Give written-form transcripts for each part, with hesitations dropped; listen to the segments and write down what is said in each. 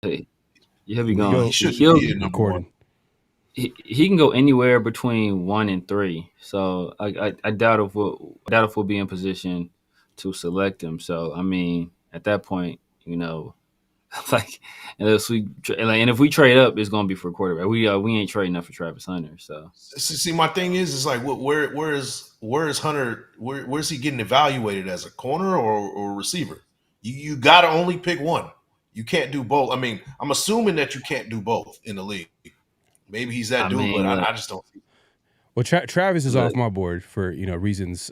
Hey, yeah, be We gone. go. He shouldn't He'll be at number one. Recording. he can go anywhere between 1 and 3. So I doubt if we'll be in position to select him. So I mean, at that point, like and if we trade up, it's gonna be for quarterback. We ain't trading up for Travis Hunter. So See, my thing is like, where is Hunter? Where's he getting evaluated as a corner or receiver? You got to only pick one. You can't do both. I mean, I'm assuming that you can't do both in the league. Maybe he's that I dude, mean, but look, I just don't. Well, Travis is look. off my board for reasons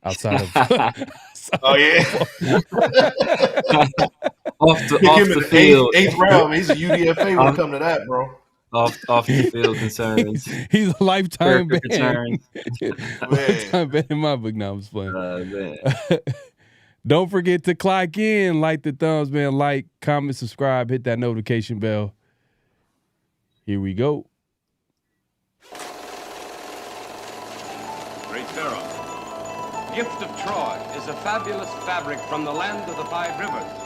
outside of. Oh yeah, off pick him in the the field, eighth round. He's a UDFA when it comes to that, bro. off the field concerns. He's a lifetime ban. Concerns. Lifetime ban in my book. Now I'm just playing. Man. Don't forget to clock in, like the thumbs, man. Like, comment, subscribe, hit that notification bell. Here we go. Great Pharaoh. Gift of Troy is a fabulous fabric from the land of the 5 rivers.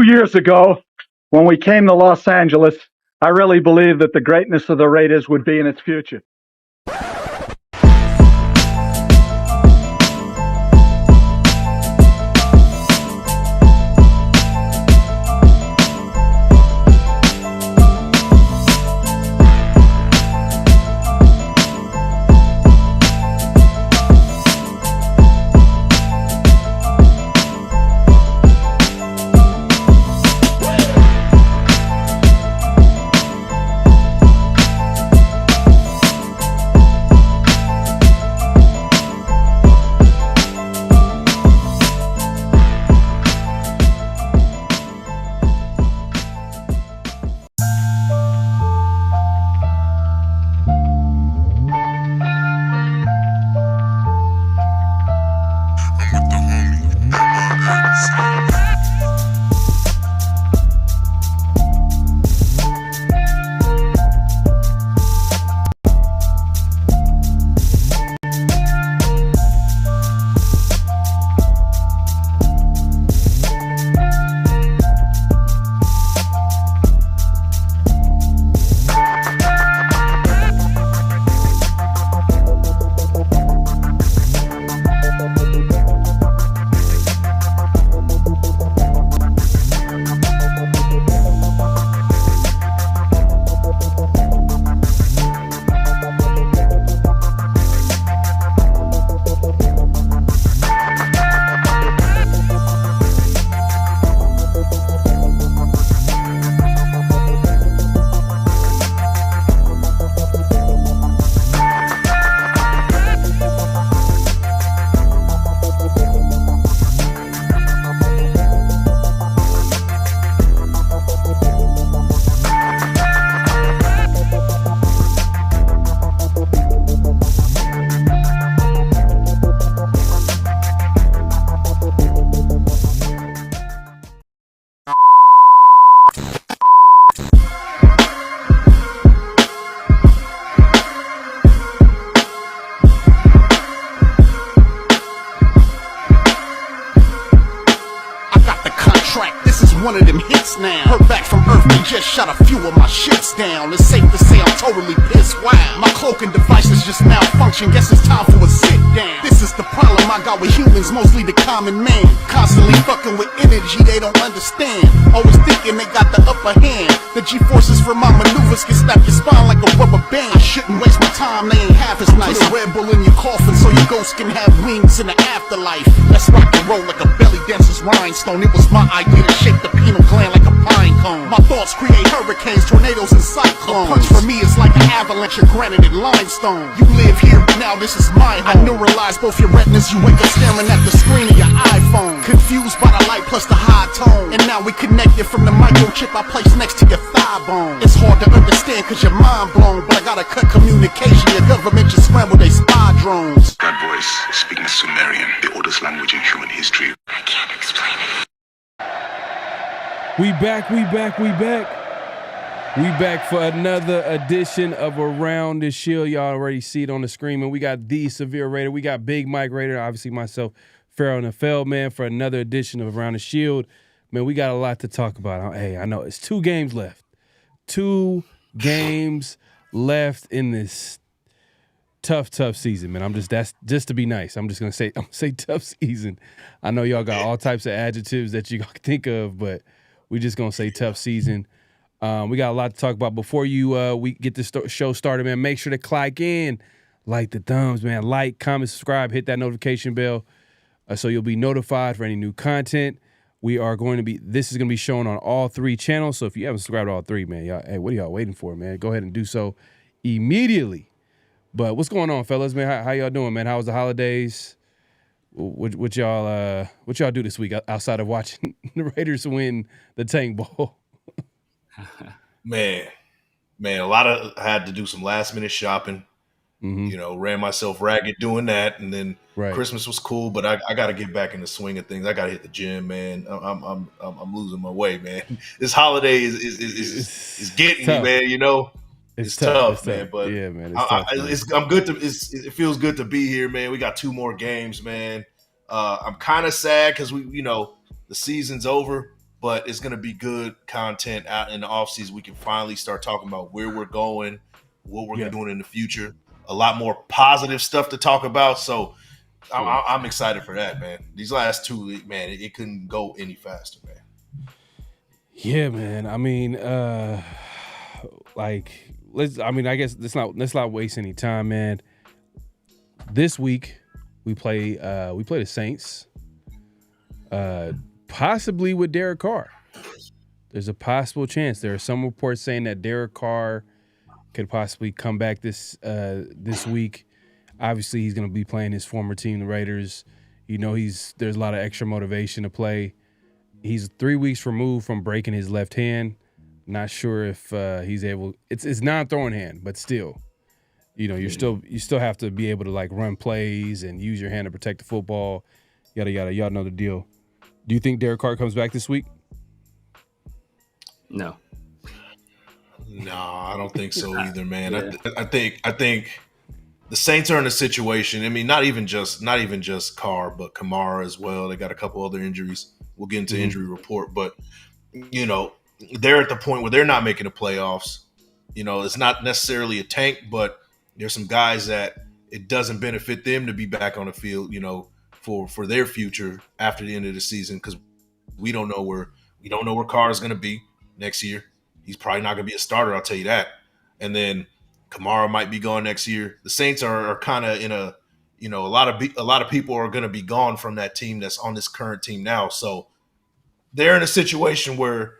Years ago, when we came to Los Angeles, I really believed that the greatness of the Raiders would be in its future. one of them hits now. Heard back from Earth, they just shot a few of my shits down. It's safe to say I'm totally pissed. Wow, my cloaking devices just malfunction. Guess it's time for a sit down. This is the problem I got with humans, mostly the common man. Constantly fucking with energy they don't understand. Always thinking they got the upper hand. The G-forces from my maneuvers can snap your spine like a rubber band. I shouldn't waste my time, they ain't half as nice. Put a Red Bull in your coffin so your ghost can have wings in the afterlife. Let's rock and roll like a belly rhinestone. It was my idea to shape the pineal gland like a pine cone. My thoughts create hurricanes, tornadoes, and cyclones. A punch for me is like an avalanche of granite and limestone. You live here, now this is my home. I neuralize both your retinas, you wake up staring at the screen of your iPhone. Confused by the light plus the high tone. And now we connected from the microchip I placed next to your thigh bone. It's hard to understand cause you're mind blown, but I gotta cut communication. Your government just scrambled they spy drones. That voice speaking Sumerian, the oldest language in human history. I can't explain it. We back. We back for another edition of Around the Shield. Y'all already see it on the screen, and we got the Severe Raider. We got Big Mike Raider, obviously myself, PharoahNFL, man, for another edition of Around the Shield. Man, we got a lot to talk about. Hey, I know it's 2 games left. 2 games left in this tough season, man. That's just to be nice. I'm gonna say tough season. I know y'all got all types of adjectives that you can think of, but we just gonna say tough season. We got a lot to talk about. Before we get this show started, man, make sure to click in, like the thumbs, man. Like, comment, subscribe, hit that notification bell so you'll be notified for any new content. This is going to be shown on all 3 channels. So if you haven't subscribed to all 3, man, hey, what are y'all waiting for, man? Go ahead and do so immediately. But what's going on, fellas, man? How y'all doing, man? How was the holidays? What y'all do this week outside of watching the Raiders win the Tank Bowl? Man, I had to do some last minute shopping. Mm-hmm. You know, ran myself ragged doing that, and then Christmas was cool, but I got to get back in the swing of things. I got to hit the gym, man. I'm losing my way, man. This holiday is getting me, man. You know, it's tough, man. But yeah, man, it's tough, man. I'm good it feels good to be here, man. We got 2 more games, man. I'm kind of sad because the season's over. But it's going to be good content out in the offseason. We can finally start talking about where we're going, what we're doing in the future. A lot more positive stuff to talk about. So I'm excited for that, man. These last 2, man, it couldn't go any faster, man. Yeah, man. I mean, I guess let's not waste any time, man. This week we play the Saints. Possibly with Derek Carr. There's a possible chance. There are some reports saying that Derek Carr could possibly come back this week. Obviously, he's going to be playing his former team, the Raiders. You know, there's a lot of extra motivation to play. He's 3 weeks removed from breaking his left hand. Not sure if he's able. It's non-throwing hand, but still, you know, you still have to be able to like run plays and use your hand to protect the football. Yada yada. Y'all know the deal. Do you think Derek Carr comes back this week? No, I don't think so either, man. Yeah. I think the Saints are in a situation. I mean, not even just Carr, but Kamara as well. They got a couple other injuries. We'll get into injury report, but you know, they're at the point where they're not making the playoffs. You know, it's not necessarily a tank, but there's some guys that it doesn't benefit them to be back on the field. You know, for their future after the end of the season, because we don't know where Carr is going to be next year. He's probably not going to be a starter, I'll tell you that. And then Kamara might be gone next year. The Saints are kind of in a, you know, a lot of people are going to be gone from that team that's on this current team now. So they're in a situation where,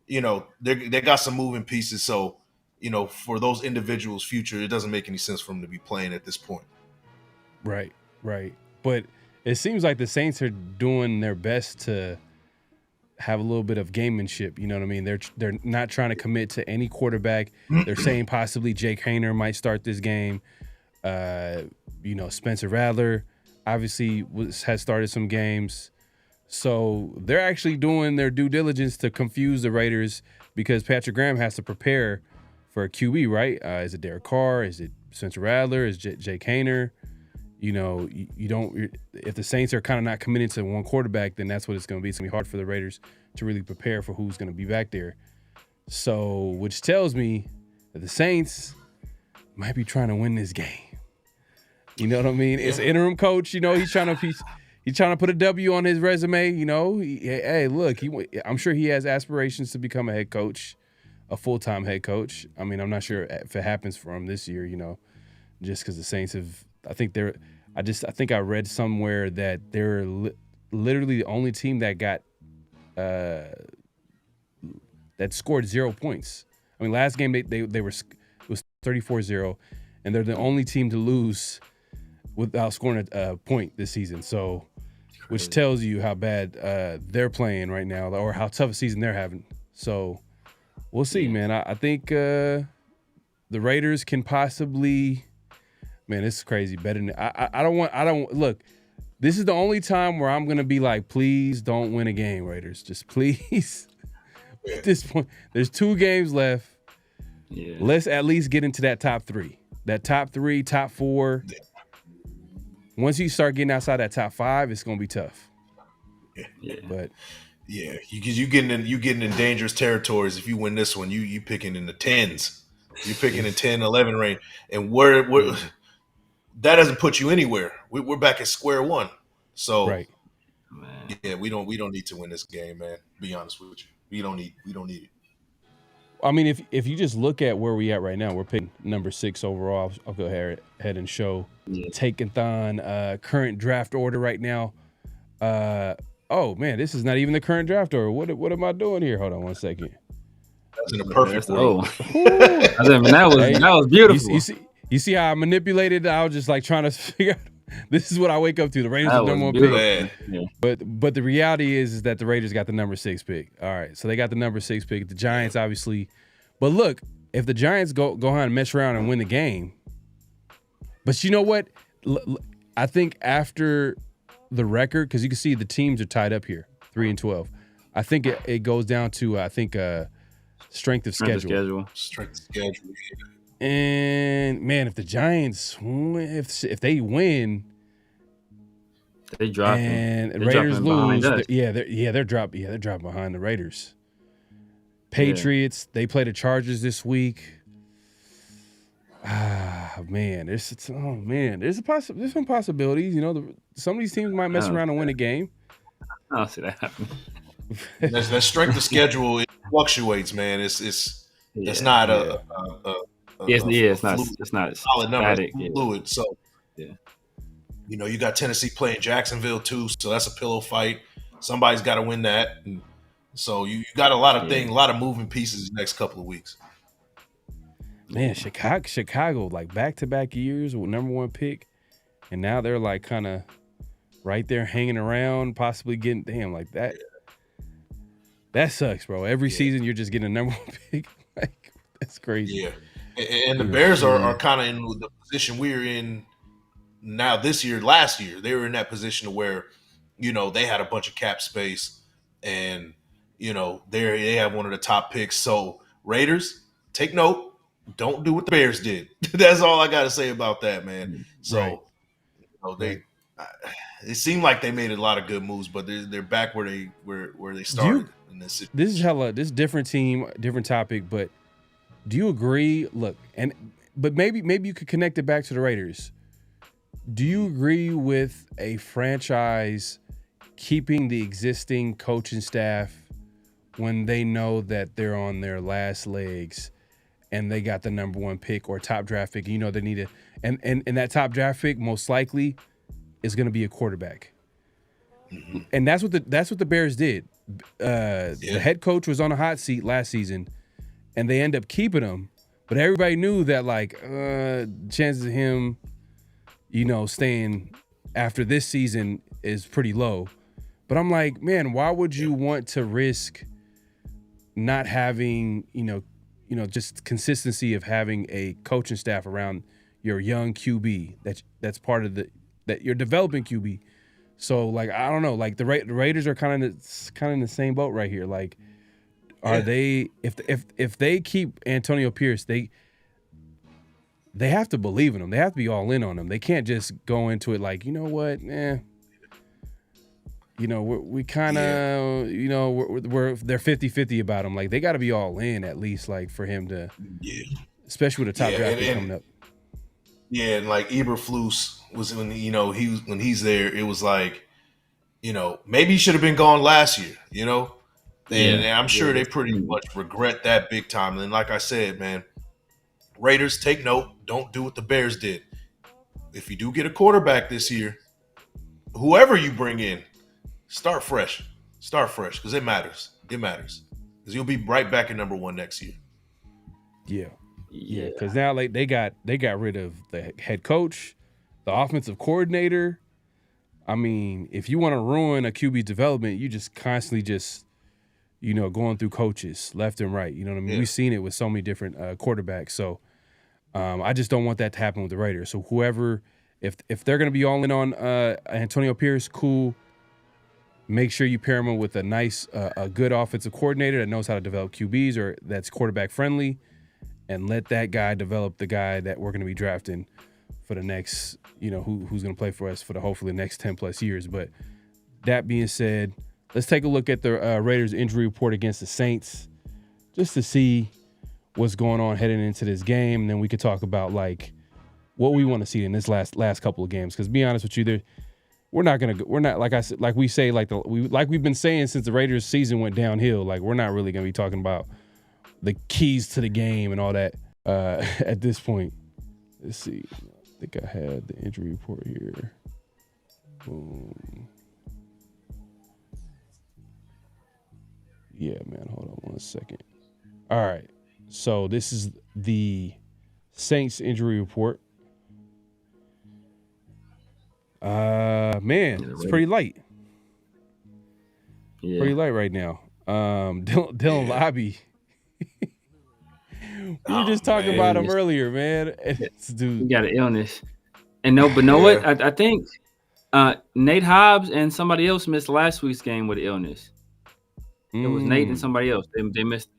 you know, they got some moving pieces. So, you know, for those individuals' future, it doesn't make any sense for them to be playing at this point. Right. But it seems like the Saints are doing their best to have a little bit of gamemanship. You know what I mean? They're not trying to commit to any quarterback. They're saying possibly Jake Hayner might start this game. You know, Spencer Rattler obviously has started some games. So they're actually doing their due diligence to confuse the Raiders because Patrick Graham has to prepare for a QB, right? Is it Derek Carr? Is it Spencer Rattler? Is it Jake Hayner? You know, you don't. If the Saints are kind of not committing to one quarterback, then that's what it's going to be. It's going to be hard for the Raiders to really prepare for who's going to be back there. So, which tells me that the Saints might be trying to win this game. You know what I mean? It's interim coach. You know, he's trying to put a W on his resume. You know, hey, look, I'm sure he has aspirations to become a head coach, a full-time head coach. I mean, I'm not sure if it happens for him this year. You know, just because the Saints have. I think I read somewhere that they're literally the only team that got that scored 0 points. I mean, last game they were, it was 34-0, and they're the only team to lose without scoring a point this season. So, which tells you how bad they're playing right now, or how tough a season they're having. So, we'll see, man. I think the Raiders can possibly. Man, this is crazy. Better than I don't look. This is the only time where I'm gonna be like, please don't win a game, Raiders. Just please. At this point, there's 2 games left. Yeah. Let's at least get into that top 3. That top 3, top 4. Once you start getting outside that top 5, it's gonna be tough. Yeah. But because you getting in dangerous territories. If you win this one, you picking in the 10s. You're picking in 10, 11 range, and where that doesn't put you anywhere. We're back at square one. So right. Man. Yeah, we don't need to win this game, man. Be honest with you, we don't need it. I mean, if you just look at where we at right now, we're picking number 6 overall. I'll go ahead and show Takeathon current draft order right now. Oh man, this is not even the current draft order. What am I doing here? Hold on one second. That's in a perfect world. That was beautiful. You see how I manipulated? I was just like trying to figure out. This is what I wake up to. The Raiders are number 1 pick. Yeah. But the reality is that the Raiders got the number 6 pick. All right, so they got the number 6 pick. The Giants obviously, but look, if the Giants go on and mess around and win the game, but you know what? I think after the record, because you can see the teams are tied up here, 3-12. I think it goes down to strength of schedule. Strength of schedule. And man, if the Giants if they win, they drop and they're Raiders lose, they're dropping behind the Raiders. Patriots, they play the Chargers this week. There's some possibilities. You know, some of these teams might mess around and win a game. I don't see that happening. That strength of schedule, it fluctuates, man. It's not it's not solid number. Static, fluid. So you got Tennessee playing Jacksonville too, so that's a pillow fight. Somebody's got to win that, and so you got a lot of things, a lot of moving pieces the next couple of weeks. Man, Chicago, like back-to-back years with number 1 pick, and now they're like kind of right there hanging around, possibly getting like that. That sucks, bro. Every season you're just getting a number 1 pick. Like, that's crazy. Yeah. And the Bears are kind of in the position we're in now this year. Last year, they were in that position where, they had a bunch of cap space and, they have one of the top picks. So Raiders, take note. Don't do what the Bears did. That's all I got to say about that, man. So, it seemed like they made a lot of good moves, but they're back where they started. This is different team, different topic, but do you agree? Look, but maybe you could connect it back to the Raiders. Do you agree with a franchise keeping the existing coaching staff when they know that they're on their last legs and they got the number 1 pick or top draft pick? They need it, and that top draft pick most likely is going to be a quarterback. Mm-hmm. And that's what the Bears did. The head coach was on a hot seat last season, and they end up keeping him. But everybody knew that chances of him, staying after this season is pretty low. But I'm like, man, why would you want to risk not having, just consistency of having a coaching staff around your young QB that's part of that you're developing QB. So I don't know, the Raiders are kind of in the same boat right here. Are they if they keep Antonio Pierce, they have to believe in him. They have to be all in on him. They can't just go into it like, we kind of, they're 50-50 about him. Like, they got to be all in at least, for him to, especially with a top draft pick coming up. Yeah, and Eberflus was when when he's there, it was maybe he should have been gone last year, and I'm sure they pretty much regret that big time. And like I said, man, Raiders, take note, don't do what the Bears did. If you do get a quarterback this year, whoever you bring in, Start fresh because it matters. It matters because you'll be right back at number 1 next year. Yeah. Because now like they got rid of the head coach, the offensive coordinator. I mean, if you want to ruin a QB development, you just constantly going through coaches left and right. You know what I mean? Yeah. We've seen it with so many different quarterbacks. So I just don't want that to happen with the Raiders. So whoever, if they're going to be all in on Antonio Pierce, cool. Make sure you pair him with a nice, a good offensive coordinator that knows how to develop QBs or that's quarterback friendly, and let that guy develop the guy that we're going to be drafting for the next, who's going to play for us for the hopefully the next 10 plus years. But that being said, let's take a look at the Raiders injury report against the Saints just to see what's going on heading into this game. And then we could talk about like what we want to see in this last couple of games. Because to be honest with you, we're not like I said, like we say, we've been saying since the Raiders season went downhill, like we're not really going to be talking about the keys to the game and all that at this point. Let's see. I think I had the injury report here. Boom. Yeah, man. Hold on 1 second. All right. So this is the Saints injury report. Man, it's pretty light. Yeah. Pretty light right now. Dylan Lobby. We were just talking about him earlier, man. Dude, He got an illness. And what? I think Nate Hobbs and somebody else missed last week's game with illness. It was Nate and somebody else. They missed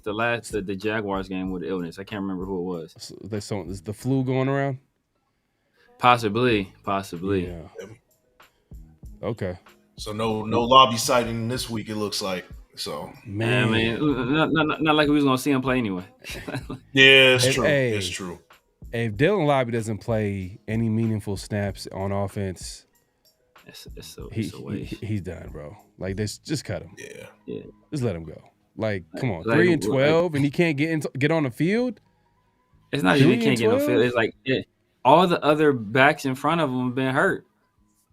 the Jaguars game with illness. I can't remember who it was. Is the flu going around? Possibly. Yeah. Okay. So no Lobby sighting this week. It looks like so. Man, not like we was gonna see him play anyway. Yeah, it's true. It's true. If Dylan Lobby doesn't play any meaningful snaps on offense, he's done, bro. Like this, just cut him. Yeah. Just let him go. Like, come on, 3-12, and he can't get on the field. It's not even he can't get on the field. It's like all the other backs in front of him have been hurt.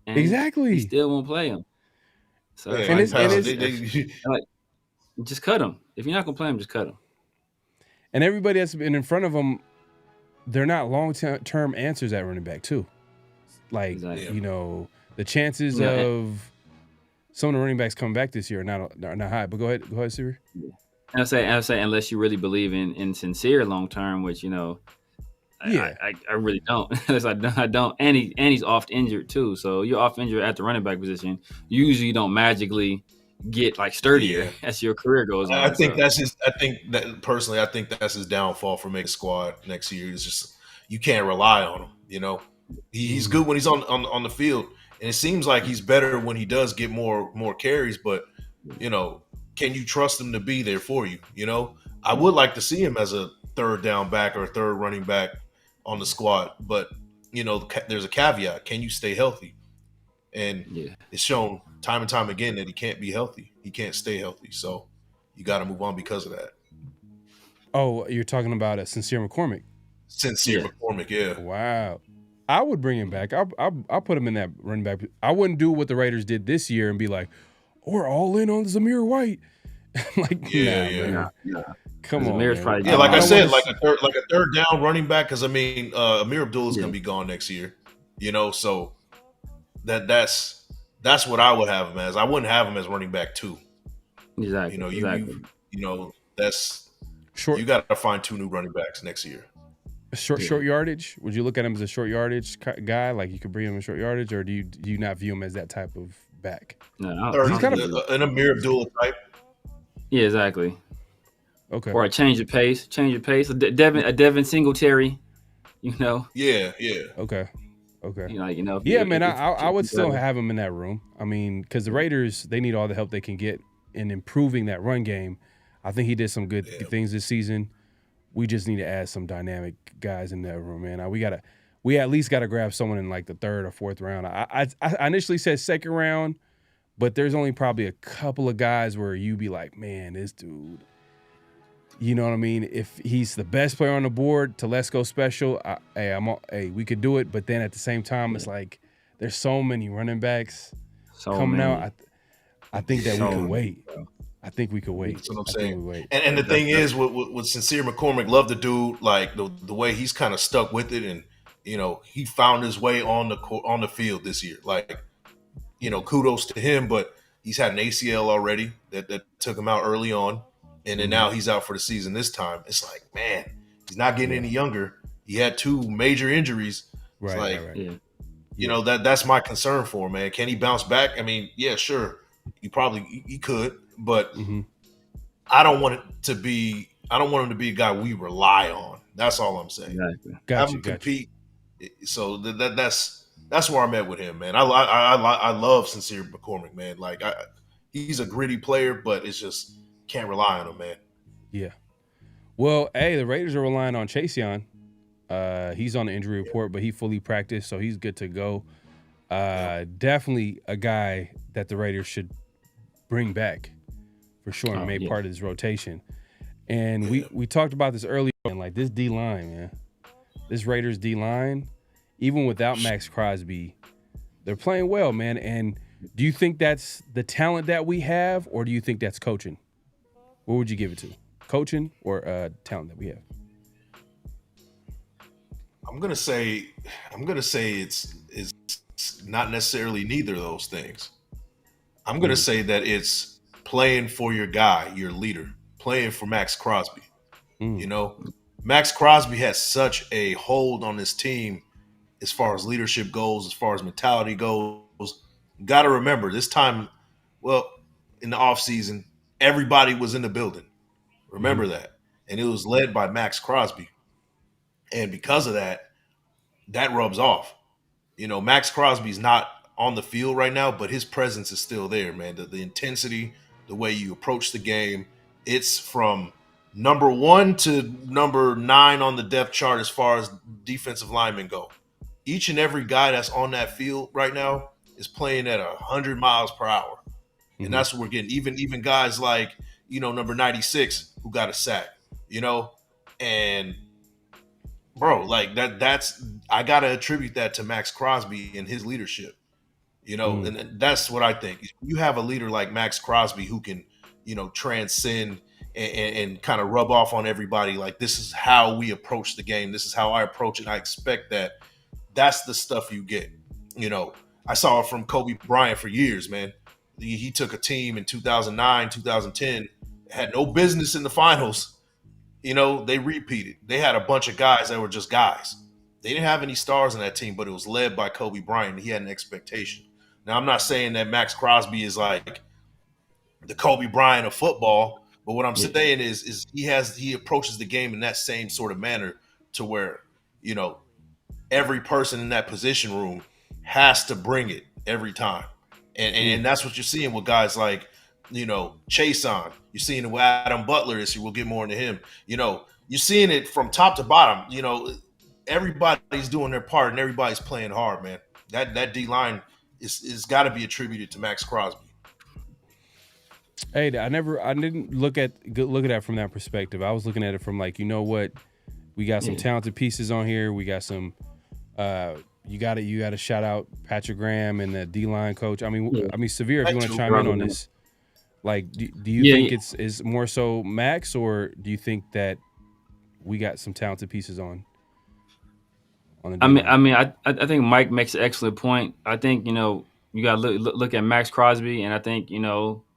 And exactly. He still won't play him. So just cut him. If you're not gonna play him, just cut him. And everybody that's been in front of him, they're not long-term answers at running back too. Like exactly. The chances of some of the running backs coming back this year are not high. But go ahead, Siri. I say unless you really believe in sincere long-term, which I really don't. I don't. And he's oft injured too. So you're oft injured at the running back position. You usually don't magically get like sturdier as your career goes on. I think that's his downfall for making squad next year. It's just you can't rely on him. He's good when he's on the field, and it seems like he's better when he does get more carries. But can you trust him to be there for you? I would like to see him as a third down back or a third running back on the squad, but there's a caveat. Can you stay healthy? And it's shown time and time again that he can't be healthy. He can't stay healthy. So you got to move on because of that. Oh, you're talking about a Sincere McCormick. McCormick, yeah. Wow. I would bring him back. I'll put him in that running back. I wouldn't do what the Raiders did this year and be like, we're all in on Zamir White. Nah. Come on, Zamir's probably like I said, like a third down running back. Because Amir Abdullah is going to be gone next year. So that's what I would have him as. I wouldn't have him as running back 2. Exactly. That's short. You got to find 2 new running backs next year. Short yardage. Would you look at him as a short yardage guy? Like you could bring him in short yardage, or do you not view him as that type of back? No, he's kind of an Amir Abdullah type. Yeah, exactly. Okay. Or a change of pace. A Devin Singletary. Yeah. Okay. Yeah, man. I would still have him in that room. I mean, because the Raiders, they need all the help they can get in improving that run game. I think he did some good things this season. We just need to add some dynamic guys in that room, man. We at least got to grab someone in like the 3rd or 4th round. I initially said 2nd round, but there's only probably a couple of guys where you be like, man, this dude. You know what I mean? If he's the best player on the board, Telesco special, we could do it. But then at the same time, it's like there's so many running backs coming out. I think that we So could many, wait. bro. I think we could wait. That's what I'm I saying. think we wait. And the thing is, with Sincere McCormick, love the dude. Like the way he's kind of stuck with it, and he found his way on the field this year. Like kudos to him. But he's had an ACL already that took him out early on, and then now he's out for the season. This time, it's like, man, he's not getting any younger. He had 2 major injuries. It's Right. Yeah. That's my concern for him, man. Can he bounce back? I mean, yeah, sure, he could, but I don't want him to be a guy we rely on. That's all I'm saying. Exactly. Have him compete. So that's where I'm at with him, man. I love Sincere McCormick, man. Like he's a gritty player, but it's just can't rely on him, man. Yeah. Well, hey, the Raiders are relying on Chaseon. He's on the injury report, but he fully practiced, so he's good to go. Definitely a guy that the Raiders should bring back for sure and make part of this rotation. And we talked about this earlier, and like this D-line, man. This Raiders D-line, even without Max Crosby, they're playing well, man. And do you think that's the talent that we have, or do you think that's coaching? What would you give it to? Coaching or talent that we have? I'm gonna say it's not necessarily neither of those things. I'm gonna say that it's playing for your guy, your leader, playing for Max Crosby. Max Crosby has such a hold on this team as far as leadership goes, as far as mentality goes. You got to remember this time, in the offseason, everybody was in the building. Remember that. And it was led by Max Crosby. And because of that, that rubs off. Max Crosby's not on the field right now, but his presence is still there, man. The intensity, the way you approach the game, it's from number 1 to number 9 on the depth chart as far as defensive linemen go. Each and every guy that's on that field right now is playing at 100 miles per hour. And that's what we're getting. Even guys like, number 96 who got a sack, and bro, like that's I got to attribute that to Max Crosby and his leadership, and that's what I think. You have a leader like Max Crosby who can, transcend and kind of rub off on everybody. Like, this is how we approach the game. This is how I approach it. I expect that. That's the stuff you get. I saw it from Kobe Bryant for years, man. He took a team in 2009, 2010, had no business in the finals. They repeated. They had a bunch of guys that were just guys. They didn't have any stars in that team, but it was led by Kobe Bryant. He had an expectation. Now, I'm not saying that Max Crosby is like the Kobe Bryant of football, but what I'm saying is he approaches the game in that same sort of manner to where, every person in that position room has to bring it every time. And that's what you're seeing with guys like, Chaseon. You're seeing it with Adam Butler this year. We'll get more into him. You're seeing it from top to bottom. Everybody's doing their part and everybody's playing hard, man. That D-line is got to be attributed to Max Crosby. Hey, I didn't look at that from that perspective. I was looking at it from like, we got some talented pieces on here. We got some you got to shout out Patrick Graham and the D-line coach. I mean, Severe, if you want to chime in on this, like, do you think it's more so Max, or do you think that we got some talented pieces on the D-line? I think Mike makes an excellent point. I think, you got to look at Max Crosby, and I think,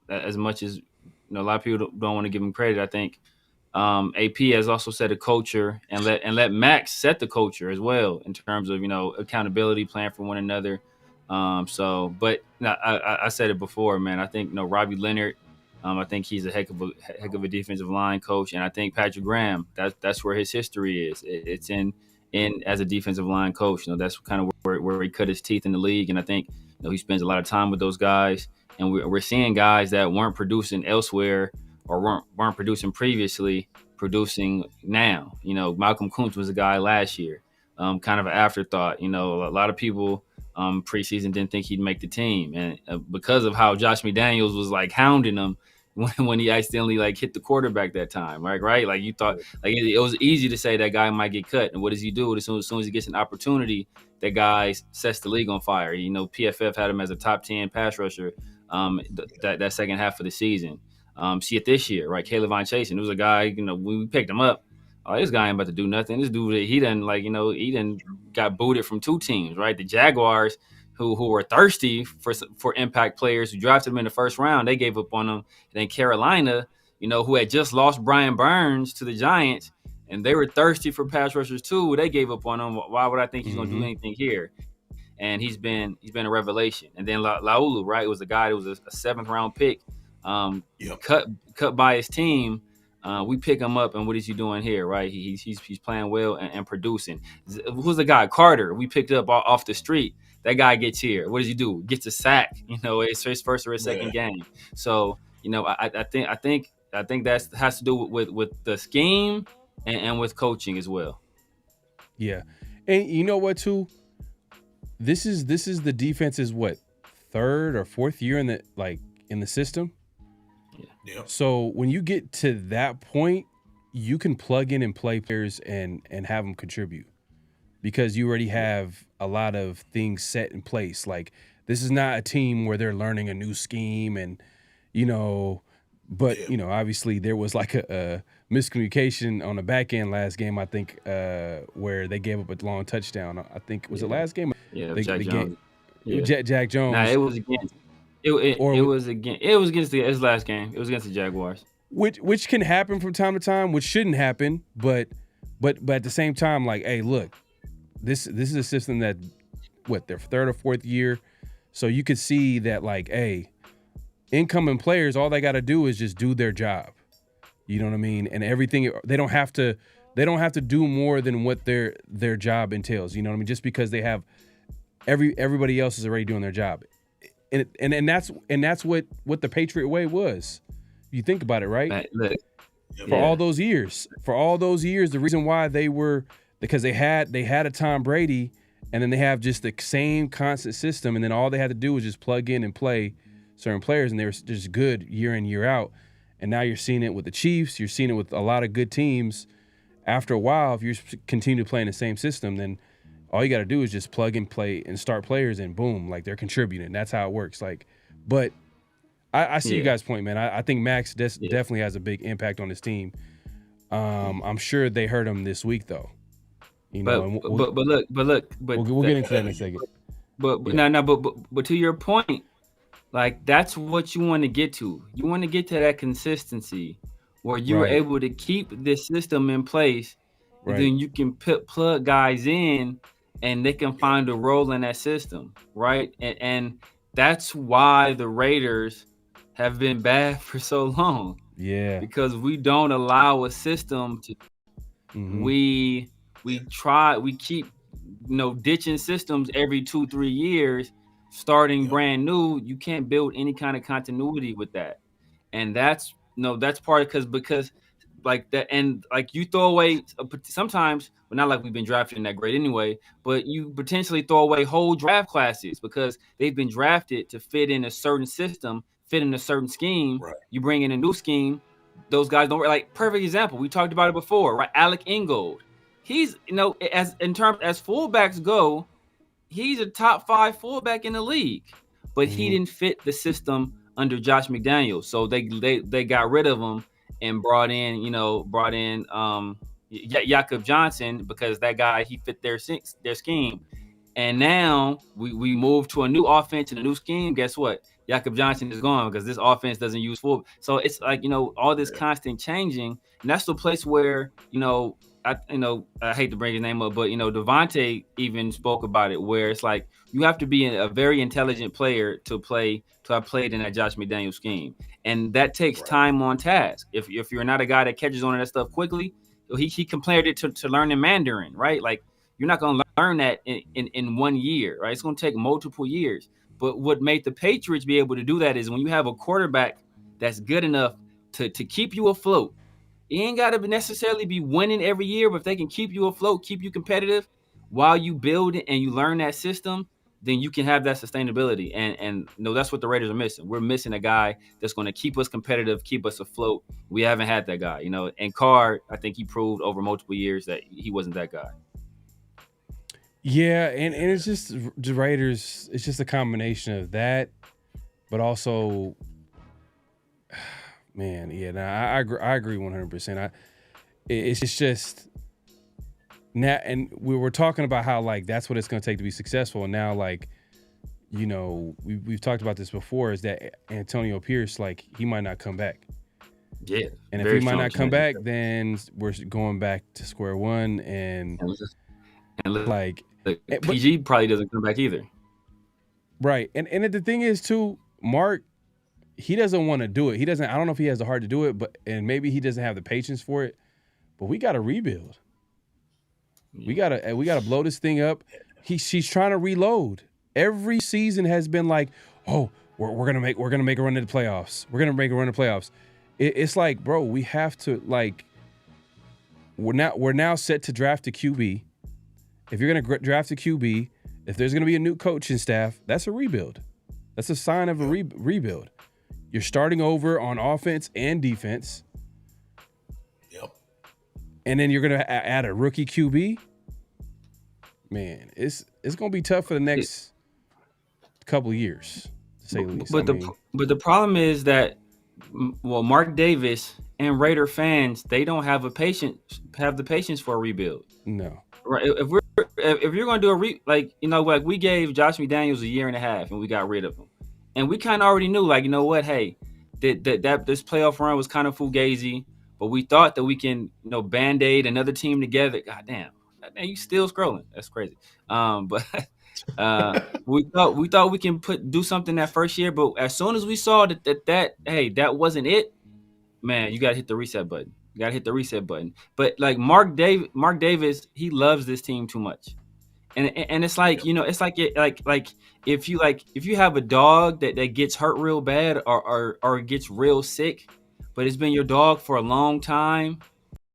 as much as, a lot of people don't want to give him credit, I think AP has also set a culture and let Max set the culture as well in terms of, accountability, playing for one another. But I said it before, man. I think, Robbie Leonard, I think he's a heck of a defensive line coach, and I think Patrick Graham, that's where his history is. It's in as a defensive line coach. That's kind of where he cut his teeth in the league, and I think he spends a lot of time with those guys, and we're seeing guys that weren't producing elsewhere or weren't producing previously, producing now. Malcolm Kuntz was a guy last year, kind of an afterthought. A lot of people preseason didn't think he'd make the team, and because of how Josh McDaniels was like hounding him when he accidentally like hit the quarterback that time, right? Like, you thought like it was easy to say that guy might get cut, and what does he do? As soon as he gets an opportunity, that guy sets the league on fire. PFF had him as a top 10 pass rusher that second half of the season. See it this year, right? Caleb Von Chasen, it was a guy, when we picked him up, oh, this guy ain't about to do nothing. This dude, he done got booted from 2 teams, right? The Jaguars, who were thirsty for impact players, who drafted him in the first round, they gave up on him. And then Carolina, who had just lost Brian Burns to the Giants, and they were thirsty for pass rushers too. They gave up on him. Why would I think he's going to do anything here? And he's been a revelation. And then Laulu, right? It was a guy that was a 7th round pick, cut by his team. We pick him up, and what is he doing here, right? He's playing well and producing. Who's the guy? Carter. We picked up off the street. That guy gets here. What does he do? Gets a sack. It's his first or his second game. So I think that has to do with the scheme and with coaching as well. Yeah, and you know what too? This is the defense's 3rd or 4th year in the system. Yeah. So when you get to that point, you can plug in and play players and have them contribute, because you already have a lot of things set in place. Like, this is not a team where they're learning a new scheme and but obviously there was like a miscommunication on the back end last game, I think, where they gave up a long touchdown. I think was it last game? Yeah, Jack Jones. Jack Jones. Nah, it was against. It was against his last game. It was against the Jaguars. Which can happen from time to time, which shouldn't happen, but at the same time, like, hey, look, this is a system that their 3rd or 4th year, so you could see that, like, hey, incoming players, all they got to do is just do their job. You know what I mean? And everything, they don't have to do more than what their job entails. You know what I mean? Just because they have everybody else is already doing their job. And that's what the Patriot way was. You think about it, right? For all those years, the reason why they were, because they had a Tom Brady, and then they have just the same constant system, and then all they had to do was just plug in and play certain players, and they were just good year in, year out. And now you're seeing it with the Chiefs. You're seeing it with a lot of good teams. After a while, if you continue to play in the same system, then all you got to do is just plug and play and start players, and boom, like, they're contributing. That's how it works. Like, but I see you guys' point, man. I think Max definitely has a big impact on his team. I'm sure they hurt him this week, though. But we'll get into that in a second. But to your point, like, that's what you want to get to. You want to get to that consistency where you're able to keep this system in place, and then you can plug guys in, and they can find a role in that system, right? And that's why the Raiders have been bad for so long. Yeah. Because we don't allow a system to we keep ditching systems every 2-3 years, starting brand new. You can't build any kind of continuity with that. And that's part because like that, and like you throw away sometimes, but not like we've been drafting that great anyway, but you potentially throw away whole draft classes because they've been drafted to fit in a certain system, fit in a certain scheme. Right. You bring in a new scheme, those guys don't, like, perfect example. We talked about it before, right? Alec Ingold. He's, as fullbacks go, he's a top 5 fullback in the league, but he didn't fit the system under Josh McDaniels. So they got rid of him and brought in Jakob Johnson, because that guy, he fit their scheme. And now we move to a new offense and a new scheme. Guess what? Jakob Johnson is gone because this offense doesn't use full. So it's like, all this constant changing. And that's the place where, I hate to bring his name up, but Devontae even spoke about it, where it's like you have to be a very intelligent player to have played in that Josh McDaniels scheme, and that takes time on task. If you're not a guy that catches on to that stuff quickly, he compared it to learning Mandarin, right? Like, you're not going to learn that in 1 year, right? It's going to take multiple years. But what made the Patriots be able to do that is when you have a quarterback that's good enough to keep you afloat. You ain't got to necessarily be winning every year, but if they can keep you afloat, keep you competitive while you build it and you learn that system, then you can have that sustainability. And that's what the Raiders are missing. We're missing a guy that's going to keep us competitive, keep us afloat. We haven't had that guy, And Carr, I think he proved over multiple years that he wasn't that guy. Yeah, and it's just the Raiders. It's just a combination of that, but also, man, yeah, I agree 100%. It's just now, and we were talking about how like that's what it's going to take to be successful, and now like, you know, we've talked about this before, is that Antonio Pierce, like, he might not come back. Yeah, and if he might not come back, then we're going back to square one, and like PG probably doesn't come back either. Right, and the thing is too, Mark, he doesn't want to do it. He doesn't. I don't know if he has the heart to do it, but and maybe he doesn't have the patience for it. But we got to rebuild. We gotta blow this thing up. She's trying to reload. Every season has been like, oh, we're gonna make a run to the playoffs. We're gonna make a run to the playoffs. It's like, bro, we have to like. We're now set to draft a QB. If you're gonna draft a QB, if there's gonna be a new coaching staff, that's a rebuild. That's a sign of a rebuild. You're starting over on offense and defense. Yep. And then you're gonna add a rookie QB. Man, it's gonna be tough for the next couple of years, to say the least. But the problem is that, well, Mark Davis and Raider fans, they don't have the patience for a rebuild. No. Right. If you're gonna do like we gave Josh McDaniels a year and a half and we got rid of him, and we kind of already knew, like, you know what, hey, that this playoff run was kind of fugazi, but we thought that we can, you know, band-aid another team together. God damn, you still scrolling? That's crazy. But we thought we can do something that first year, but as soon as we saw that wasn't it, man, you gotta hit the reset button. You gotta hit the reset button. But like Mark Davis, he loves this team too much, and it's like, you know, it's like if you have a dog that gets hurt real bad or gets real sick, but it's been your dog for a long time.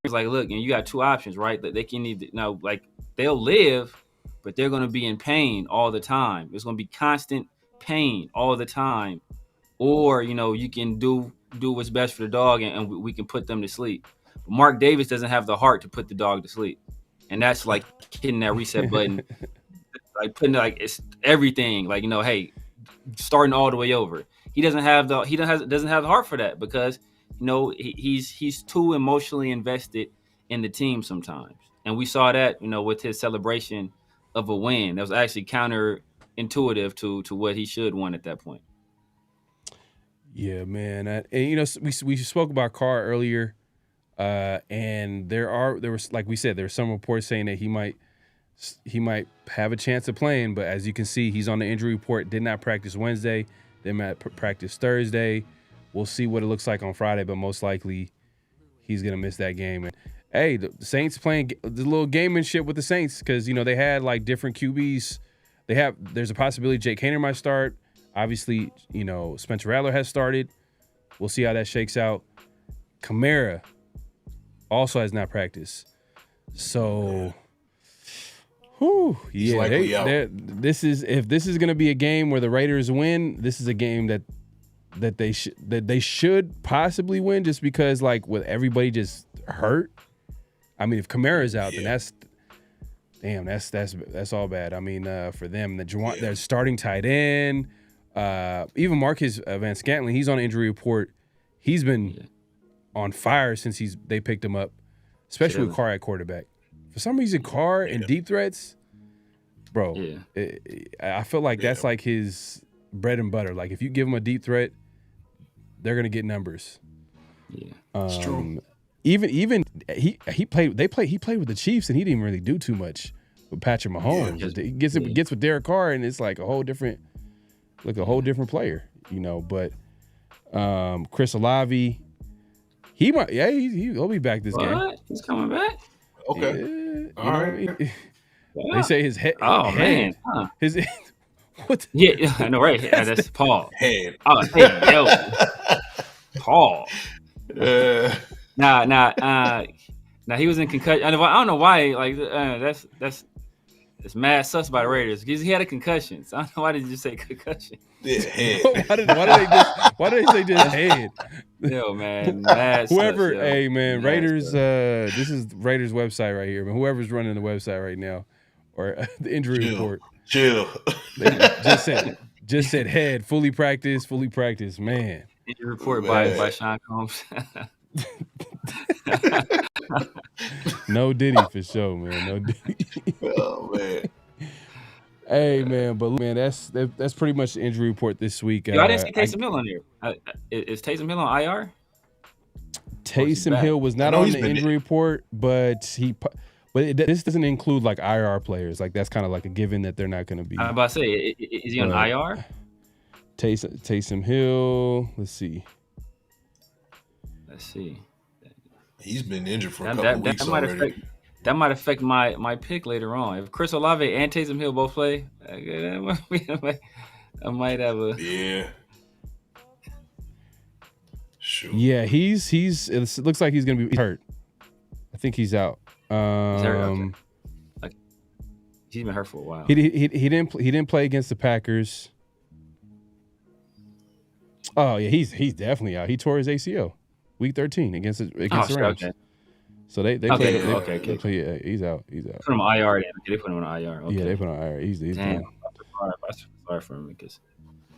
It's like, look, and you got two options, right? That they can either, you know, like, they'll live, but they're gonna be in pain all the time. It's gonna be constant pain all the time, or, you know, you can do what's best for the dog, and we can put them to sleep. But Mark Davis doesn't have the heart to put the dog to sleep, and that's like hitting that reset button, like putting like it's everything, like, you know, hey, starting all the way over. He doesn't have the heart for that, because, you know, he's too emotionally invested in the team sometimes, and we saw that, you know, with his celebration of a win. That was actually counterintuitive to what he should want at that point. Yeah, man. And, you know, we spoke about Carr earlier, and there was, like we said, there were some reports saying that he might have a chance of playing, but as you can see, he's on the injury report. Did not practice Wednesday. Did not practice Thursday. We'll see what it looks like on Friday, but most likely he's gonna miss that game. And hey, the Saints playing the little gamemanship with the Saints, because, you know, they had like different QBs. There's a possibility Jake Haener might start. Obviously, you know, Spencer Rattler has started. We'll see how that shakes out. Kamara also has not practiced. So, this is going to be a game where the Raiders win. This is a game that they should possibly win, just because, like, with everybody just hurt. I mean, if Kamara's out, then that's all bad. I mean, for them, they're starting tight end. Even Marcus Van Scantling, he's on an injury report. He's been on fire since they picked him up, especially with Carr at quarterback. For some reason, Carr and deep threats, bro. Yeah. I feel like that's like his bread and butter. Like, if you give him a deep threat, they're gonna get numbers. Yeah, it's true. Even he played with the Chiefs, and he didn't really do too much with Patrick Mahomes. Yeah, he gets with Derek Carr, and it's like a whole different player, you know. But Chris Olave, he'll be back this game. He's coming back. Okay. All right. They say his head. Oh, man. Huh. His what? Yeah, I know, right? Yeah, that's Paul. Head. Oh, hey, yo, Paul. Nah. He was in concussion. I don't know why. Like, that's mad sus by the Raiders, because he had a concussion. So I don't know why did you say concussion. Yeah, head. why did they say just head? Yo, man, mad whoever, sus, hey, man, mad Raiders. sus. This is Raiders website right here, man. Whoever's running the website right now, or the injury report. Chill. Just said, Just said head, fully practiced, man. Injury report by Sean Combs. No Diddy for sure, man. No Diddy. Oh man. Hey man, but man, that's pretty much the injury report this week. Yo, I didn't see Taysom Hill on there. Is Taysom Hill on IR? Taysom Hill was not on the injury report, but this doesn't include like IR players. Like that's kind of like a given that they're not going to be. I'm about to say, is he on IR? Taysom Hill. Let's see. He's been injured for a couple of weeks already. That might affect my pick later on. If Chris Olave and Taysom Hill both play, I might have a Shoot. Yeah, it looks like he's gonna be hurt. I think he's out. He's hurt. Okay. Like, he's been hurt for a while. He didn't play against the Packers. Oh yeah, he's definitely out. He tore his ACL week 13 against the Rams. Okay. So they play. Yeah, he's out. Put him on IR. They put him on IR. Okay. Yeah, they put him on IR. He's done. I'm sorry for him because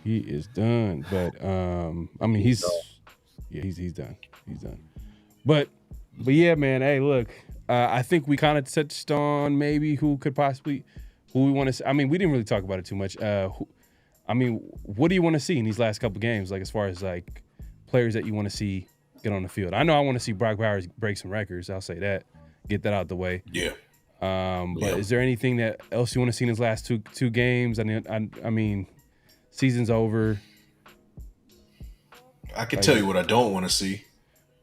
he is done. But I mean, he's done. He's done. But yeah, man. Hey, look, I think we kind of touched on maybe who we want to. I mean, we didn't really talk about it too much. What do you want to see in these last couple games? Like as far as like players that you want to see get on the field. I know I want to see Brock Bowers break some records. I'll say that. Get that out the way. Yeah. But is there anything else you want to see in his last two games? I mean, season's over. I can tell you what I don't want to see.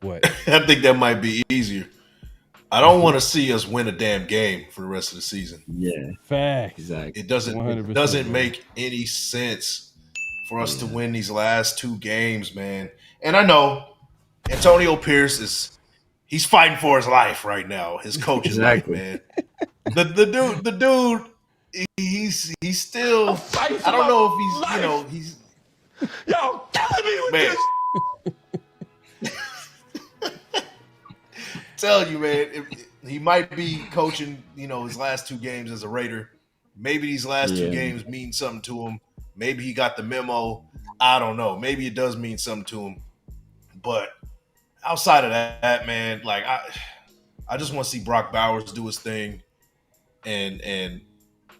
What? I think that might be easier. I don't want to see us win a damn game for the rest of the season. Yeah. Facts. Exactly. It doesn't make any sense for us to win these last two games, man. And I know Antonio Pierce he's fighting for his life right now. His coach's life, man. The dude, he's still. I don't know if he's. Y'all killing me with man. this. Tell you, man, he might be coaching. His last two games as a Raider. Maybe these last two games mean something to him. Maybe he got the memo. I don't know. Maybe it does mean something to him. But outside of that, man, like I just want to see Brock Bowers do his thing, and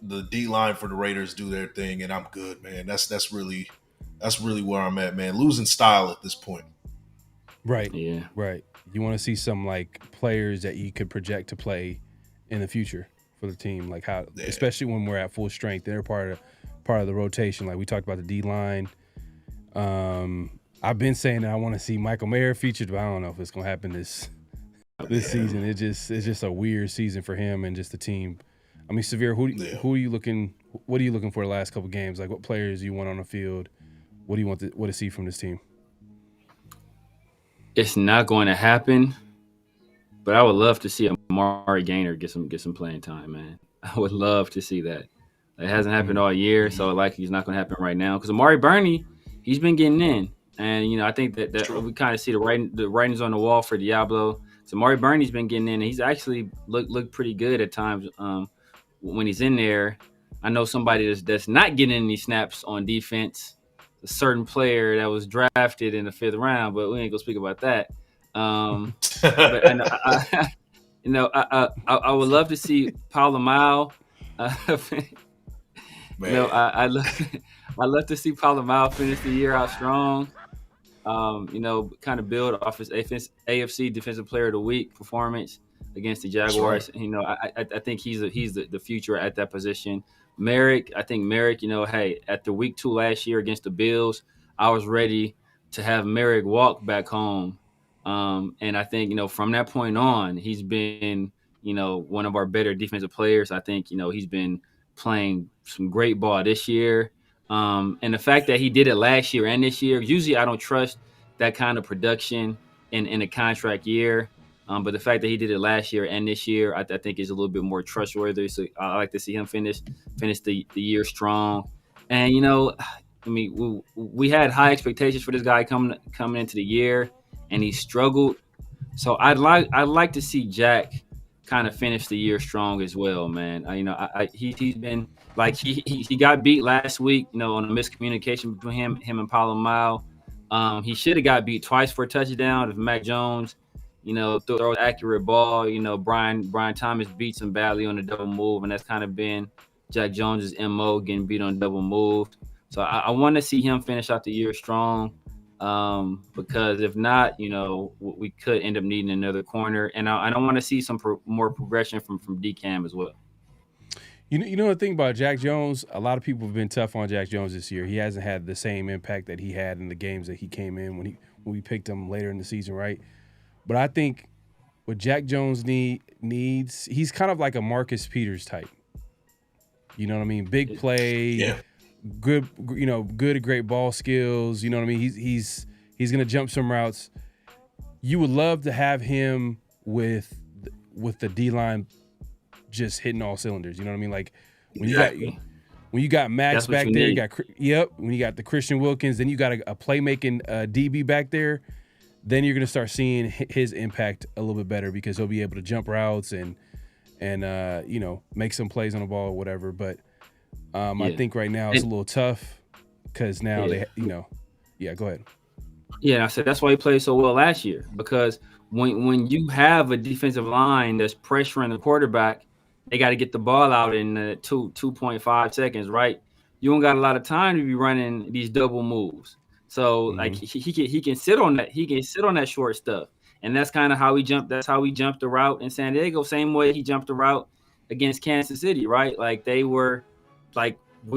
the D line for the Raiders do their thing, and I'm good, man. That's really where I'm at, man. Losing style at this point. Right. Yeah. Right. You want to see some like players that you could project to play in the future for the team, like how, especially when we're at full strength. They're part of the rotation. Like we talked about the D line. I've been saying that I want to see Michael Mayer featured, but I don't know if it's gonna happen this season. It's just a weird season for him and just the team. I mean, Severe, who are you looking? What are you looking for the last couple games? Like, what players do you want on the field? What do you want to see from this team? It's not going to happen, but I would love to see Amari Gaynor get some playing time, man. I would love to see that. It hasn't happened all year, so likely it's not going to happen right now. Because Amari Burney, he's been getting in, and I think that we kind of see the writings on the wall for Diablo. So Amari Burney's been getting in, and he's actually looked pretty good at times when he's in there. I know somebody that's not getting any snaps on defense. A certain player that was drafted in the 5th round, but we ain't gonna speak about that. But I would love to see Polamalu. I love to see Polamalu finish the year out strong. Kind of build off his AFC Defensive Player of the Week performance against the Jaguars. Right. I think he's the future at that position. Merrick, after week 2 last year against the Bills, I was ready to have Merrick walk back home. And I think, from that point on, he's been, one of our better defensive players. I think, he's been playing some great ball this year. And the fact that he did it last year and this year, usually I don't trust that kind of production in a contract year. But the fact that he did it last year and this year, I think is a little bit more trustworthy. So I like to see him finish the year strong. And, we had high expectations for this guy coming into the year, and he struggled. So I'd like to see Jack kind of finish the year strong as well, man. He's been like he got beat last week, on a miscommunication between him and Palomino. He should have got beat twice for a touchdown if Mac Jones, throws accurate ball. Brian Thomas beats him badly on the double move, and that's kind of been Jack Jones's MO, getting beat on double move. So I want to see him finish out the year strong, because if not, we could end up needing another corner, and I want to see some more progression from DCAM as well. You know the thing about Jack Jones, a lot of people have been tough on Jack Jones this year. He hasn't had the same impact that he had in the games that he came in when we picked him later in the season, right? But I think what Jack Jones needs, he's kind of like a Marcus Peters type. You know what I mean? Big play, good, great ball skills. You know what I mean? He's gonna jump some routes. You would love to have him with the D-line just hitting all cylinders. You know what I mean? Like when you got Max back there, when you got the Christian Wilkins, then you got a playmaking DB back there, then you're gonna start seeing his impact a little bit better because he'll be able to jump routes and make some plays on the ball or whatever. But I think right now it's a little tough because now go ahead. Yeah, I said that's why he played so well last year, because when you have a defensive line that's pressuring the quarterback, they got to get the ball out in 2.5 seconds, right? You don't got a lot of time to be running these double moves. So like he can sit on that. He can sit on that short stuff, and that's kind of how he jumped. That's how he jumped the route in San Diego. Same way he jumped the route against Kansas City, right? Like we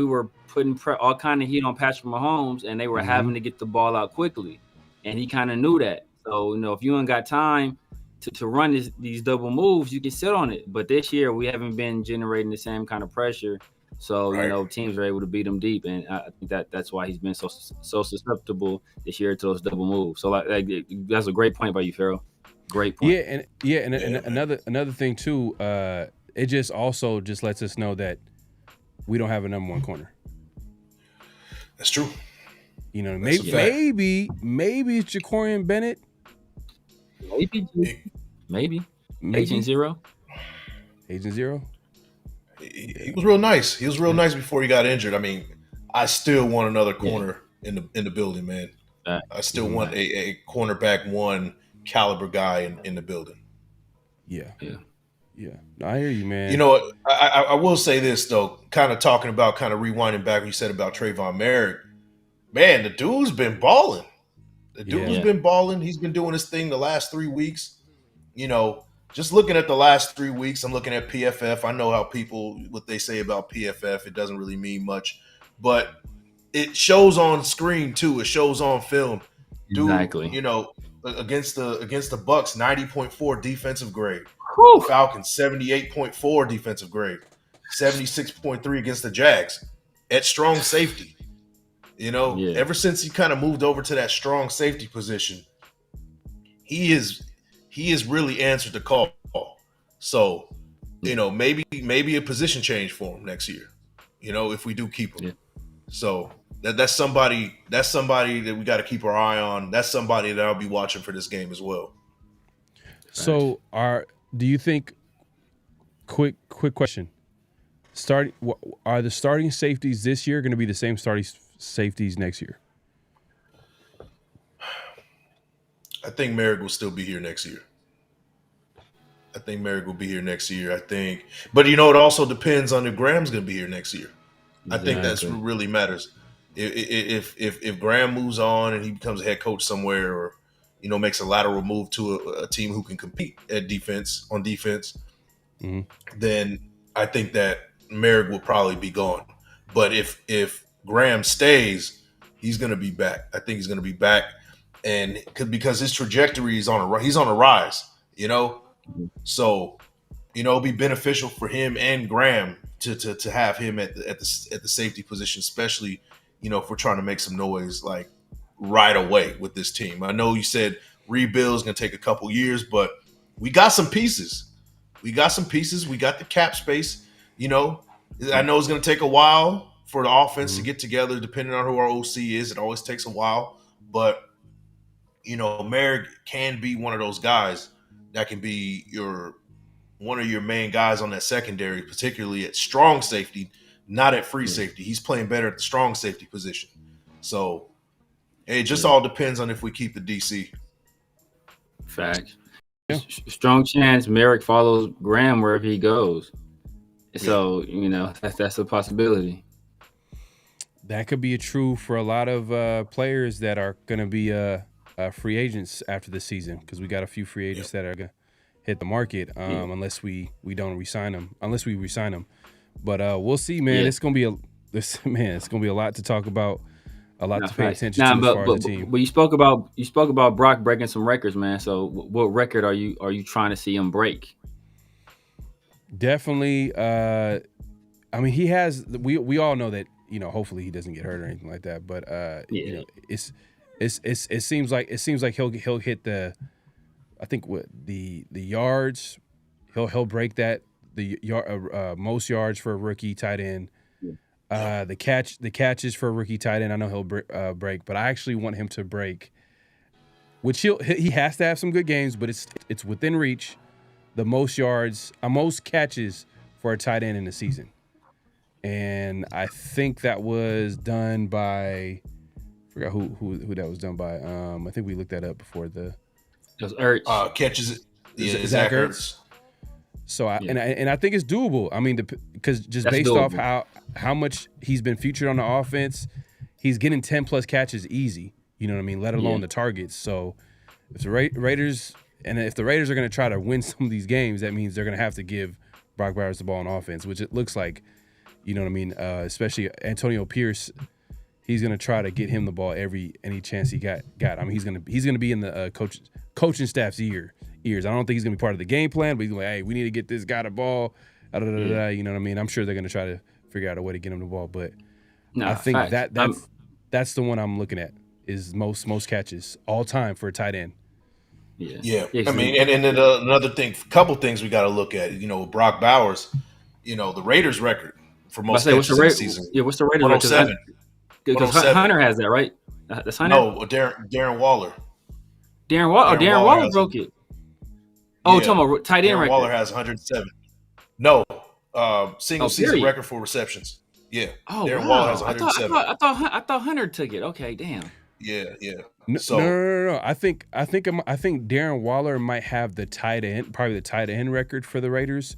were putting all kind of heat on Patrick Mahomes, and they were having to get the ball out quickly, and he kind of knew that. So if you ain't got time to run these double moves, you can sit on it. But this year we haven't been generating the same kind of pressure. So, teams are able to beat him deep. And I think that's why he's been so susceptible this year to those double moves. So like that's a great point by you, Pharaoh. Great point. And another thing too, it just also just lets us know that we don't have a number one corner. That's true. Maybe it's Jacorian Bennett. Maybe. Agent Zero. He was real nice. He was real nice before he got injured. I mean, I still want another corner in the building, man. I still want a cornerback one caliber guy in the building. Yeah. No, I hear you, man. You know what? I will say this though, kind of rewinding back what you said about Trayvon Merrick. Man, the dude's been balling. Been balling. He's been doing his thing the last 3 weeks. Just looking at the last 3 weeks, I'm looking at PFF. I know what they say about PFF. It doesn't really mean much, but it shows on screen too. It shows on film. Dude, exactly. Against the Bucks, 90.4 defensive grade. Whew. Falcons, 78.4 defensive grade. 76.3 against the Jags at strong safety. Ever since he kind of moved over to that strong safety position, he has really answered the call. So, maybe a position change for him next year. If we do keep him. Yeah. So that's somebody that we got to keep our eye on. That's somebody that I'll be watching for this game as well. So, do you think? Quick question. Are the starting safeties this year going to be the same starting safeties next year? I think Merrick will still be here next year. But it also depends on if Graham's going to be here next year. Exactly. I think that's what really matters. If Graham moves on and he becomes a head coach somewhere, or makes a lateral move to a team who can compete on defense, then I think that Merrick will probably be gone. But if Graham stays, he's going to be back. I think he's going to be back, and because his trajectory is he's on a rise. So it'll be beneficial for him and Graham to have him at the safety position, especially if we're trying to make some noise like right away with this team. I know you said rebuild is going to take a couple years, but we got some pieces. We got the cap space. I know it's going to take a while for the offense to get together, depending on who our OC is. It always takes a while, but Merrick can be one of those guys that can be one of your main guys on that secondary, particularly at strong safety, not at free safety. He's playing better at the strong safety position. So it just all depends on if we keep the DC. Fact. Yeah. Strong chance Merrick follows Graham wherever he goes. So, that's a possibility. That could be true for a lot of players that are going to be free agents after the season, because we got a few free agents that are going to hit the market unless we don't resign them. Unless we resign them. But we'll see, man. It's going to be a lot to talk about. A lot to pay attention to as far as the team. But you spoke about Brock breaking some records, man. So what record are you trying to see him break? Definitely. He has. We all know that. Hopefully he doesn't get hurt or anything like that. But it seems like he'll hit the. I think the yards. He'll break that most yards for a rookie tight end. The catches for a rookie tight end, I know he'll break, but I actually want him to break, which he has to have some good games, but it's within reach. The most yards, most catches for a tight end in the season, and I think that was done by, I forgot who that was done by. I think we looked that up before it was Ertz. Catches it. Zach Ertz. So I think it's doable. I mean, because just based off how much he's been featured on the offense, he's getting 10+ catches easy. You know what I mean? Let alone the targets. So if the Raiders are going to try to win some of these games, that means they're going to have to give Brock Bowers the ball on offense, which it looks like. You know what I mean? Especially Antonio Pierce, he's going to try to get him the ball any chance he got. I mean, he's going to be in the coaching staff's ears. I don't think he's going to be part of the game plan, but he's like, hey, we need to get this guy the ball. You know what I mean? I'm sure they're going to try to figure out a way to get him the ball, but I think that's the one I'm looking at is most catches all time for a tight end. Yeah. I mean, and then another couple things we got to look at. Brock Bowers, the Raiders record for most catches in the season. Yeah, what's the Raiders record? 107. Because Hunter has that, right? That's Hunter. No, Darren Waller. Darren Waller broke it. Oh, talking about tight end record. Waller has 107. No, single season record for receptions. Yeah. Oh, Darren Waller has 107. I thought Hunter took it. Okay, damn. Yeah. No. I think Darren Waller might have probably the tight end record for the Raiders,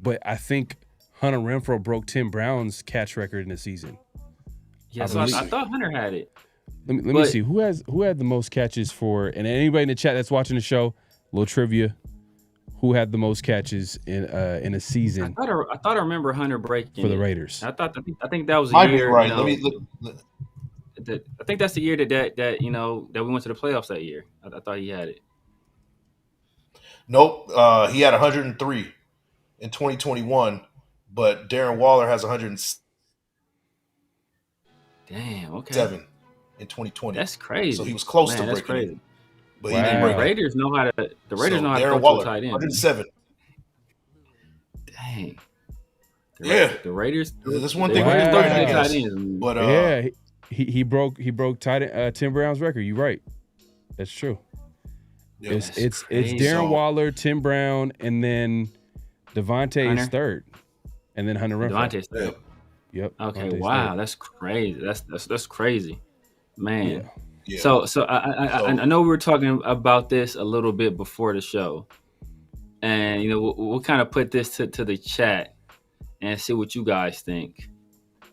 but I think Hunter Renfrow broke Tim Brown's catch record in the season. Yeah, I thought Hunter had it. Let me see who had the most catches for, and anybody in the chat that's watching the show, little trivia. Who had the most catches in a season? I thought I remember Hunter breaking for the Raiders. I think that was a Might year. Be right. Let me look. I think that's the year that we went to the playoffs that year. I thought he had it. Nope. He had 103 in 2021, but Darren Waller has 107. Damn. Okay. 7 in 2020. That's crazy. So he was close to breaking. That's crazy. It. But he didn't break the Raiders know how to. The Raiders know how to Darren throw Waller, tight end. 107. Dang. The Raiders. That's one thing. Tight ends. But he broke Tim Brown's record. You're right. That's true. Yeah, it's Darren Waller, Tim Brown, and then Devontae is third, and then Hunter Renfrow. Devontae's third. Yep. Okay. Wow. Third. That's crazy. That's crazy, man. Yeah. Yeah. So I know we were talking about this a little bit before the show, and we'll kind of put this to the chat and see what you guys think.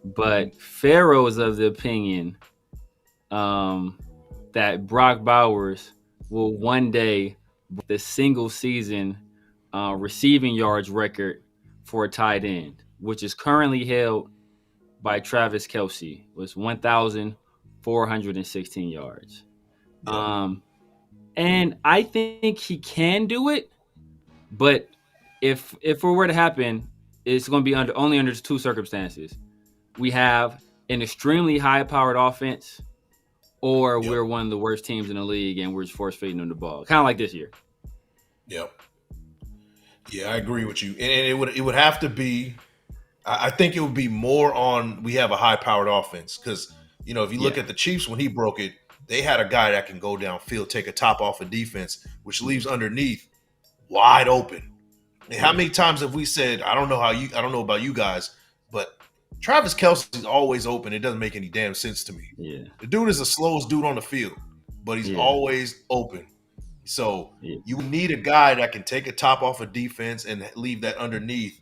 But Pharaoh is of the opinion that Brock Bowers will one day break the single season receiving yards record for a tight end, which is currently held by Travis Kelce, was 1,416 yards. And I think he can do it, but if it were to happen, it's going to be only under two circumstances. We have an extremely high-powered offense, or we're one of the worst teams in the league and we're just force-feeding them the ball, kind of like this year. Yep. Yeah, I agree with you, and it would have to be. I think it would be more on we have a high-powered offense because if you look at the Chiefs when he broke it, they had a guy that can go downfield, take a top off of defense, which leaves underneath wide open. And how many times have we said, I don't know about you guys, but Travis Kelce's always open. It doesn't make any damn sense to me. Yeah. The dude is the slowest dude on the field, but he's always open. So you need a guy that can take a top off of defense and leave that underneath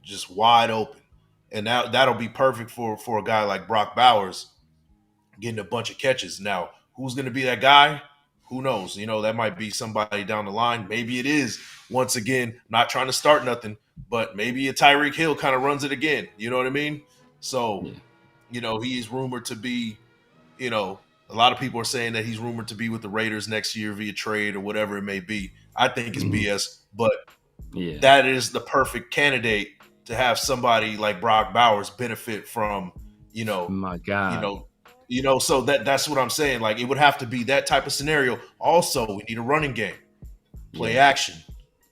just wide open. And that'll be perfect for a guy like Brock Bowers getting a bunch of catches. Now, who's going to be that guy? Who knows? That might be somebody down the line. Maybe it is, once again, not trying to start nothing, but maybe a Tyreek Hill kind of runs it again. You know what I mean? So, he's rumored to be, a lot of people are saying that he's rumored to be with the Raiders next year via trade or whatever it may be. I think it's BS, but that is the perfect candidate to have somebody like Brock Bowers benefit from, my God. So that's what I'm saying. Like, it would have to be that type of scenario. Also, we need a running game, play action.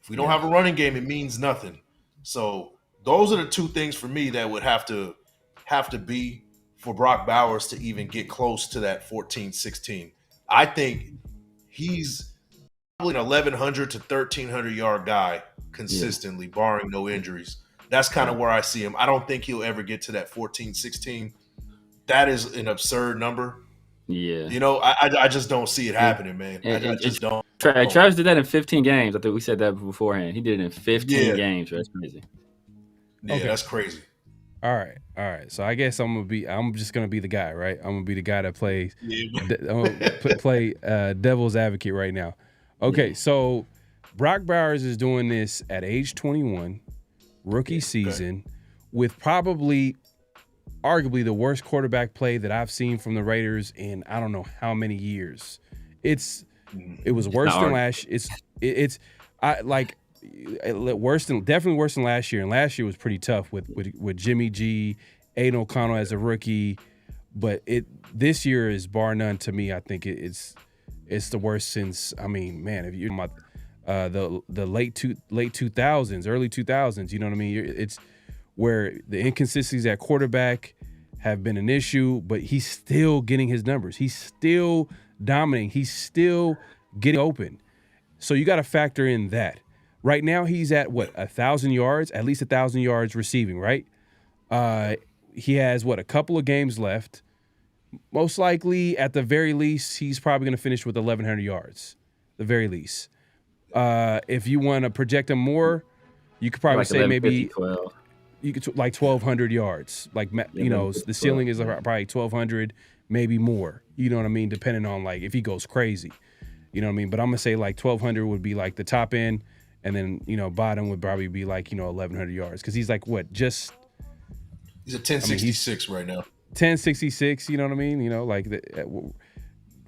If we don't have a running game, it means nothing. So those are the two things for me that would have to be for Brock Bowers to even get close to that 14-16. I think he's probably an 1,100 to 1,300 yard guy consistently, barring no injuries. That's kind of where I see him. I don't think he'll ever get to that 14-16. That is an absurd number. Yeah. I just don't see it happening, man. I just don't. Travis did that in 15 games. I think we said that beforehand. He did it in 15 games. That's crazy. Yeah, that's crazy. All right. So I guess I'm just gonna be the guy, right? I'm gonna be the guy that plays. Play devil's advocate right now. Okay, so Brock Bowers is doing this at age 21, rookie season, with probably, arguably, the worst quarterback play that I've seen from the Raiders in I don't know how many years. It was worse than last. Definitely worse than last year. And last year was pretty tough with Jimmy G, Aiden O'Connell as a rookie. But this year is bar none to me. I think it's the worst since. I mean, man, if you're talking about the late 2000s, early 2000s, you know what I mean? It's where the inconsistencies at quarterback have been an issue, but he's still getting his numbers. He's still dominating. He's still getting open. So you got to factor in that. Right now, he's at, 1,000 yards, at least 1,000 yards receiving, right? He has, a couple of games left. Most likely, at the very least, he's probably going to finish with 1,100 yards, the very least. If you want to project him more, you could probably say maybe 12. You could 1,200 yards. The ceiling is probably 1,200, maybe more. You know what I mean? Depending on if he goes crazy. You know what I mean? But I'm gonna say 1,200 would be the top end, and then bottom would probably be 1,100 yards because he's he's a 1066 right now. 1066. You know what I mean?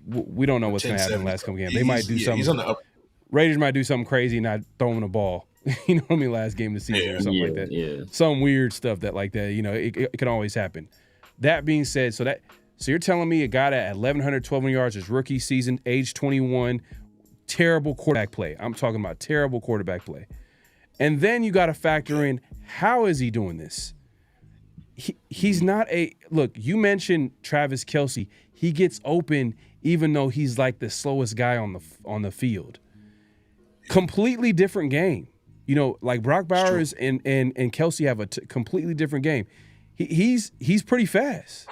We don't know what's gonna happen in the last couple games. They might do something. He's on the Raiders might do something crazy, not throwing the ball. You know what I mean? Last game of the season or something like that. Yeah. Some weird stuff that it can always happen. That being said, so you're telling me a guy that at 1,100, 1,200 yards is rookie season, age 21, terrible quarterback play. I'm talking about terrible quarterback play. And then you got to factor in, how is he doing this? He's not look, you mentioned Travis Kelce. He gets open even though he's the slowest guy on the field. Completely different game. Brock Bowers and Kelce have a completely different game. He's pretty fast.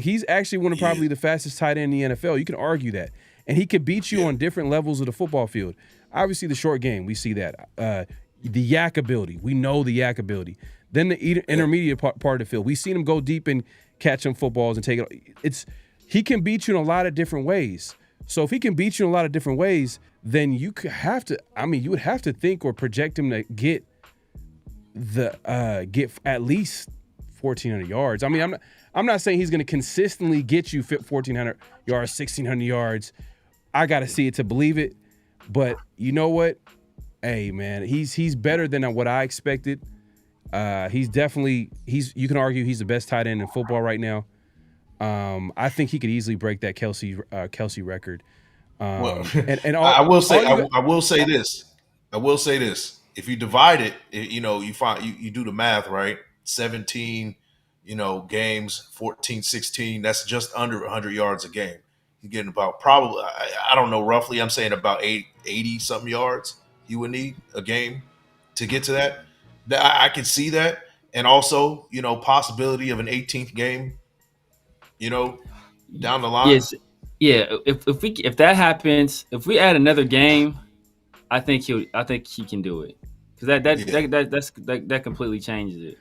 He's actually one of probably the fastest tight end in the NFL. You can argue that. And he could beat you on different levels of the football field. Obviously, the short game, we see that. The yak ability. We know the yak ability. Then the intermediate part of the field. We've seen him go deep and catch some footballs and take it. He can beat you in a lot of different ways. So if he can beat you in a lot of different ways, then you would have to think or project him to get at least 1,400 yards. I mean, I'm not saying he's going to consistently get you 1,400 yards, 1,600 yards. I got to see it to believe it. But you know what? Hey, man, he's better than what I expected. You can argue he's the best tight end in football right now. I think he could easily break that Kelce record. I will say this. If you divide it, you do the math, right? 17, games, 14, 16, that's just under 100 yards a game. You're getting about probably, I don't know, roughly, I'm saying about 80 something yards you would need a game to get to that. I can see that. and also, possibility of an 18th game, down the line. Yes, yeah. If that happens, if we add another game, I think he can do it because that completely changes it.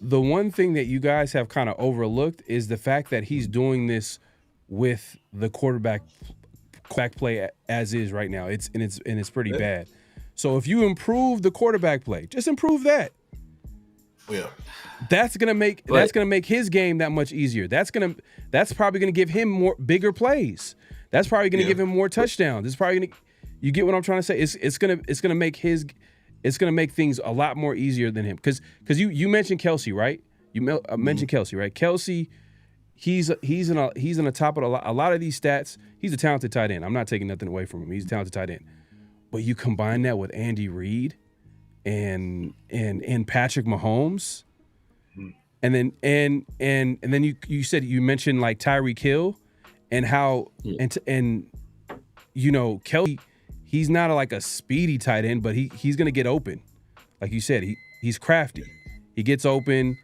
The one thing that you guys have kind of overlooked is the fact that he's doing this with the quarterback play as is right now. It's pretty bad. So if you improve the quarterback play, just improve that. Yeah. That's gonna make his game that much easier. That's probably gonna give him bigger plays. That's probably gonna give him more touchdowns. It's probably gonna. You get what I'm trying to say? It's gonna make things a lot more easier than him. Because you mentioned Kelsey, right? You mentioned Kelsey, right? Kelsey, he's in the top of a lot of these stats. He's a talented tight end. I'm not taking nothing away from him. He's a talented tight end. But you combine that with Andy Reid and Patrick Mahomes, and then you mentioned like Tyreek Hill and how and Kelsey. He's not like a speedy tight end, but he's going to get open. Like you said, he's crafty. He gets open,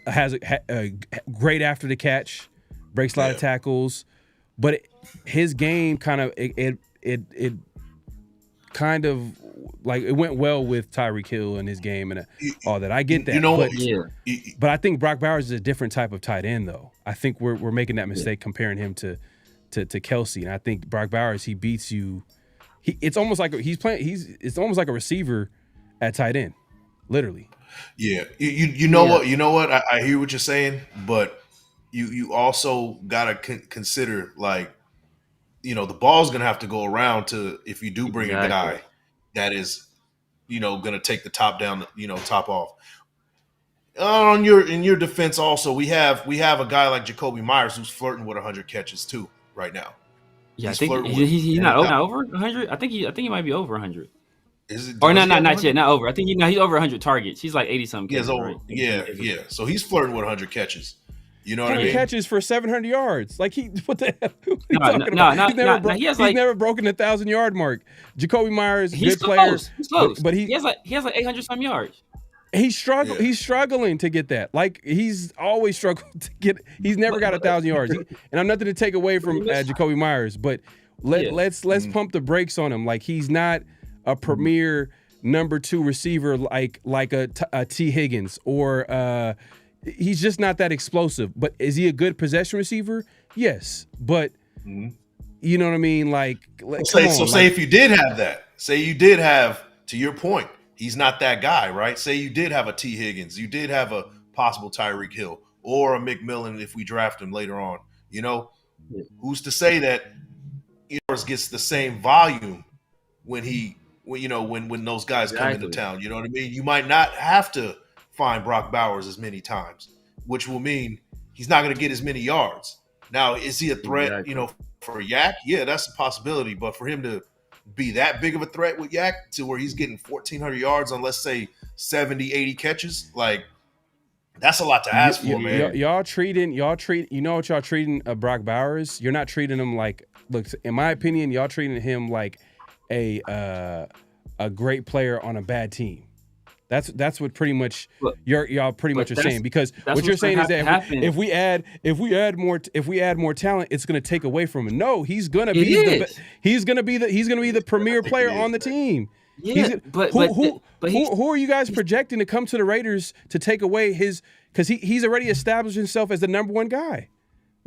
has a great after the catch, breaks a lot of tackles. But his game kind of it kind of like it went well with Tyreek Hill in his game and all that. I get that. But I think Brock Bowers is a different type of tight end, though. I think we're making that mistake comparing him to Kelsey. And I think Brock Bowers, he beats you. It's almost like it's almost like a receiver at tight end, literally. Yeah, you know what? I hear what you're saying, but you also gotta consider like, the ball's gonna have to go around to if you do bring a guy that is, gonna take the top down, top off. In your defense, also we have a guy like Jacoby Myers who's flirting with 100 catches too right now. Yeah, I think he's not over 100. I think he might be over 100. Or not yet, not over. I think he's over 100 targets. He's like 80 something. He's over. Right? Yeah. So he's flirting with 100 catches. You know what I mean? Catches for 700 yards. Like what the hell? He's never broken the 1,000-yard mark. Jacoby Myers, he's good player. He's close. But he has like 800 some yards. He's struggling to get that. Like he's always struggled to get. He's never got 1,000 yards. And I'm nothing to take away from Jacoby Myers, but let's pump the brakes on him. Like he's not a premier number 2 receiver like a T. Higgins or he's just not that explosive. But is he a good possession receiver? Yes, but you know what I mean. Like say if you did have that, say you did have, to your point. He's not that guy, right? Say you did have a T. Higgins, you did have a possible Tyreek Hill or a McMillan if we draft him later on. Who's to say that gets the same volume when those guys come into town? You know what I mean? You might not have to find Brock Bowers as many times, which will mean he's not going to get as many yards. Now, is he a threat, for Yak? Yeah, that's a possibility. But for him to be that big of a threat with Yak to where he's getting 1,400 yards on, let's say, 70, 80 catches, like that's a lot to ask for, man. Y'all treating Brock Bowers? You're not treating him like, look, in my opinion, y'all treating him like a great player on a bad team. That's what pretty much y'all pretty much are saying, because what you're saying is that if we add more talent, it's going to take away from him. No, he's going to be the premier player on the team. Yeah, who are you guys projecting to come to the Raiders to take away his? Because he's already established himself as the number 1 guy.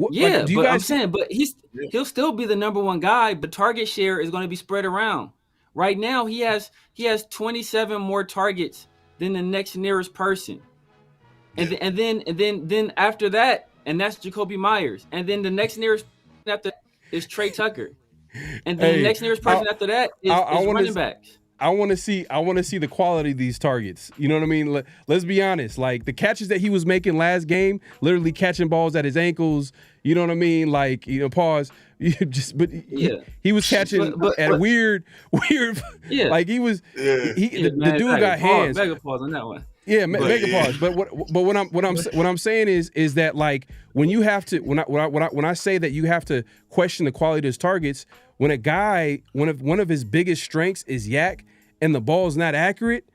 I'm saying, but he'll still be the number 1 guy. But target share is going to be spread around. Right now, he has 27 more targets than the next nearest person, and then after that, and that's Jacoby Myers, and then the next nearest after is Trey Tucker, and then the next nearest person after that is running backs. I want to see the quality of these targets. You know what I mean? Let's be honest. Like the catches that he was making last game, literally catching balls at his ankles. You know what I mean? Like, pause. He was catching at a weird. Yeah. Like he was. The dude got hands. Mega pause on that one. Yeah, mega pause. But what I'm saying is that, like, when you have to, when I say that you have to question the quality of his targets, when a guy, one of his biggest strengths is yak, and the ball's not accurate,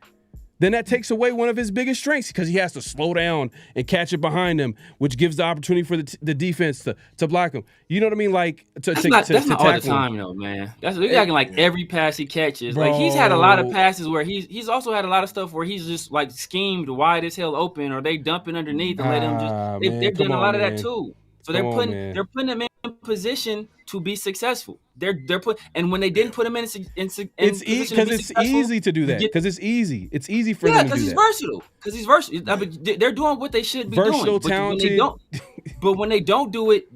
then that takes away one of his biggest strengths because he has to slow down and catch it behind him, which gives the opportunity for the defense to block him. You know what I mean? Like that's not all the time though, man. That's acting like every pass he catches. Bro. Like he's had a lot of passes where he's also had a lot of stuff where he's just like schemed wide as hell open, or they dumping underneath and let him just. They've done a lot of that too. So they're putting him in position to be successful. And when they didn't put him in position it's easy to do that because it's easy. It's easy for them to do that. Because he's versatile. I mean, they're doing what they should be versatile, doing. Talented. But when they don't do it,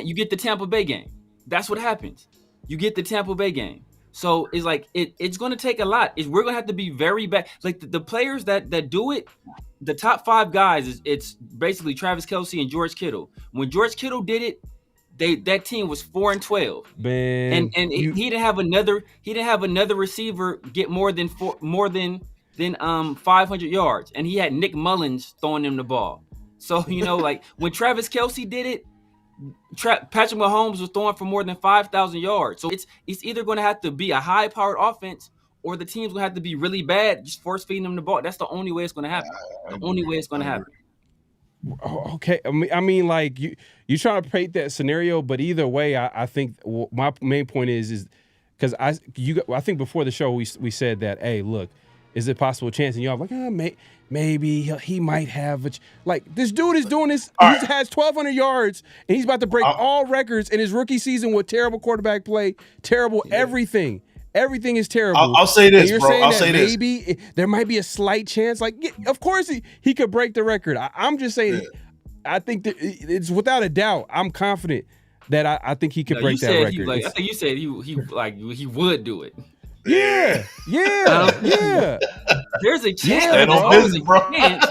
you get the Tampa Bay game. That's what happens. You get the Tampa Bay game. So it's like it's going to take a lot. We're going to have to be very bad. Like the players that do it, the top 5 guys, it's basically Travis Kelce and George Kittle. When George Kittle did it, that team was 4-12. Man, and he didn't have another receiver get more than 500 yards, and he had Nick Mullins throwing him the ball. So like when Travis Kelce did it, Patrick Mahomes was throwing for more than 5,000 yards. So it's either going to have to be a high-powered offense, or the team's going to have to be really bad, just force feeding them the ball. That's the only way it's going to happen. Okay, I mean, like you trying to paint that scenario, but either way, I think my main point is because I think before the show we said that, hey, look, is it a possible chance? And y'all like, maybe he might have like this dude is doing this. He has 1,200 yards, and he's about to break all records in his rookie season with terrible quarterback play, terrible everything. Everything is terrible. I'll say this, and you're bro. saying I'll that say maybe there might be a slight chance. Like, of course he could break the record. I'm just saying. I think that it's without a doubt. I'm confident that I think he could break that record. I think you said he would do it. Yeah. There's a chance. There's always a chance.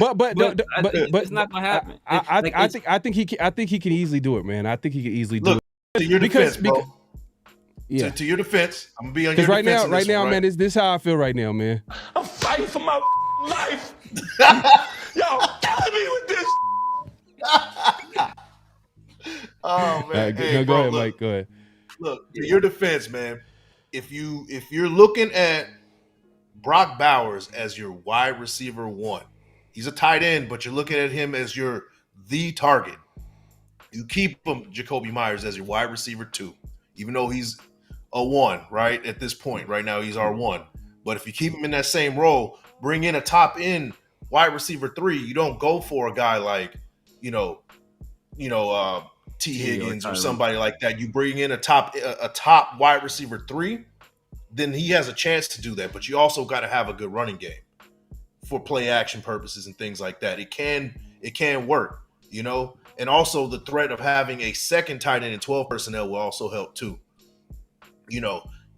But it's not gonna happen. I think he can easily do it, man. I think he can easily do it. To your defense, bro. Yeah. To your defense, I'm gonna be on your defense. Because right now, man, this is how I feel right now, man. I'm fighting for my life. Y'all killing me with this. Oh man, go ahead, Mike. Go ahead. Look, to your defense, man. If you're looking at Brock Bowers as your wide receiver 1, he's a tight end, but you're looking at him as the target. You keep him, Jacoby Myers, as your wide receiver 2, even though he's a 1, right? At this point, right now, he's our 1. But if you keep him in that same role, bring in a top end wide receiver 3. You don't go for a guy like, T. Higgins or somebody like that. You bring in a top wide receiver 3, then he has a chance to do that. But you also got to have a good running game for play action purposes and things like that. It can work, And also the threat of having a second tight end and 12 personnel will also help too.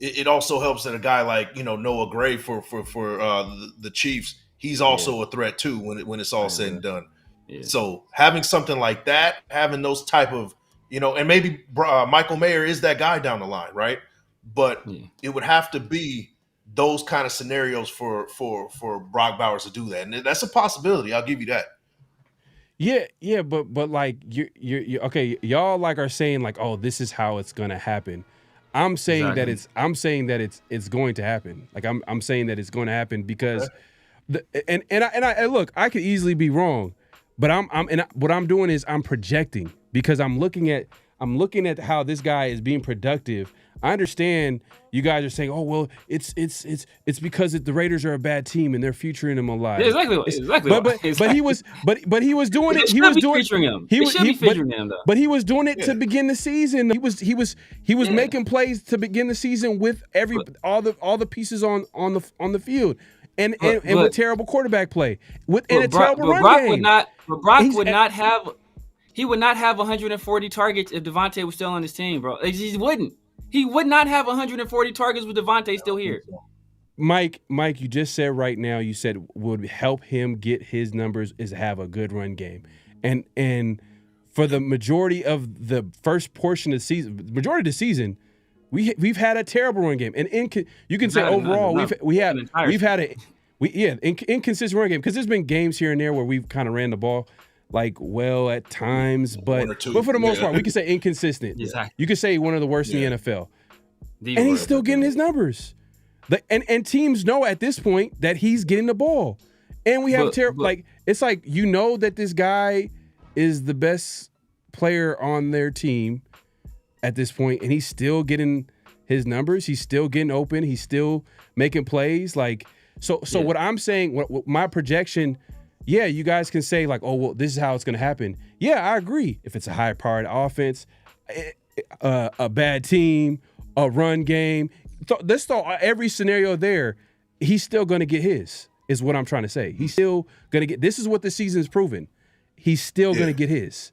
It also helps that a guy like Noah Gray for the Chiefs, he's also a threat too when it's all said and done. Yeah. So having something like that, having those type of and maybe Michael Mayer is that guy down the line, right? But it would have to be those kind of scenarios for Brock Bowers to do that, and that's a possibility. I'll give you that. Yeah, but like you okay, y'all like are saying like, oh, this is how it's gonna happen. I'm saying that it's going to happen. Like I'm saying that it's going to happen because I look, I could easily be wrong, but what I'm doing is I'm projecting because I'm looking at how this guy is being productive. I understand you guys are saying, oh well, it's because the Raiders are a bad team and they're featuring him a lot. Yeah, exactly. But he was doing it. He was doing featuring him. He should be featuring him though. But he was doing it to begin the season. He was making plays to begin the season with all the pieces on the field. And with terrible quarterback play, and a terrible run game. Brock would not have 140 targets if Devontae was still on his team, bro. He wouldn't. He would not have 140 targets with Devontae still here. Mike, you just said right now, you said would help him get his numbers is have a good run game. And for the majority of the first portion of the season, we've had a terrible run game. And you can say overall we've had an inconsistent run game because there's been games here and there where we've kind of ran the ball at times, but for the most part, we can say inconsistent. Exactly. You could say one of the worst in the NFL. And he's still getting his numbers. And teams know at this point that he's getting the ball. And we have it's like, you know that this guy is the best player on their team at this point, and he's still getting his numbers. He's still getting open. He's still making plays. Like, so what I'm saying, what my projection, yeah, you guys can say like, oh, well, this is how it's going to happen. Yeah, I agree. If it's a high priority offense, a bad team, a run game, let's throw every scenario there. He's still going to get his, is what I'm trying to say. He's still going to get, this is what the season's proven. He's still going to get his.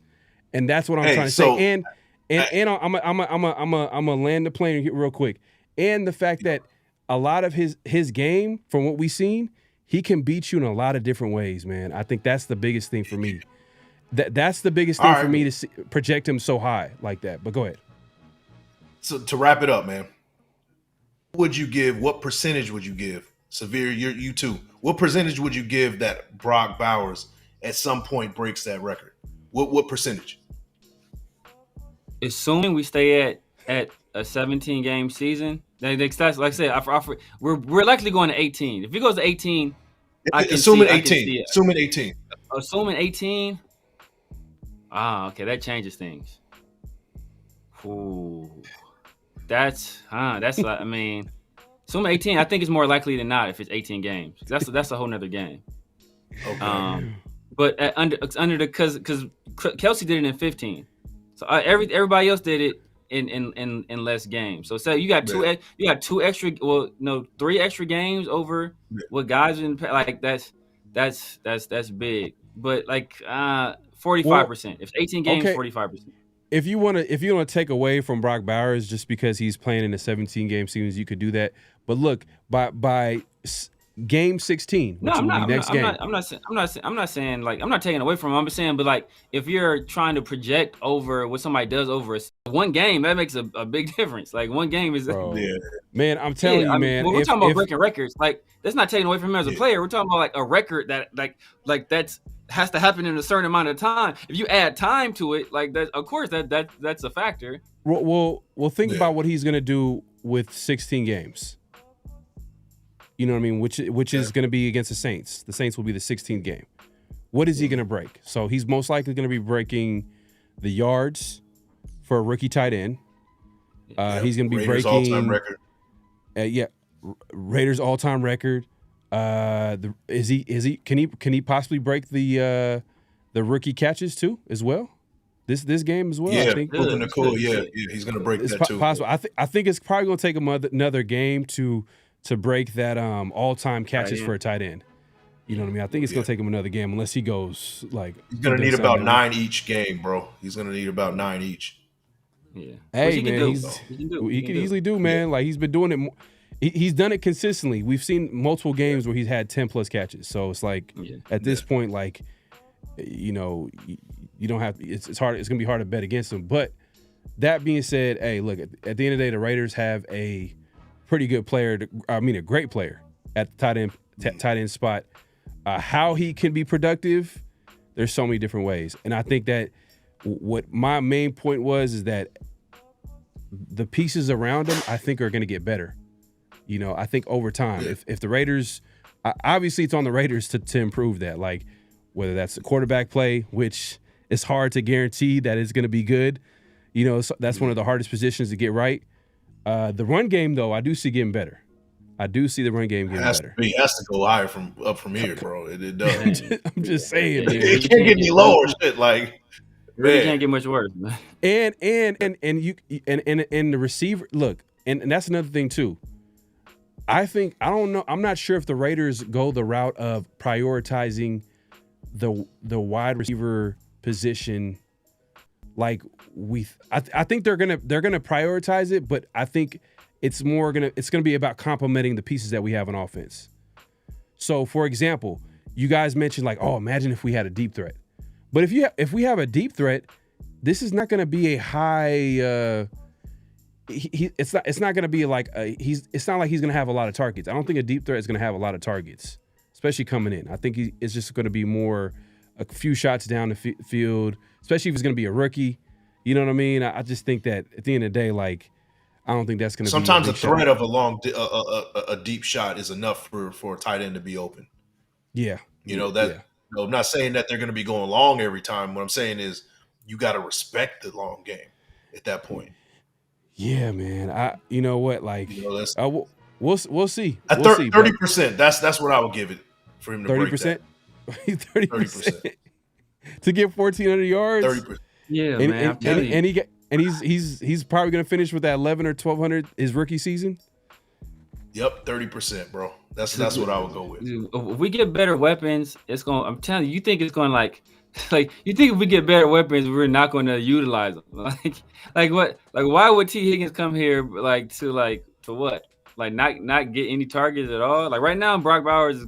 And that's what I'm trying to say. And I'm gonna land the plane real quick. And the fact that a lot of his game, from what we've seen, he can beat you in a lot of different ways, man. I think that's the biggest thing for me. That's the biggest thing for me to project him so high like that. But go ahead. So to wrap it up, man, what percentage would you give? Severe, you too. What percentage would you give that Brock Bowers at some point breaks that record? What percentage? Assuming we stay at a 17-game season, like I said, we're likely going to 18. If he goes to 18, Assuming 18. Assuming 18. Okay, that changes things. Ooh, that's I mean, assuming 18, I think it's more likely than not if it's 18 games. That's a whole nother game. Okay. But under because Kelsey did it in 15. So everybody else did it in less games. So you got two extra, three extra games over what guys in like that's big. But like 45%. If 18 games, 45%. If you want to take away from Brock Bowers just because he's playing in a 17-game series, you could do that. But look, by game 16, which will be next game. I'm not saying like I'm not taking away from him. I'm just saying, but like if you're trying to project over what somebody does over one game, that makes a big difference. Like one game is, man. I'm telling you, man. We're talking about breaking records. Like that's not taking away from him as a player. We're talking about like a record that like that's has to happen in a certain amount of time. If you add time to it, like that, of course that's a factor. Well, think about what he's gonna do with 16 games. You know what I mean? Which is going to be against the Saints. The Saints will be the 16th game. What is he going to break? So he's most likely going to be breaking the yards for a rookie tight end. He's going to be Raiders breaking all-time record. Raiders all-time record. Can he possibly break the rookie catches too as well? This game as well. Yeah, I think. He's going to break that too. Possible. I think it's probably going to take him another game to break that all-time catches for a tight end. You know what I mean? I think it's going to take him another game unless he goes like... He's going to need about 9 each game, bro. He's going to need about 9 each. Yeah. Hey, man, he can easily do, man. Like, he's been doing it. He's done it consistently. We've seen multiple games where he's had 10-plus catches. So it's like, at this point, like, you know, you don't have... It's hard. It's going to be hard to bet against him. But that being said, hey, look, at the end of the day, the Raiders have a pretty good player, a great player at the tight end spot. How he can be productive, there's so many different ways. And I think that what my main point is that the pieces around him, I think, are going to get better. You know, I think over time, if the Raiders, obviously it's on the Raiders to improve that, like whether that's the quarterback play, which is hard to guarantee that it's going to be good. You know, that's one of the hardest positions to get right. The run game, though, I do see getting better. I do see the run game getting better. It has to go higher from here, bro. It does. I'm just saying, man. It can't get any lower. Shit, like really can't get much worse, man. And the receiver, look, and that's another thing too. I don't know. I'm not sure if the Raiders go the route of prioritizing the wide receiver position. Like I think they're gonna prioritize it, but I think it's gonna be about complementing the pieces that we have on offense. So, for example, you guys mentioned like, oh, imagine if we had a deep threat. But if we have a deep threat, this is not gonna be a high. It's not gonna be like it's not like he's gonna have a lot of targets. I don't think a deep threat is gonna have a lot of targets, especially coming in. I think it's just gonna be more a few shots down the field, especially if it's going to be a rookie. You know what I mean? I just think that at the end of the day, like, I don't think that's going to be sometimes a a big threat shot. of a long, a deep shot is enough for a tight end to be open. Yeah. You know that. Yeah. You know, I'm not saying that they're going to be going long every time. What I'm saying is you got to respect the long game at that point. Yeah, man. You know what? Like, You know, that's we'll see. at We'll see. 30%. That's what I would give it for him to 30%. break that. 30% to get 1,400 yards. 30%. Yeah, man. I'm telling you. And he's probably going to finish with that 1,100 or 1,200 his rookie season. Yep, 30%, bro. That's what I would go with. If we get better weapons, it's going. I'm telling you, you think it's going like you think if we get better weapons, we're not going to utilize them. Like what? Like why would T Higgins come here to what? Like not get any targets at all? Like right now, Brock Bowers is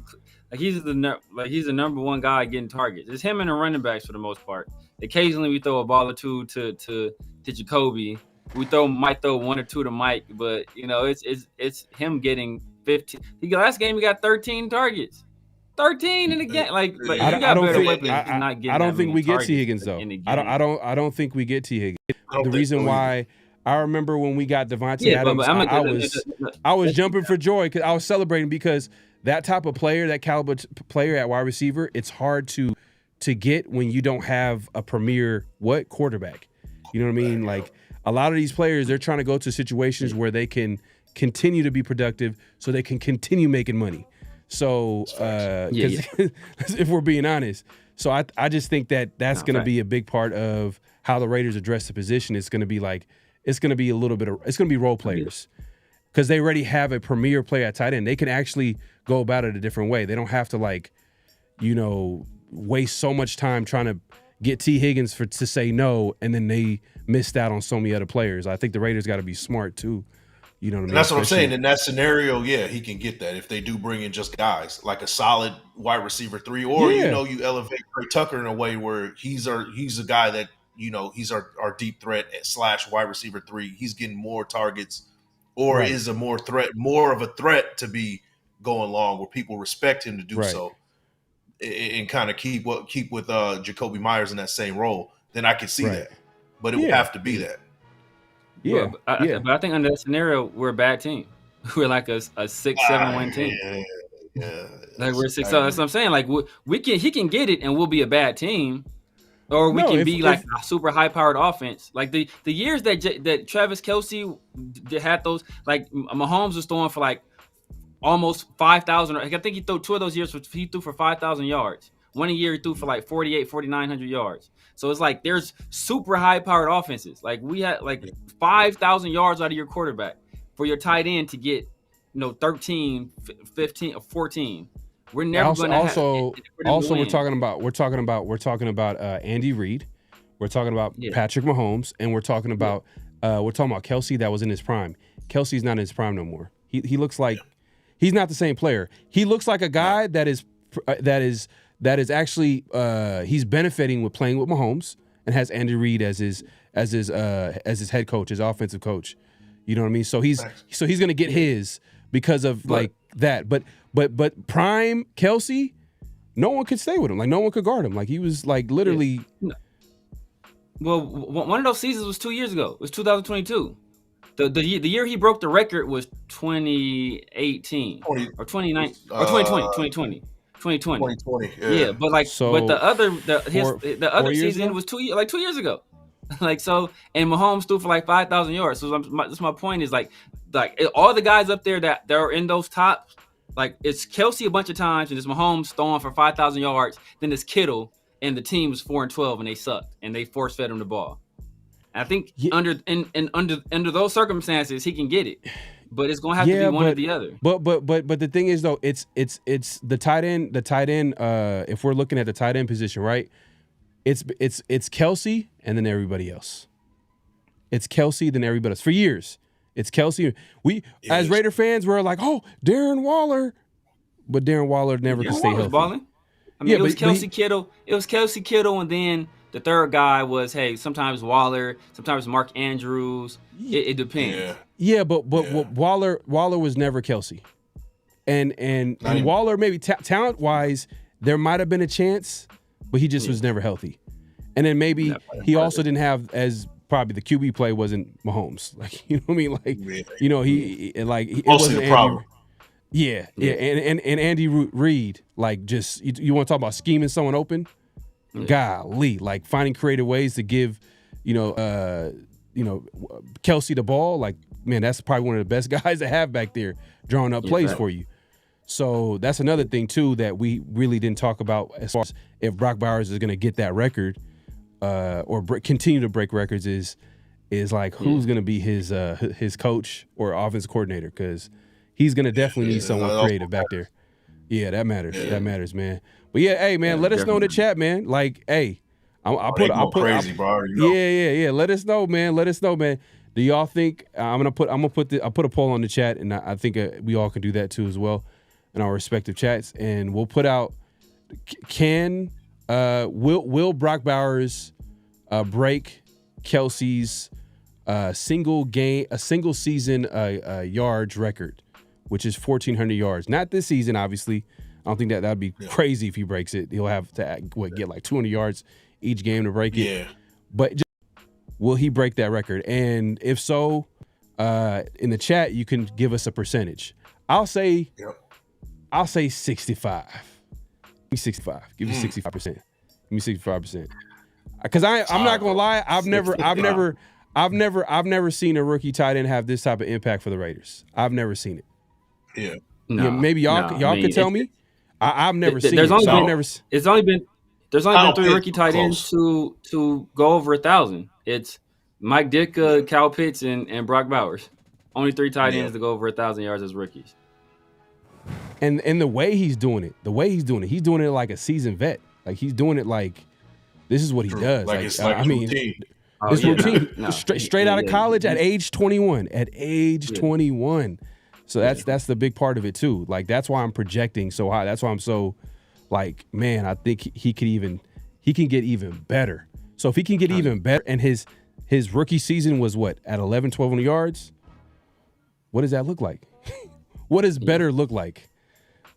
he's the number one guy getting targets. It's him and the running backs for the most part. Occasionally we throw a ball or two to Jacoby. We might throw one or two to Mike, but you know it's him getting 15. Last game he got 13 targets. 13 in the game. I don't think we get T Higgins though. I don't think we get T Higgins. The reason why I remember when we got Devontae Adams, I was jumping for joy because I was celebrating because that type of player, that caliber player at wide receiver, it's hard to get when you don't have a premier quarterback. You know what I mean? Like a lot of these players, they're trying to go to situations where they can continue to be productive so they can continue making money. So if we're being honest, so I just think that's going to be a big part of how the Raiders address the position. It's going to be it's going to be it's going to be role players because they already have a premier player at tight end. They can actually go about it a different way. They don't have to waste so much time trying to get T Higgins to say no, and then they missed out on so many other players. I think the Raiders got to be smart too. You know what I mean? And that's what I'm saying. In that scenario, he can get that if they do bring in just guys like a solid wide receiver 3, or you elevate Trey Tucker in a way where he's a guy that he's our deep threat / wide receiver 3. He's getting more targets, or is more of a threat to be going long where people respect him to do so, and kind of keep with Jacoby Myers in that same role. Then I could see that, but it would have to be that. Yeah, but I think under that scenario, we're a bad team. We're like a 6-7 win team. Yeah. Like we're 6. So that's what I'm saying. Like he can get it, and we'll be a bad team, or we can be a super high powered offense. Like the years that Travis Kelce had those, like Mahomes was throwing for like almost 5,000. I think he threw 2 of those years. He threw for 5,000 yards. One year he threw for like 4,900 yards. So it's like there's super high powered offenses. Like we had like 5,000 yards out of your quarterback for your tight end to get 13, 15, or 14. We're never going to we're talking about Andy Reid. We're talking about Patrick Mahomes, and we're talking about Kelce that was in his prime. Kelce's not in his prime no more. He looks like he's not the same player. He looks like a guy that is actually he's benefiting with playing with Mahomes and has Andy Reid as his head coach, his offensive coach. You know what I mean? So he's going to get his because of that. But prime Kelce, no one could stay with him. Like no one could guard him. Like he was like literally. Yeah. Well, one of those seasons was 2 years ago. It was 2022. The year he broke the record was 2018 or 2019 or 2020. 2020. Yeah, but the other season was 2 years ago. Like so, and Mahomes threw for like 5,000 yards. So that's my point is like all the guys up there that are in those tops, like it's Kelce a bunch of times and it's Mahomes throwing for 5,000 yards. Then it's Kittle and the team was 4-12 and they sucked and they force fed him the ball. And I think under those circumstances he can get it. But it's gonna have to be one or the other. But the thing is though, it's the tight end. The tight end. If we're looking at the tight end position, right? It's Kelce and then everybody else. It's Kelce then everybody else for years. It's Kelce. As Raider fans, we're like, oh, Darren Waller, but Darren Waller never could stay healthy. Balling. I mean, it was Kelce Kittle. It was Kelce Kittle, and then the third guy was sometimes Waller, sometimes Mark Andrews. It depends. Yeah, but Waller was never Kelce, and Waller maybe talent wise there might have been a chance, but he just was never healthy. And then maybe he also didn't have as probably the QB play wasn't Mahomes. Like, you know what I mean? Like, Yeah. it Mostly wasn't the problem. Yeah. And Andy Reid, like, just you want to talk about scheming someone open? Golly, like finding creative ways to give, Kelsey the ball. Like, man, that's probably one of the best guys to have back there drawing up plays for you. So that's another thing too that we really didn't talk about as far as if Brock Bowers is going to get that record or continue to break records is like who's going to be his coach or offensive coordinator, because he's going to definitely need someone creative back there. Yeah, that matters. Yeah. That matters, man. But yeah, hey man, let us know in the chat, man. Like, hey, I'll put crazy, bro. Yeah. Let us know, man. Do y'all think I'll put a poll on the chat, and I think we all can do that too as well in our respective chats, and we'll put out will Brock Bowers break Kelsey's single season yards record, which is 1,400 yards. Not this season, obviously. I don't think that'd be crazy if he breaks it. He'll have to get like 200 yards each game to break it. Yeah. But will he break that record? And if so, in the chat you can give us a percentage. I'll say 65. Give me 65. Give me 65%. Give me 65%. Because I'm not gonna lie, I've never seen a rookie tight end have this type of impact for the Raiders. I've never seen it. Yeah. No, maybe y'all can tell me. I've never seen it. There's only been 3 rookie tight ends to go over 1,000. It's Mike Ditka, Kyle Pitts, and Brock Bowers. Only 3 tight ends to go over 1,000 yards as rookies. And the way he's doing it, he's doing it like a seasoned vet. Like, he's doing it like this is what he does. Like it's routine. It's routine. Straight out of college at age 21. At age 21. So that's the big part of it too. Like, that's why I'm projecting so high. That's why I'm so like, man, I think he can get even better. So if he can get even better, and his rookie season was what, at 1,100 yards? What does that look like? What does better look like?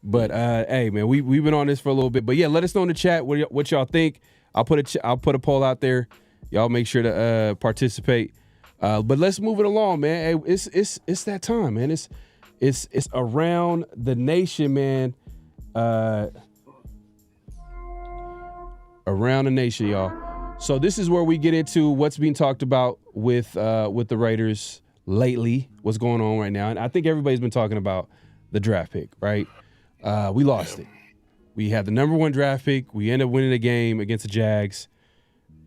But hey man, we've been on this for a little bit. But yeah, let us know in the chat what y'all think. I'll put a poll out there. Y'all make sure to participate. But let's move it along, man. Hey, it's that time, man. It's around the nation, man. Around the nation, y'all. So this is where we get into what's being talked about with the Raiders lately, what's going on right now. And I think everybody's been talking about the draft pick, right? We lost it. We had the number 1 draft pick. We ended up winning the game against the Jags.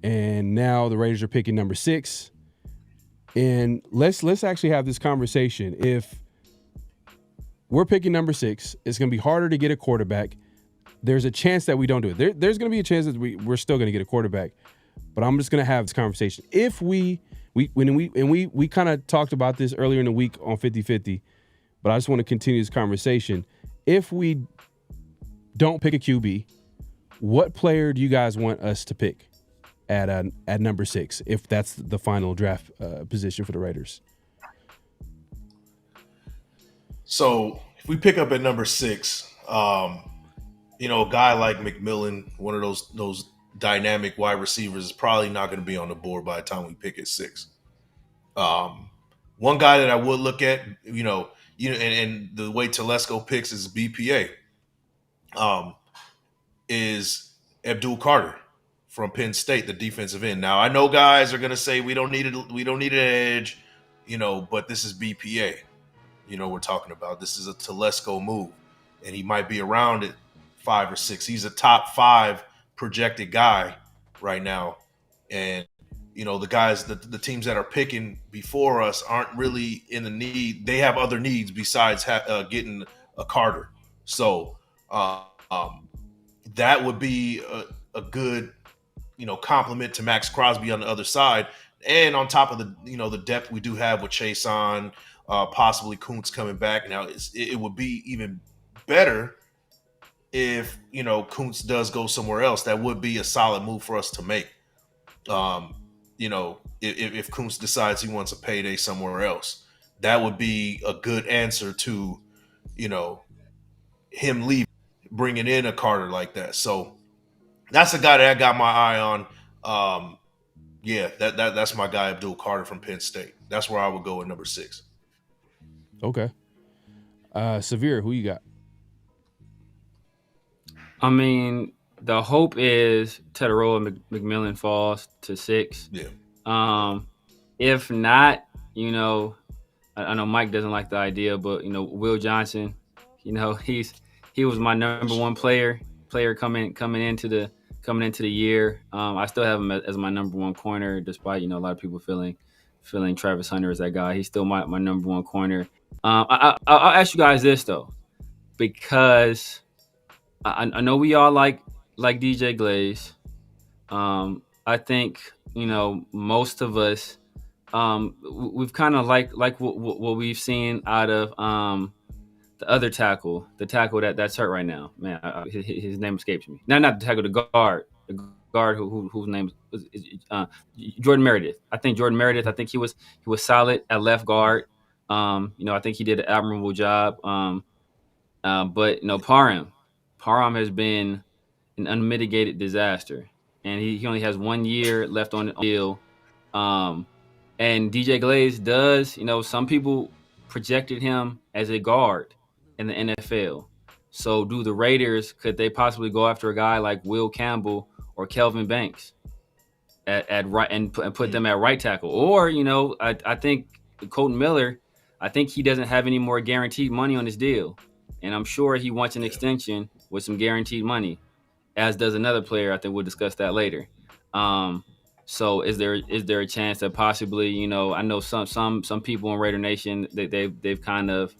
And now the Raiders are picking number 6. And let's actually have this conversation. If we're picking number 6, it's going to be harder to get a quarterback. There's a chance that we don't do it. There's going to be a chance that we're still going to get a quarterback. But I'm just going to have this conversation. If we kind of talked about this earlier in the week on 50-50, but I just want to continue this conversation. If we don't pick a QB, what player do you guys want us to pick at number 6, if that's the final draft position for the Raiders? So if we pick up at number 6, a guy like McMillan, one of those dynamic wide receivers, is probably not going to be on the board by the time we pick at 6. One guy that I would look at, and the way Telesco picks is BPA, is Abdul Carter from Penn State, the defensive end. Now I know guys are going to say we don't need an edge, but this is BPA. We're talking about this is a Telesco move, and he might be around at 5 or 6. He's a top 5 projected guy right now, and the guys, the teams that are picking before us aren't really in the need. They have other needs besides getting a Carter. So that would be a good, compliment to Max Crosby on the other side. And on top of the depth we do have with Chase on, possibly Kuntz coming back. Now it would be even better if, Kuntz does go somewhere else. That would be a solid move for us to make. If Kuntz decides he wants a payday somewhere else, that would be a good answer to, him leaving, bringing in a Carter like that. So that's a guy that I got my eye on. Yeah, that's my guy, Abdul Carter from Penn State. That's where I would go at number 6. Okay. Severe, who you got? I mean, the hope is Teteroa McMillan falls to 6. Yeah. If not, I know Mike doesn't like the idea, but Will Johnson, he was my number one player coming into the year. I still have him as my number one corner, despite a lot of people feeling Travis Hunter is that guy. He's still my number one corner. I'll ask you guys this though, because I know we all like DJ Glaze. I think most of us we've kind of like what we've seen out of the other tackle, the tackle that's hurt right now. Man, his name escapes me. No, not the tackle, the guard whose name is Jordan Meredith. I think Jordan Meredith. I think he was solid at left guard. I think he did an admirable job. But Parham has been an unmitigated disaster, and he only has 1 year left on the deal. And DJ Glaze does, some people projected him as a guard in the NFL. So do the Raiders, could they possibly go after a guy like Will Campbell or Kelvin Banks at right and put them at right tackle? Or, I think Colton Miller, I think he doesn't have any more guaranteed money on his deal. And I'm sure he wants an extension with some guaranteed money, as does another player. I think we'll discuss that later. So is there a chance that possibly, I know some people in Raider Nation, they've kind of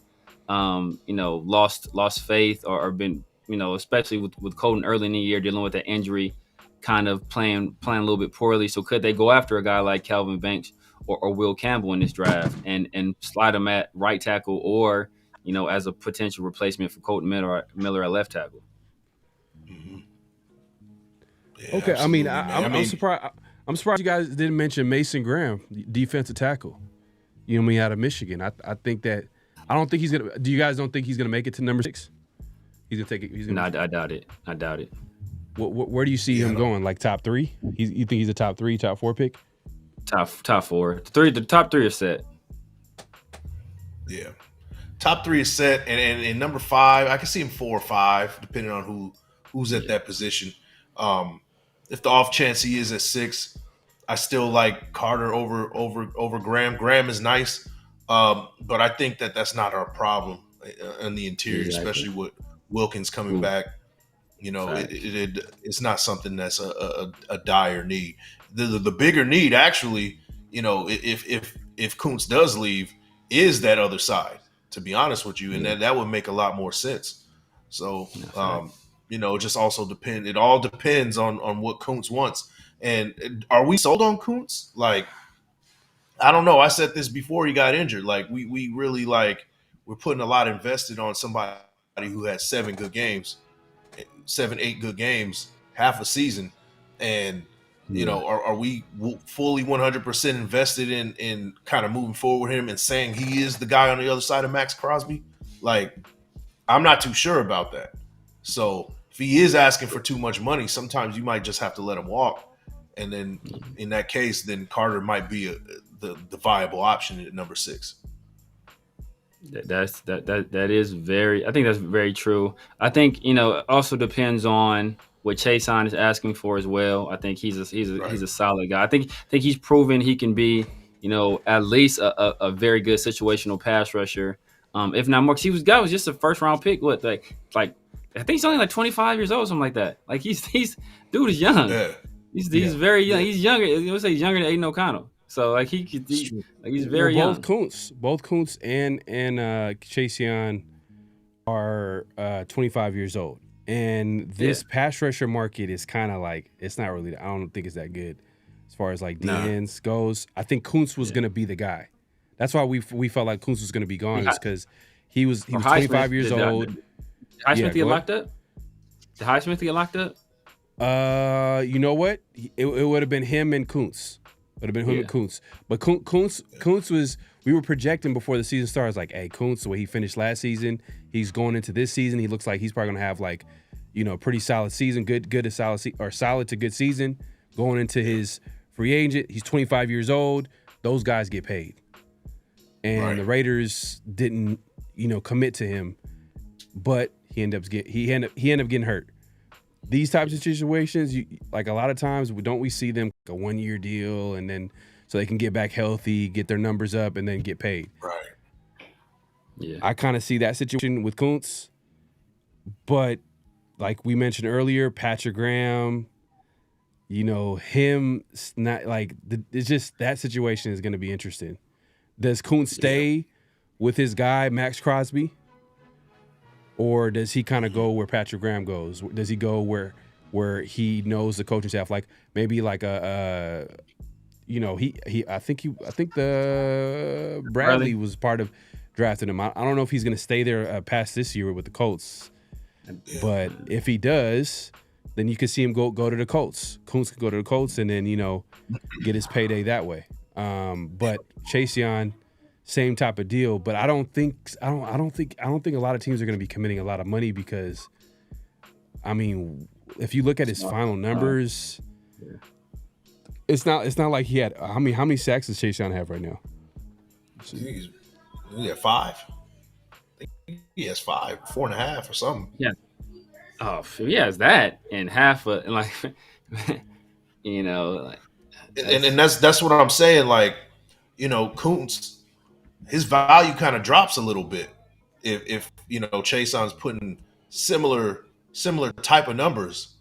lost faith or been, especially with Colton early in the year dealing with that injury, kind of playing a little bit poorly. So could they go after a guy like Calvin Banks or Will Campbell in this draft and slide him at right tackle, or as a potential replacement for Colton Miller at left tackle? Mm-hmm. Yeah, okay, I mean, I'm surprised. I'm surprised you guys didn't mention Mason Graham, defensive tackle. Out of Michigan. I think that I don't think he's gonna. Do you guys don't think he's gonna make it to number 6? He's gonna take it. No, I doubt it. I doubt it. Where do you see him going? Like top 3? You think he's a top 3, top 4 pick? Top 4. The top 3 are set. Yeah, top 3 is set, and number 5, I can see him 4 or 5, depending on who's at that position. If the off chance he is at 6, I still like Carter over Graham. Graham is nice, but I think that's not our problem in the interior, especially with Wilkins coming back. It's not something that's a dire need. The bigger need, actually, if Kuntz does leave, is that other side. To be honest with you, and that would make a lot more sense. So. It just also depends. It all depends on what Kuntz wants. And are we sold on Kuntz? Like, I don't know. I said this before he got injured. Like, we really we're putting a lot invested on somebody who had 7, 8 good games, half a season. And, are we fully 100% invested in kind of moving forward with him and saying he is the guy on the other side of Max Crosby? Like, I'm not too sure about that. So if he is asking for too much money, sometimes you might just have to let him walk. And then in that case, then Carter might be the viable option at number 6. That is very, I think that's very true. I think, it also depends on what Chason is asking for as well. I think he's a solid guy. I think he's proven he can be, at least a very good situational pass rusher. If not more, because was just a first round pick. What, like I think he's only like 25 years old, something like that. Like he's dude is young. Yeah. He's very young. Yeah. He's younger. Let's say he's younger than Aiden O'Connell. So like he's very young. Both Kuntz and Chason are 25 years old, and this pass rusher market is kind of like, it's not really. I don't think it's that good as far as like DNs goes. I think Kuntz was gonna be the guy. That's why we felt like Kuntz was gonna be gone, is because he was 25 years old. Highsmith get locked up? Did Highsmith get locked up? You know what? It would have been him and Kuntz. Would have been him and Kuntz. But Kuntz was, we were projecting before the season starts, like, hey, Kuntz, the way he finished last season, he's going into this season. He looks like he's probably gonna have like, pretty solid season, good to solid, or solid to good season going into his free agent. He's 25 years old. Those guys get paid. And the Raiders didn't, commit to him, but he ended up getting hurt. These types of situations, like a lot of times, don't we see them a 1-year deal and then so they can get back healthy, get their numbers up, and then get paid. Right. Yeah. I kind of see that situation with Kuntz, but like we mentioned earlier, Patrick Graham, him not like it's just that situation is going to be interesting. Does Kuntz stay with his guy Max Crosby, or does he kind of go where Patrick Graham goes? Does he go where he knows the coaching staff, like maybe like I think the Bradley was part of drafting him. I don't know if he's going to stay there past this year with the Colts, but if he does, then you could see him go to the Colts. Kuntz could go to the Colts and then get his payday that way. But Chase Young, same type of deal. But I don't think a lot of teams are going to be committing a lot of money because, I mean, if you look at his final numbers, it's not like he had. How many sacks does Chase Young have right now? He had 5. I think he has 5, 4.5 or something. Yeah. Oh, if he has that and half of like, like. And that's what I'm saying. Like, Kuntz, his value kind of drops a little bit if Chase Young's putting similar type of numbers.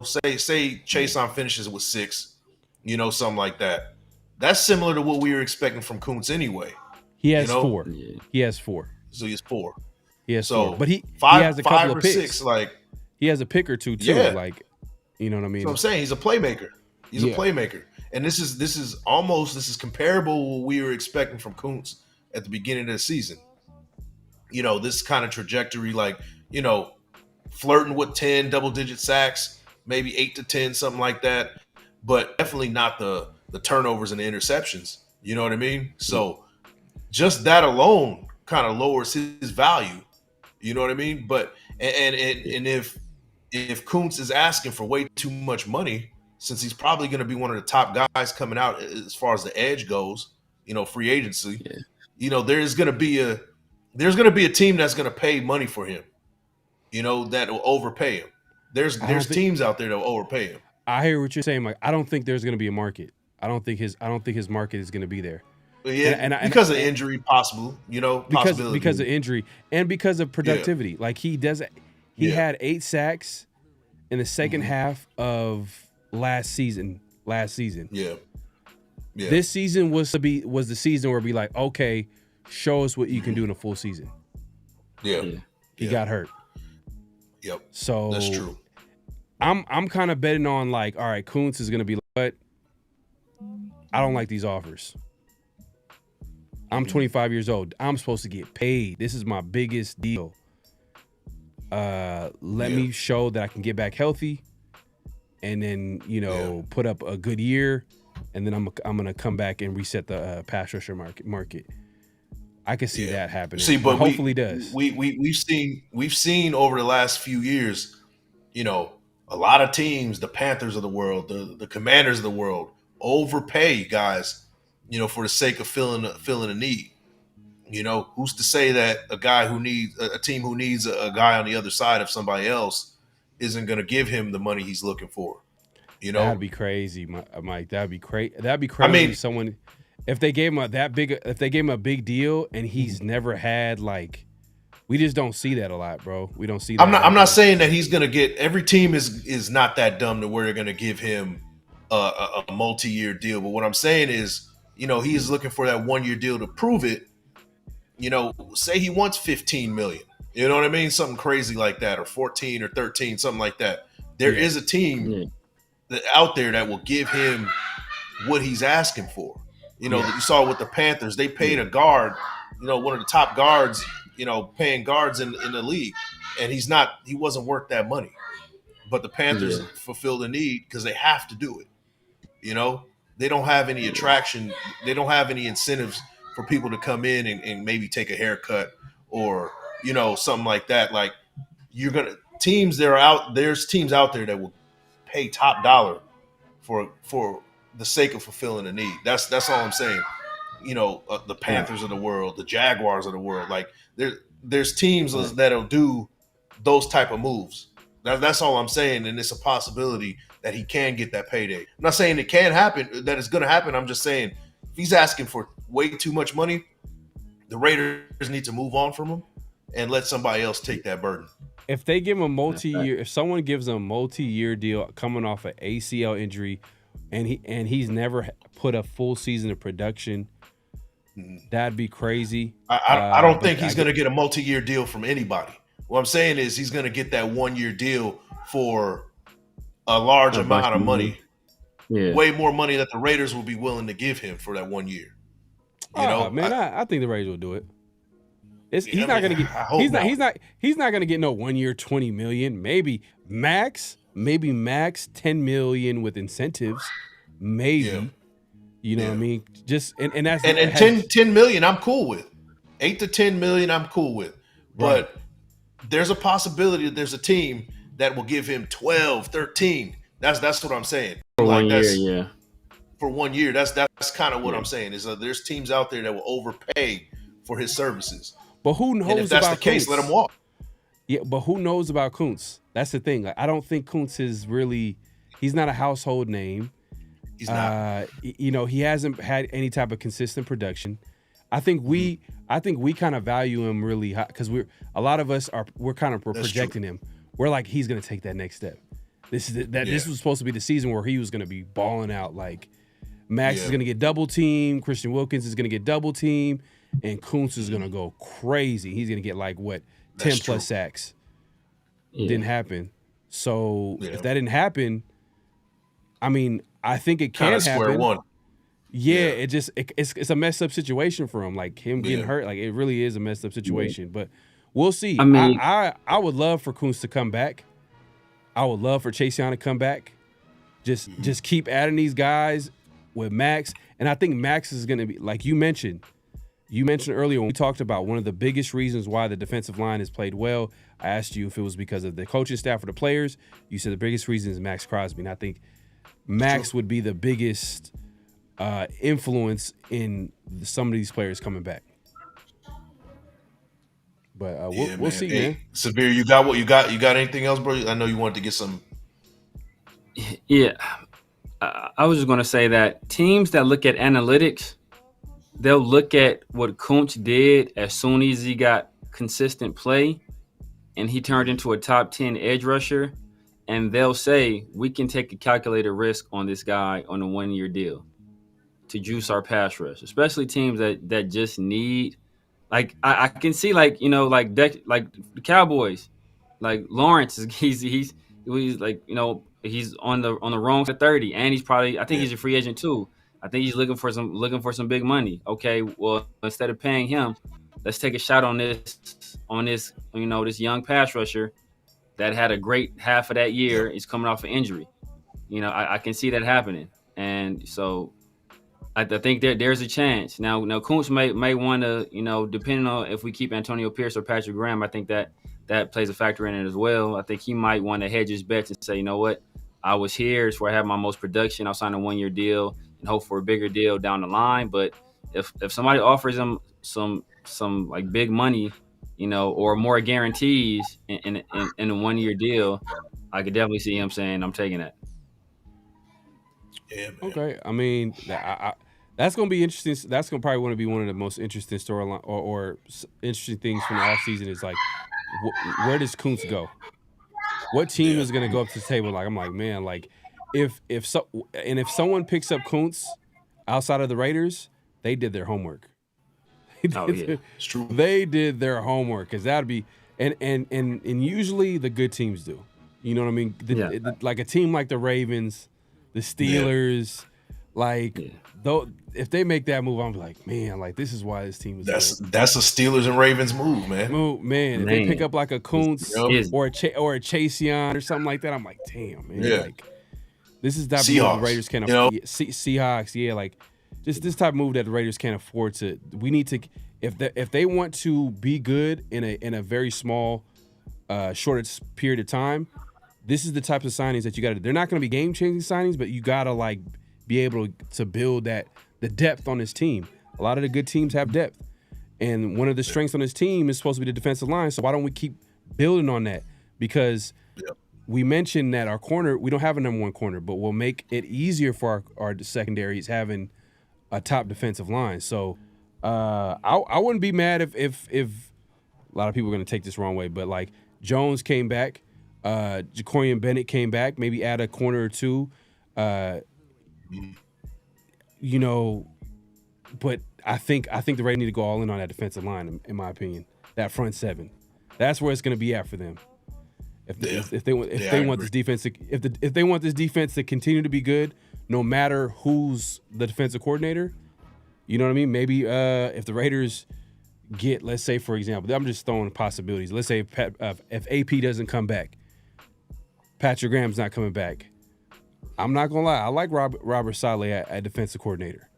Say Chase Young finishes with 6, something like that. That's similar to what we were expecting from Kuntz anyway. He has 4. He has 4. So he's 4. He has 4. But he has a couple 5 of or picks. 6. Like he has a pick or two too. Yeah. Like, you know what I mean? So I'm saying he's a playmaker. He's a playmaker. And this is comparable to what we were expecting from Kuntz at the beginning of the season. This kind of trajectory, like, flirting with 10 double-digit sacks, maybe 8 to 10, something like that, but definitely not the turnovers and the interceptions. You know what I mean? So just that alone kind of lowers his value. You know what I mean? But and if Kuntz is asking for way too much money, since he's probably going to be one of the top guys coming out as far as the edge goes, free agency, there's going to be a team that's going to pay money for him, that will overpay him. There's teams out there that will overpay him. I hear what you're saying. Like, I don't think there's going to be a market. I don't think his market is going to be there. Yeah, because of injury, possible, because of injury and because of productivity. Yeah. Like he had 8 sacks in the second half of last season. Yeah. This season was the season where we like, okay, show us what you can do in a full season. Yeah. He got hurt. Yep. So that's true. I'm kind of betting on like, all right, Kuntz is going to be like, what? I don't like these offers. I'm 25 years old. I'm supposed to get paid. This is my biggest deal. Let me show that I can get back healthy, and then put up a good year, and then I'm gonna come back and reset the pass rusher market. I can see that happening. See, but hopefully does. We've seen over the last few years, a lot of teams, the Panthers of the world, the Commanders of the world, overpay guys, for the sake of filling a need. Who's to say that a team who needs a guy on the other side of somebody else isn't going to give him the money he's looking for? That'd be crazy, Mike. That'd be crazy. That'd be crazy. I mean, if they gave him a big deal and he's never had like, we just don't see that a lot, bro. We don't see that. I'm not saying that he's going to get. Every team is not that dumb to where they're going to give him a multi-year deal. But what I'm saying is, he's looking for that 1-year deal to prove it. Say he wants $15 million. You know what I mean? Something crazy like that, or 14 or 13, something like that. There is a team out there that will give him what he's asking for. You saw with the Panthers, they paid a guard, one of the top guards, paying guards in the league, and he wasn't worth that money. But the Panthers fulfill the need because they have to do it. They don't have any attraction. They don't have any incentives for people to come in and maybe take a haircut or, something like that. Like there's teams out there that will pay top dollar for the sake of fulfilling a need. That's all I'm saying. You know, the Panthers of the world, the Jaguars of the world, like there's teams that'll do those type of moves. That's all I'm saying, and it's a possibility that he can get that payday. I'm not saying it can happen, that it's going to happen. I'm just saying if he's asking for way too much money, the Raiders need to move on from him and let somebody else take that burden. If they give him a multi-year, if someone gives him a multi-year deal coming off an ACL injury, and he's never put a full season of production, that'd be crazy. I don't think he's going to get a multi-year deal from anybody. What I'm saying is he's going to get that 1 year deal for a large amount of money. Yeah. Way more money that the Raiders will be willing to give him for that 1 year. You know, man, I think the Raiders will do it. He's not going to get. He's not going to get no 1 year $20 million. Maybe max $10 million with incentives. Maybe. Yeah. You know what I mean? Just and that's and 10 million I'm cool with. 8 to 10 million I'm cool with. Right. But there's a possibility that there's a team that will give him 12, 13. That's what I'm saying. For like 1 year, yeah. For 1 year, that's kind of what I'm saying. Is there's teams out there that will overpay for his services. But who knows? And if that's about the case, Kuntz? let him walk. Yeah, but who knows about Kuntz? That's the thing. Like, I don't think Kuntz is really. He's not a household name. He's not. You know, he hasn't had any type of consistent production. I think we kind of value him really high because we're projecting him. We're like, he's gonna take that next step. This was supposed to be the season where he was gonna be balling out. Like Max is gonna get double teamed, Christian Wilkins is gonna get double teamed, and Kuntz is gonna go crazy. He's gonna get like 10 plus sacks. Yeah. Didn't happen. So if that didn't happen, I mean, I think it can happen. Square one. Yeah, it's a messed up situation for him. Like him getting hurt, like it really is a messed up situation. But we'll see. I mean, I would love for Kuntz to come back. I would love for Chase Young to come back. Just keep adding these guys with Max, and I think Max is going to be like you mentioned. You mentioned earlier when we talked about one of the biggest reasons why the defensive line has played well. I asked you if it was because of the coaching staff or the players. You said the biggest reason is Max Crosby, and I think Max would be the biggest influence in some of these players coming back. But we'll see, man. Severe, you got what you got? You got anything else, bro? I know you wanted to get some. Yeah, I was just going to say that teams that look at analytics, they'll look at what Kuntz did as soon as he got consistent play and he turned into a top 10 edge rusher, and they'll say, we can take a calculated risk on this guy on a 1 year deal to juice our pass rush, especially teams that just need, like, I can see, like, you know, like the Cowboys, like Lawrence, he's like, you know, he's on the wrong side of 30, and he's probably, I think he's a free agent too. I think he's looking for some big money. Okay, well, instead of paying him, let's take a shot on this, you know, this young pass rusher that had a great half of that year. He's coming off an injury. You know, I can see that happening, and so I think there's a chance. Now Kuntz may want to, you know, depending on if we keep Antonio Pierce or Patrick Graham, I think that plays a factor in it as well. I think he might want to hedge his bets and say, you know what, I was here, it's where I have my most production. I'll sign a 1 year deal and hope for a bigger deal down the line. But if somebody offers him some like big money, you know, or more guarantees in a 1 year deal, I could definitely see him saying, I'm taking that. Yeah, man. Okay, I mean, that's going to be interesting. That's going to probably want to be one of the most interesting storyline or interesting things from the offseason is like, where does Kuntz go? What team is going to go up to the table? Like, I'm like, man, like if someone picks up Kuntz outside of the Raiders, they did their homework. It's true. They did their homework because that'd be and usually the good teams do. You know what I mean? Like a team like the Ravens, the Steelers, though if they make that move, I'm like, man, like this is why this team is. That's a Steelers and Ravens move, man. If they pick up like a Kuntz or a Chase Young or something like that, I'm like, damn, man, like this is that move the Raiders can't afford. Seahawks, like just this type of move that the Raiders can't afford to. We need to if they want to be good in a very small, short period of time. This is the types of signings that you got to. They're not going to be game changing signings, but you got to like be able to build the depth on his team. A lot of the good teams have depth. And one of the strengths on his team is supposed to be the defensive line. So why don't we keep building on that? Because we mentioned that our corner, we don't have a number one corner, but we'll make it easier for our secondaries having a top defensive line. So I wouldn't be mad if a lot of people are going to take this wrong way, but like Jones came back, Jacorian Bennett came back, maybe add a corner or two, you know, but I think the Raiders need to go all in on that defensive line, in my opinion. That front seven, that's where it's going to be at for them. If they want this defense if they want this defense to continue to be good, no matter who's the defensive coordinator, you know what I mean? Maybe if the Raiders get, let's say for example, I'm just throwing possibilities. Let's say if AP doesn't come back, Patrick Graham's not coming back. I'm not gonna lie, I like Robert Saleh at defensive coordinator.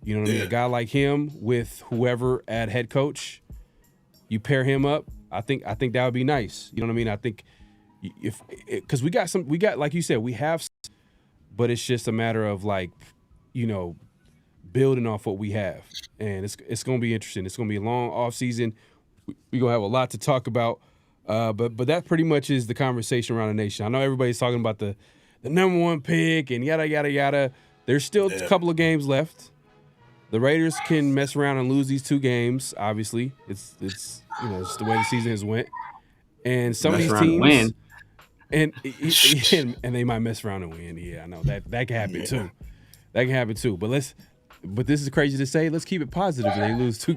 You know what I mean? A guy like him with whoever at head coach, you pair him up. I think that would be nice. You know what I mean? I think because we got like you said, we have, but it's just a matter of like, you know, building off what we have, and it's going to be interesting. It's going to be a long off season. We're going to have a lot to talk about, but that pretty much is the conversation around the nation. I know everybody's talking about the number one pick and yada yada yada. There's still a couple of games left. The Raiders can mess around and lose these 2 games. Obviously, it's you know, it's the way the season has went, and some of these teams and they might mess around and win. Yeah, I know that can happen too. That can happen too. But this is crazy to say. Let's keep it positive. They lose 2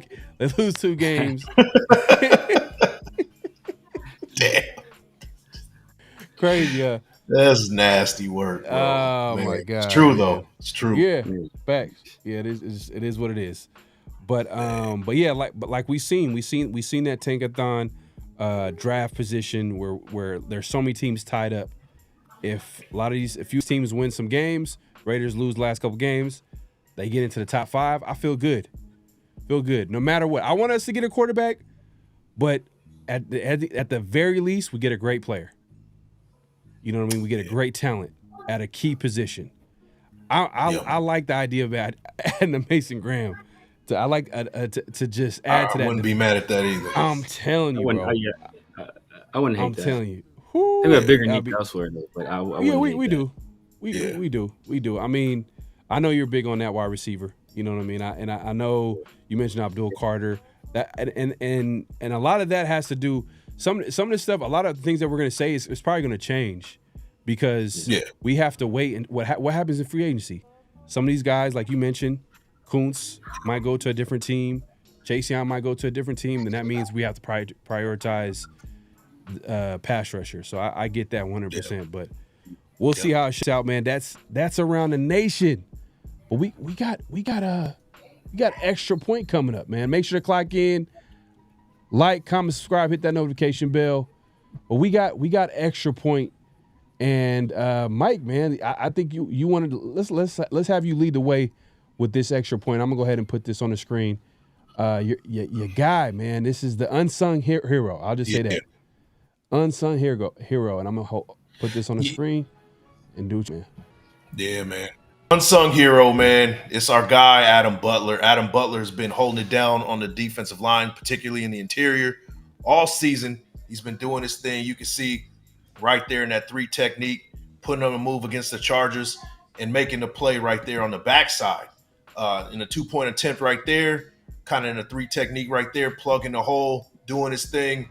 games. Damn. Crazy. That's nasty work, bro. Oh my God. It's true though. It's true. Yeah. Facts. Yeah, it is what it is. But yeah, like we've seen that tankathon draft position where there's so many teams tied up. If a few teams win some games, Raiders lose the last couple games, they get into the top 5. I feel good. No matter what. I want us to get a quarterback, but at the very least, we get a great player. You know what I mean? We get a great talent at a key position. I like the idea of adding a Mason Graham. I like to just add to that. I wouldn't be mad at that either. I'm telling you, bro. I wouldn't hate I'm that. telling you. They have a bigger need elsewhere, though. But we do. We do. I mean, I know you're big on that wide receiver. You know what I mean? I know you mentioned Abdul Carter. That and a lot of that has to do. Some of the stuff, a lot of the things that we're going to say is probably going to change because we have to wait. And what happens in free agency? Some of these guys, like you mentioned, Kuntz might go to a different team. Chase Young might go to a different team. Then that means we have to prioritize pass rusher. So I get that 100%. But we'll see how it shakes out, man. That's around the nation. But we got extra point coming up, man. Make sure to clock in. Like, comment, subscribe, hit that notification bell. But we got extra point, and Mike, man, I think you wanted to, let's have you lead the way with this extra point. I'm gonna go ahead and put this on the screen. Your guy, man, this is the unsung hero. I'll just say that unsung hero, and I'm gonna put this on the screen and do it, man. Yeah, man. Unsung hero, man. It's our guy, Adam Butler. Adam Butler has been holding it down on the defensive line, particularly in the interior, all season. He's been doing his thing. You can see right there in that 3 technique, putting on a move against the Chargers and making the play right there on the backside. In a 2-point attempt right there, kind of in a 3 technique right there, plugging the hole, doing his thing,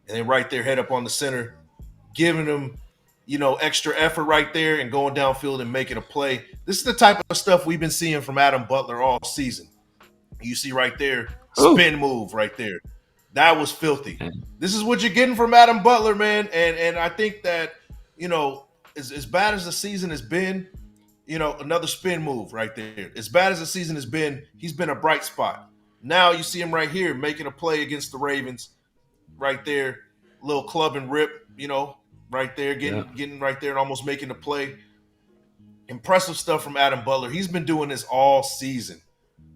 and then right there, head up on the center, giving him, extra effort right there and going downfield and making a play. This is the type of stuff we've been seeing from Adam Butler all season. You see right there, spin move right there. That was filthy. This is what you're getting from Adam Butler, man. And I think that, as bad as the season has been, another spin move right there. As bad as the season has been, he's been a bright spot. Now you see him right here making a play against the Ravens right there. Little club and rip, right there, getting right there and almost making the play. Impressive stuff from Adam Butler. He's been doing this all season.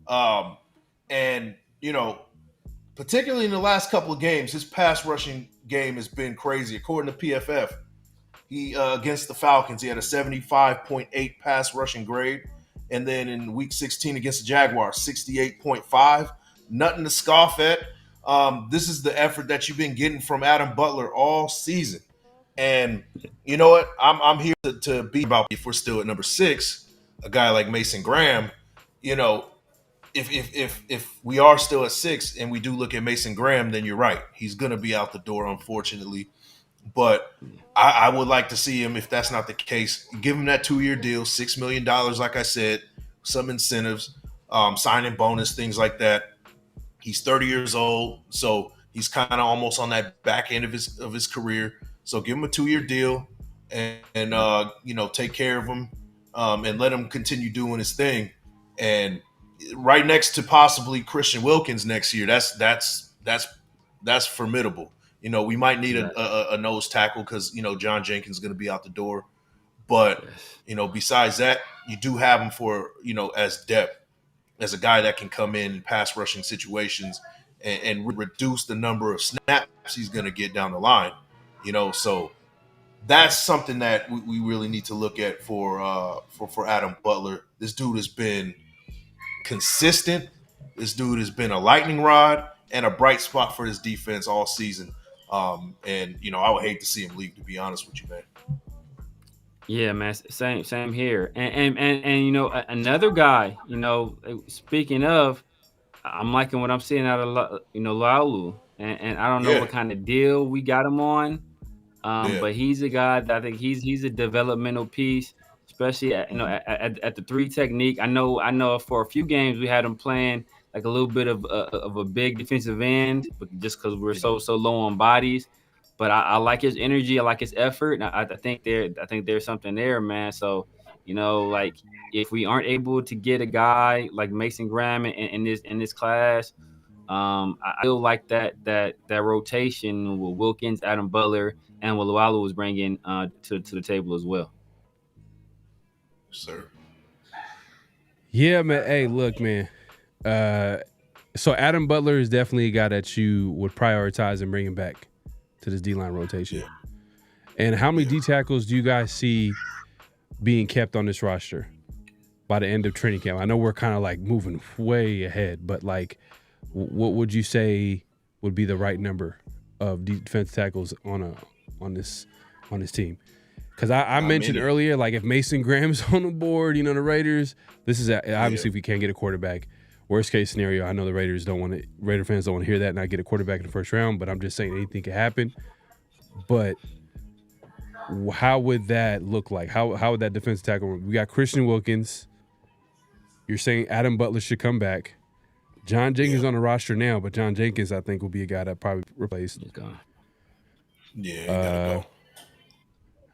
And, particularly in the last couple of games, his pass rushing game has been crazy. According to PFF, He against the Falcons, he had a 75.8 pass rushing grade. And then in week 16 against the Jaguars, 68.5. Nothing to scoff at. This is the effort that you've been getting from Adam Butler all season. And you know what? I'm here to be about, if we're still at number 6, a guy like Mason Graham, you know, if we are still at 6 and we do look at Mason Graham, then you're right. He's going to be out the door, unfortunately. But I would like to see him, if that's not the case, give him that 2-year deal, $6 million, like I said, some incentives, signing bonus, things like that. He's 30 years old, so he's kind of almost on that back end of his career. So give him a 2-year deal and you know, take care of him and let him continue doing his thing. And right next to possibly Christian Wilkins next year, that's formidable. You know, we might need a nose tackle because, you know, John Jenkins is going to be out the door. But, you know, besides that, you do have him for, you know, as depth, as a guy that can come in pass rushing situations and reduce the number of snaps he's going to get down the line. You know, so that's something that we really need to look at for Adam Butler. This dude has been consistent. This dude has been a lightning rod and a bright spot for his defense all season. And you know, I would hate to see him leave, to be honest with you, man. Yeah, man. Same here. And you know, another guy. You know, speaking of, I'm liking what I'm seeing out of Laulu, and I don't know what kind of deal we got him on. But he's a guy that I think he's a developmental piece, especially at the 3 technique. I know for a few games we had him playing like a little bit of a big defensive end, but just because we're so low on bodies. But I like his energy, I like his effort, and I think there's something there, man. So, you know, like if we aren't able to get a guy like Mason Graham in this class, I feel like that rotation with Wilkins, Adam Butler, and what Lualu was bringing to the table as well. Sir. Yeah, man. Hey, look, man. So Adam Butler is definitely a guy that you would prioritize and bring him back to this D-line rotation. And how many D tackles do you guys see being kept on this roster by the end of training camp? I know we're kind of like moving way ahead, but like, what would you say would be the right number of defense tackles on this team? Because I mentioned earlier, like if Mason Graham's on the board, you know, the Raiders, this is obviously if we can't get a quarterback. Worst case scenario, I know the Raider fans don't want to hear that and not get a quarterback in the first round, but I'm just saying anything could happen. But how would that look like? How would that defensive tackle work? We got Christian Wilkins. You're saying Adam Butler should come back. John Jenkins on the roster now, but John Jenkins, I think, will be a guy that probably replaced. He's gone. Yeah, gotta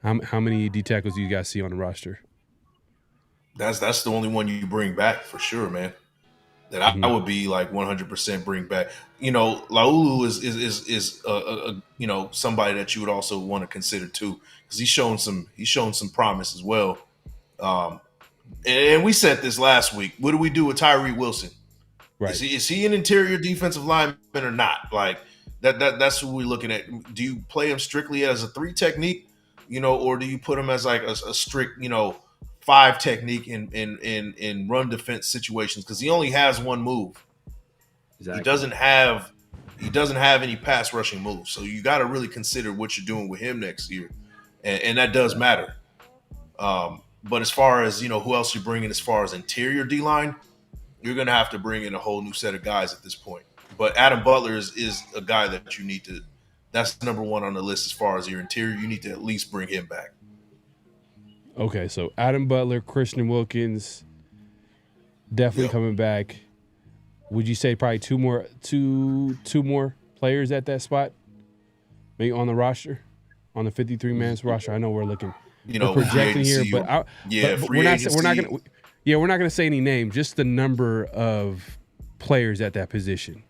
go. How many D tackles do you guys see on the roster? That's the only one you bring back for sure, man. That I would be like 100% bring back. You know, Laulu is you know, somebody that you would also want to consider too, because he's shown some promise as well. And we said this last week. What do we do with Tyree Wilson? Right. Is he an interior defensive lineman or not? Like that's what we're looking at. Do you play him strictly as a 3 technique, you know, or do you put him as like a strict, you know, 5 technique in run defense situations? Because he only has one move. Exactly. He doesn't have any pass rushing moves. So you got to really consider what you're doing with him next year, and that does matter. But as far as, you know, who else you're bringing as far as interior D-line, you're going to have to bring in a whole new set of guys at this point. But Adam Butler is a guy that you need to – that's number 1 on the list as far as your interior. You need to at least bring him back. Okay, so Adam Butler, Christian Wilkins, definitely coming back. Would you say probably two more players at that spot, maybe on the roster, on the 53-man roster? I know we're looking, you know, we're projecting here, but we're not gonna say any name, just the number of players at that position.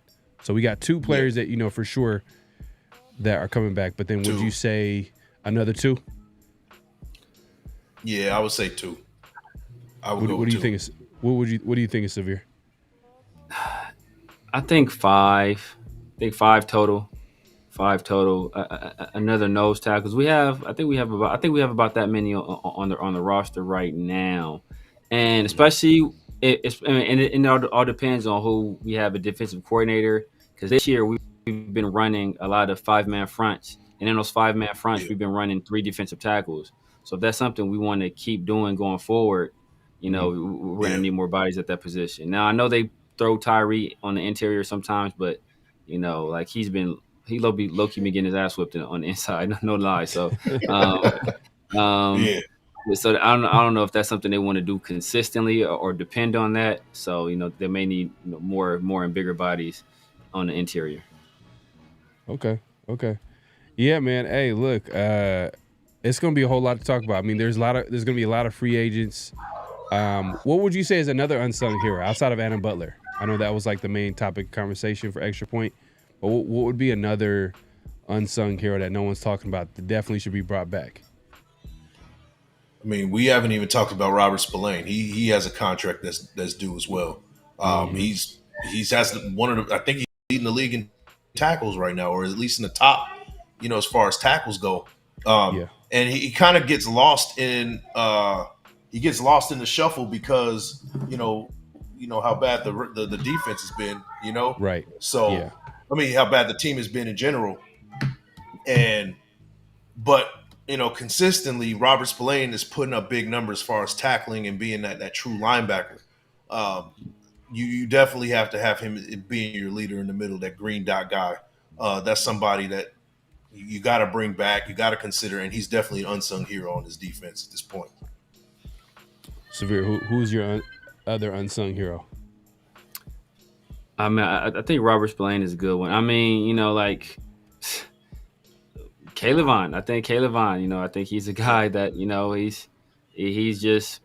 So we got 2 players that you know for sure that are coming back, but then would you say another 2? Yeah, I would say 2. What do you think is what do you think is severe? I think 5. I think 5 total. 5 total. Another nose tackles. I think we have about that many on the roster right now, and especially it all depends on who we have a defensive coordinator. Because this year we've been running a lot of 5-man fronts, and in those 5-man fronts Yeah. we've been running 3 defensive tackles. So if that's something we want to keep doing going forward, we're going to Yeah. need more bodies at that position. Now I know they throw Tyree on the interior sometimes, but like he low key been getting his ass whipped on the inside, no lie. So, um, Yeah. so I don't know if that's something they want to do consistently or depend on that. So they may need more and bigger bodies on the interior. Okay. Yeah, man. Hey, look, it's gonna be a whole lot to talk about. I mean, there's gonna be a lot of free agents. What would you say is another unsung hero outside of Adam Butler? I know that was like the main topic of conversation for Extra Point, but what would be another unsung hero that no one's talking about that definitely should be brought back? I mean, we haven't even talked about Robert Spillane. He has a contract that's due as well. He's has one of the, I think he's leading the league in tackles right now, or at least in the top, as far as tackles go. And he kind of gets lost in the shuffle because how bad the defense has been. Right. So Yeah. I mean, how bad the team has been in general, but consistently, Robert Spillane is putting up big numbers as far as tackling and being that true linebacker. You definitely have to have him being your leader in the middle, that green dot guy. That's somebody that you got to bring back, you got to consider, and he's definitely an unsung hero on his defense at this point. Severe, who's your other unsung hero? I mean, I think Robert Spillane is a good one. I mean, like Caleb. I think Caleb. I think he's a guy that he's just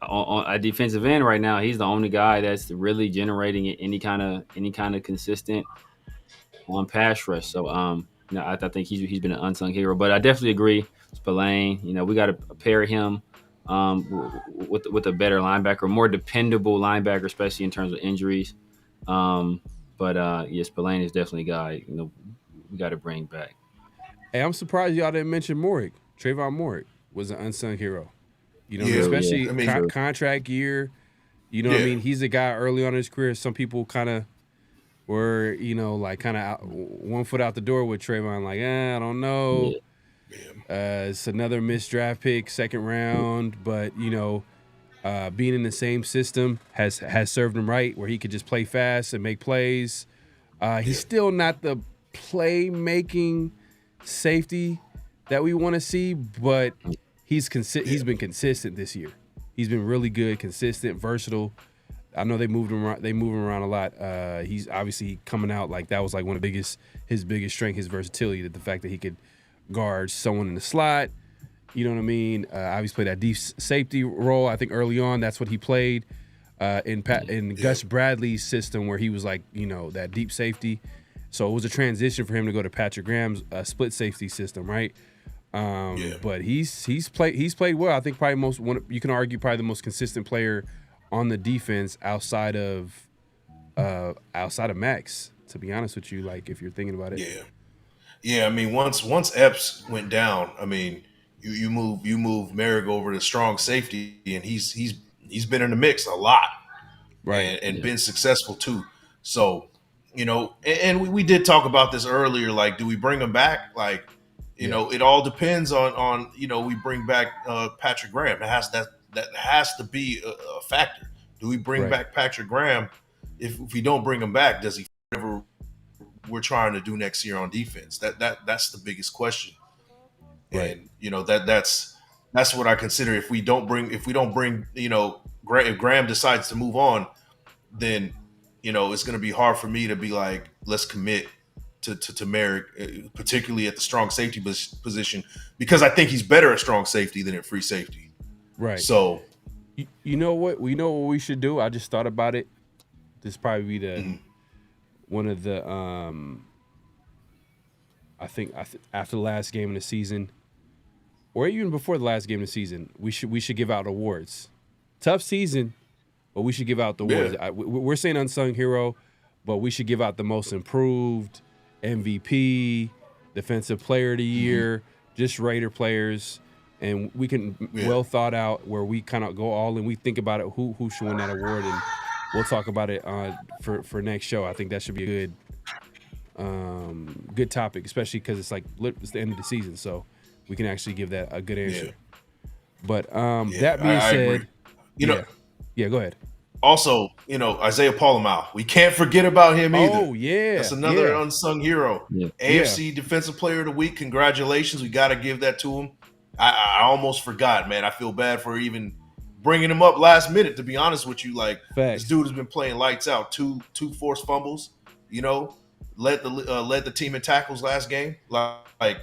on a defensive end right now. He's the only guy that's really generating any kind of consistent on pass rush. So I think he's been an unsung hero. But I definitely agree, Spillane. We got to pair him with a better linebacker, more dependable linebacker, especially in terms of injuries. Spillane is definitely a guy we got to bring back. Hey, I'm surprised y'all didn't mention Morick. Trayvon Morick was an unsung hero. Especially contract year. What I mean? He's a guy early on in his career. Some people kind of were, kind of 1 foot out the door with Trayvon. Like, I don't know. It's another missed draft pick, 2nd round. But being in the same system has served him right, where he could just play fast and make plays. He's still not the playmaking safety that we want to see, but he's been consistent this year. He's been really good, consistent, versatile. I know they move him around a lot. He's obviously coming out like that was like one of his biggest strength, his versatility, the fact that he could guard someone in the slot. You know what I mean? Obviously played that deep safety role. I think early on that's what he played in Gus Bradley's system, where he was like that deep safety. So it was a transition for him to go to Patrick Graham's split safety system, right? But he's played well. I think probably you can argue probably the most consistent player on the defense outside of Max. To be honest with you, like if you're thinking about it. Yeah. I mean, once Epps went down, I mean, you move Merrick over to strong safety, and he's been in the mix a lot, right? And been successful too. So. And we did talk about this earlier. Like, do we bring him back? Like, it all depends on we bring back Patrick Graham. That has to be a factor. Do we bring back Patrick Graham? If we don't bring him back, does he whatever we're trying to do next year on defense? That's the biggest question. Right. And that's what I consider. If we don't bring if Graham decides to move on, then it's going to be hard for me to be like, let's commit to Merrick, particularly at the strong safety position, because I think he's better at strong safety than at free safety. Right. So, you know what we should do? I just thought about it. This probably be one of the I think after the last game of the season, or even before the last game of the season, we should give out awards. Tough season. But we should give out the awards. We're saying unsung hero, but we should give out the most improved, MVP, Defensive Player of the Year, just Raider players, and we can well thought out where we kind of go all in. We think about it, who should win that award, and we'll talk about it for next show. I think that should be a good topic, especially because it's the end of the season, so we can actually give that a good answer. But that being said, go ahead. Also, Isaiah Paulomau. We can't forget about him either. Oh, yeah. That's another unsung hero. Yeah. AFC Defensive Player of the Week. Congratulations. We got to give that to him. I almost forgot, man. I feel bad for even bringing him up last minute, to be honest with you. This dude has been playing lights out. Two forced fumbles, led the team in tackles last game. The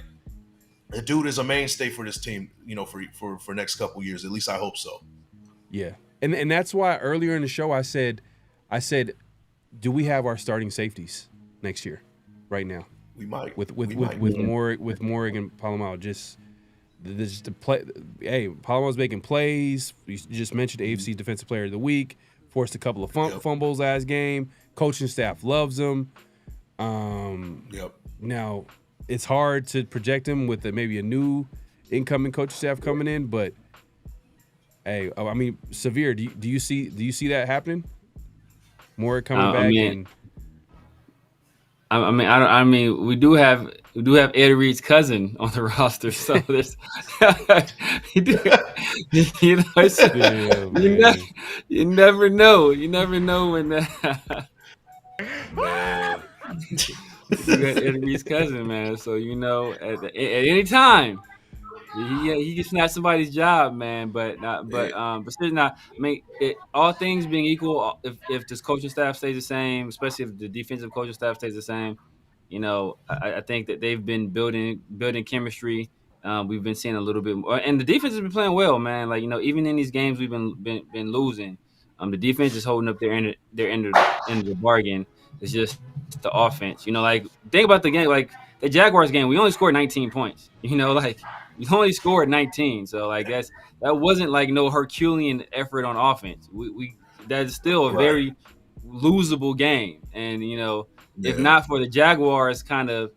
dude is a mainstay for this team, for next couple years. At least I hope so. Yeah. And that's why earlier in the show I said, do we have our starting safeties next year, right now? We might. With Morig and Palamao, just to play. Hey, Palamao's making plays. You just mentioned AFC Defensive Player of the Week. Forced a couple of fumbles last game. Coaching staff loves him. Now it's hard to project him with maybe a new incoming coaching staff coming in, but. Hey, I mean, Severe. Do you see that happening? More coming back. I mean, we do have Ed Reed's cousin on the roster, so there's you never know. You never know when that. Man. You got Ed Reed's cousin, man. So at any time. He can snatch somebody's job, man. But seriously, not. I mean, all things being equal, if this coaching staff stays the same, especially if the defensive coaching staff stays the same, I think that they've been building chemistry. We've been seeing a little bit more, and the defense has been playing well, man. Even in these games we've been losing, the defense is holding up their end of the bargain. It's just the offense. Think about the game, the Jaguars game. We only scored 19 points. We only scored 19, so that wasn't no Herculean effort on offense. That's still a very losable game, and if not for the Jaguars kind of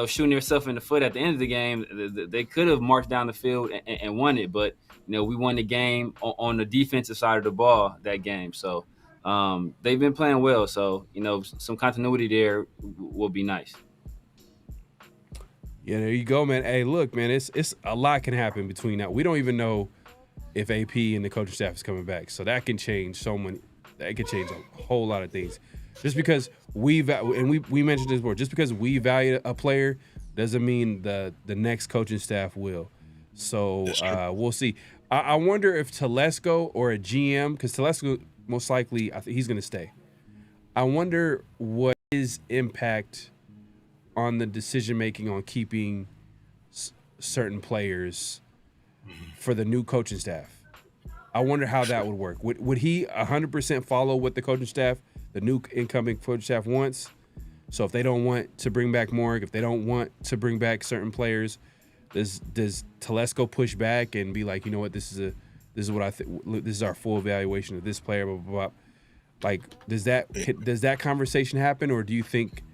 shooting themselves in the foot at the end of the game, they could have marched down the field and won it. But we won the game on the defensive side of the ball that game. So they've been playing well. So some continuity there will be nice. Yeah, there you go, man. Hey, look, man, it's a lot can happen between now. We don't even know if AP and the coaching staff is coming back, so that can change That can change a whole lot of things. Just because we mentioned this before, just because we value a player doesn't mean the next coaching staff will. So we'll see. I wonder if Telesco or a GM, because Telesco most likely I think he's going to stay. I wonder what his impact on the decision making on keeping certain players for the new coaching staff. I wonder how that would work. Would he 100% follow what the coaching staff, the new incoming coaching staff wants? So if they don't want to bring back Morg, if they don't want to bring back certain players, does Telesco push back and be like, you know what, this is what I think, this is our full evaluation of this player, blah blah blah. Like, does that conversation happen, or do you think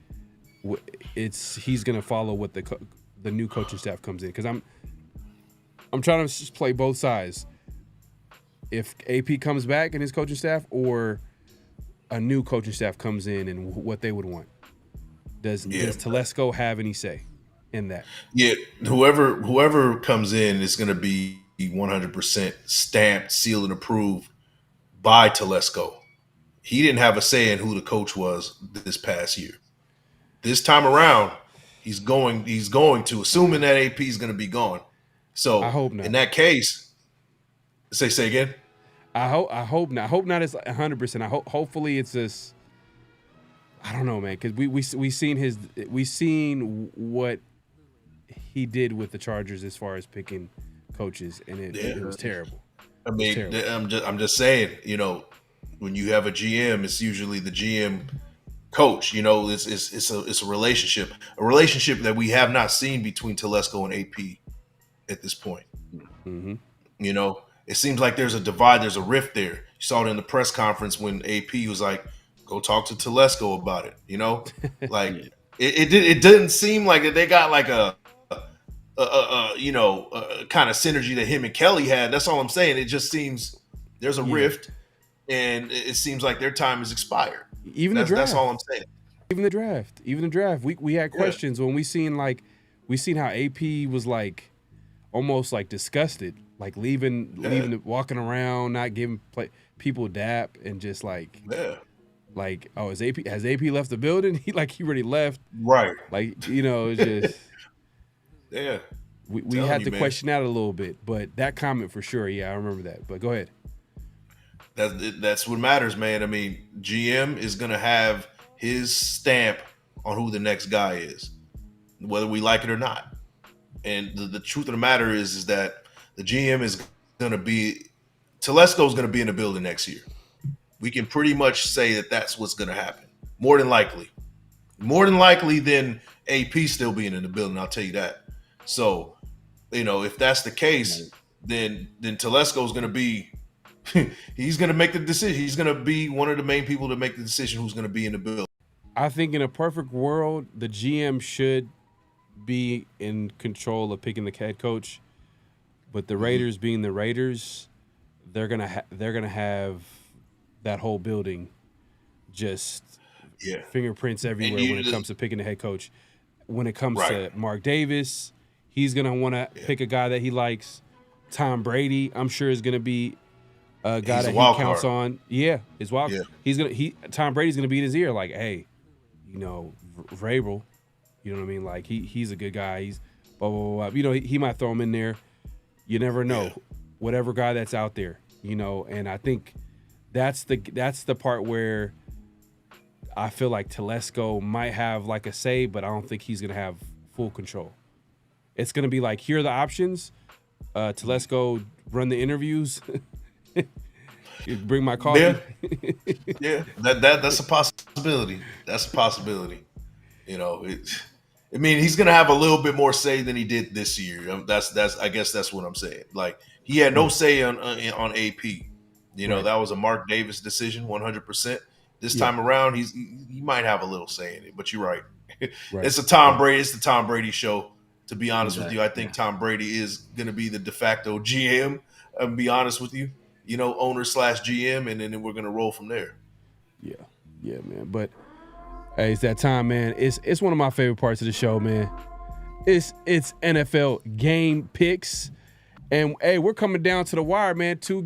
he's gonna follow what the new coaching staff comes in? Because I'm trying to just play both sides. If AP comes back and his coaching staff, or a new coaching staff comes in and what they would want, does Telesco have any say in that? Yeah, whoever comes in is going to be 100% stamped, sealed, and approved by Telesco. He didn't have a say in who the coach was this past year. This time around, he's going to, assuming that AP is going to be gone. So I hope not. In that case, say again. I hope not. I hope not. It's 100%. Hopefully it's this. I don't know, man, because we seen what he did with the Chargers as far as picking coaches, and it was terrible. I mean, I'm just saying, when you have a GM, it's usually the GM coach. It's a relationship that we have not seen between Telesco and AP at this point. Mm-hmm. It seems like there's a divide, there's a rift there. You saw it in the press conference when AP was like, go talk to Telesco about it, Like, It didn't seem like that they got like a kind of synergy that him and Kelly had. That's all I'm saying. It just seems there's a rift, and it seems like their time is expired. Even the draft. That's all I'm saying. Even the draft. We had questions when we seen how AP was like almost like disgusted, like leaving, walking around, not giving people dap, and just like oh, has AP left the building? He already left, right? Like it's just we had to man. question that a little bit, but that comment for sure, I remember that. But go ahead. That's what matters, man. I mean, GM is gonna have his stamp on who the next guy is, whether we like it or not. And the truth of the matter is that the GM is going to be Telesco's going to be in the building next year. We can pretty much say that that's what's going to happen. More than likely than AP still being in the building. I'll tell you that. So, if that's the case, then Telesco's going to be. He's going to make the decision. He's going to be one of the main people to make the decision who's going to be in the building. I think in a perfect world, the GM should be in control of picking the head coach, but the Raiders being the Raiders, they're gonna have that whole building just fingerprints everywhere when it comes to picking the head coach. When it comes to Mark Davis, he's gonna want to pick a guy that he likes. Tom Brady, I'm sure, is gonna be a guy that he counts on. Yeah, his wild. Yeah. Tom Brady's gonna be in his ear like, hey, Vrabel. You know what I mean? Like he's a good guy. He's blah blah blah. He might throw him in there. You never know. Yeah. Whatever guy that's out there, And I think that's the part where I feel like Telesco might have like a say, but I don't think he's gonna have full control. It's gonna be like, here are the options. Telesco run the interviews. Bring my coffee. Yeah. That's a possibility. That's a possibility. He's gonna have a little bit more say than he did this year. I guess that's what I'm saying. Like, he had no say on AP. That was a Mark Davis decision, 100%. This time around, he might have a little say in it. But you're right. It's the Tom Brady show. To be honest with you, I think Tom Brady is gonna be the de facto GM. I'm be honest with you. Owner / GM, and then we're gonna roll from there. Yeah, man. But hey, it's that time, man. It's one of my favorite parts of the show, man. It's NFL game picks, and hey, we're coming down to the wire, man. 2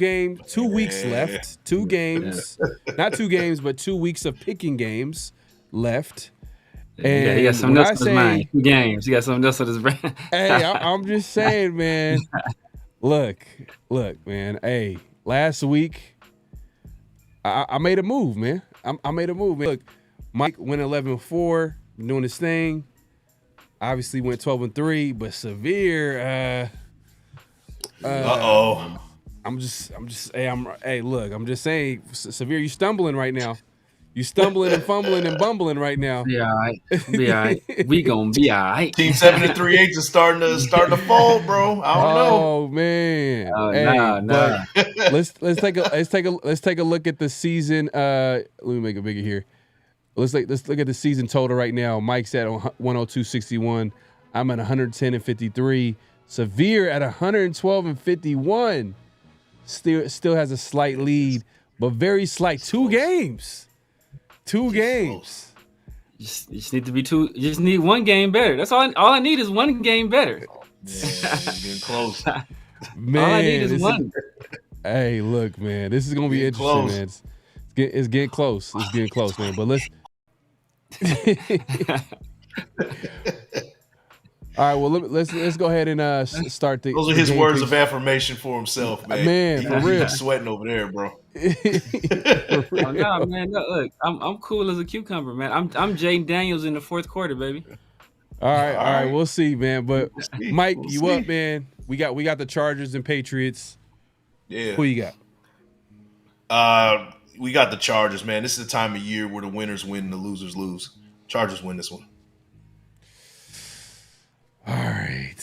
weeks left. 2 games, not 2 games, but 2 weeks of picking games left. And he got something else on his mind. 2 games. He got something else on his brain. Hey, I'm just saying, man. Look, man. Hey, last week I made a move, man. I made a move, man. Look, Mike went 11-4, doing his thing. Obviously went 12-3, but Severe. I'm just saying, Severe, you stumbling right now. You stumbling and fumbling and bumbling right now. Be all right. Be all right. We gonna be all right. Team 7-3-8 is starting to fall, bro. I don't know. Oh man. Nah. Let's take a look at the season. Let me make it bigger here. Let's look at the season total right now. Mike's at 102.61. I'm at 110.53. Severe at 112.51. Still has a slight lead, but very slight. 2 games. 2 games. You just need to be 2. You just need 1 game better. That's all. All I need is 1 game better. Yeah, getting close. Man, all I need is 1. Hey, look, man, this is gonna be interesting, close. Man. It's getting close. It's getting close, man. But let's. All right, well, let's go ahead and start the. Those are his words of affirmation for himself, man. Man, for real. He's sweating over there, bro. Oh, no, man. Look, I'm cool as a cucumber, man. I'm Jaden Daniels in the 4th quarter, baby. All right, we'll see, man. But Mike, you up, man? We got the Chargers and Patriots. Yeah. Who you got? We got the Chargers, man. This is the time of year where the winners win and the losers lose. Chargers win this one. All right.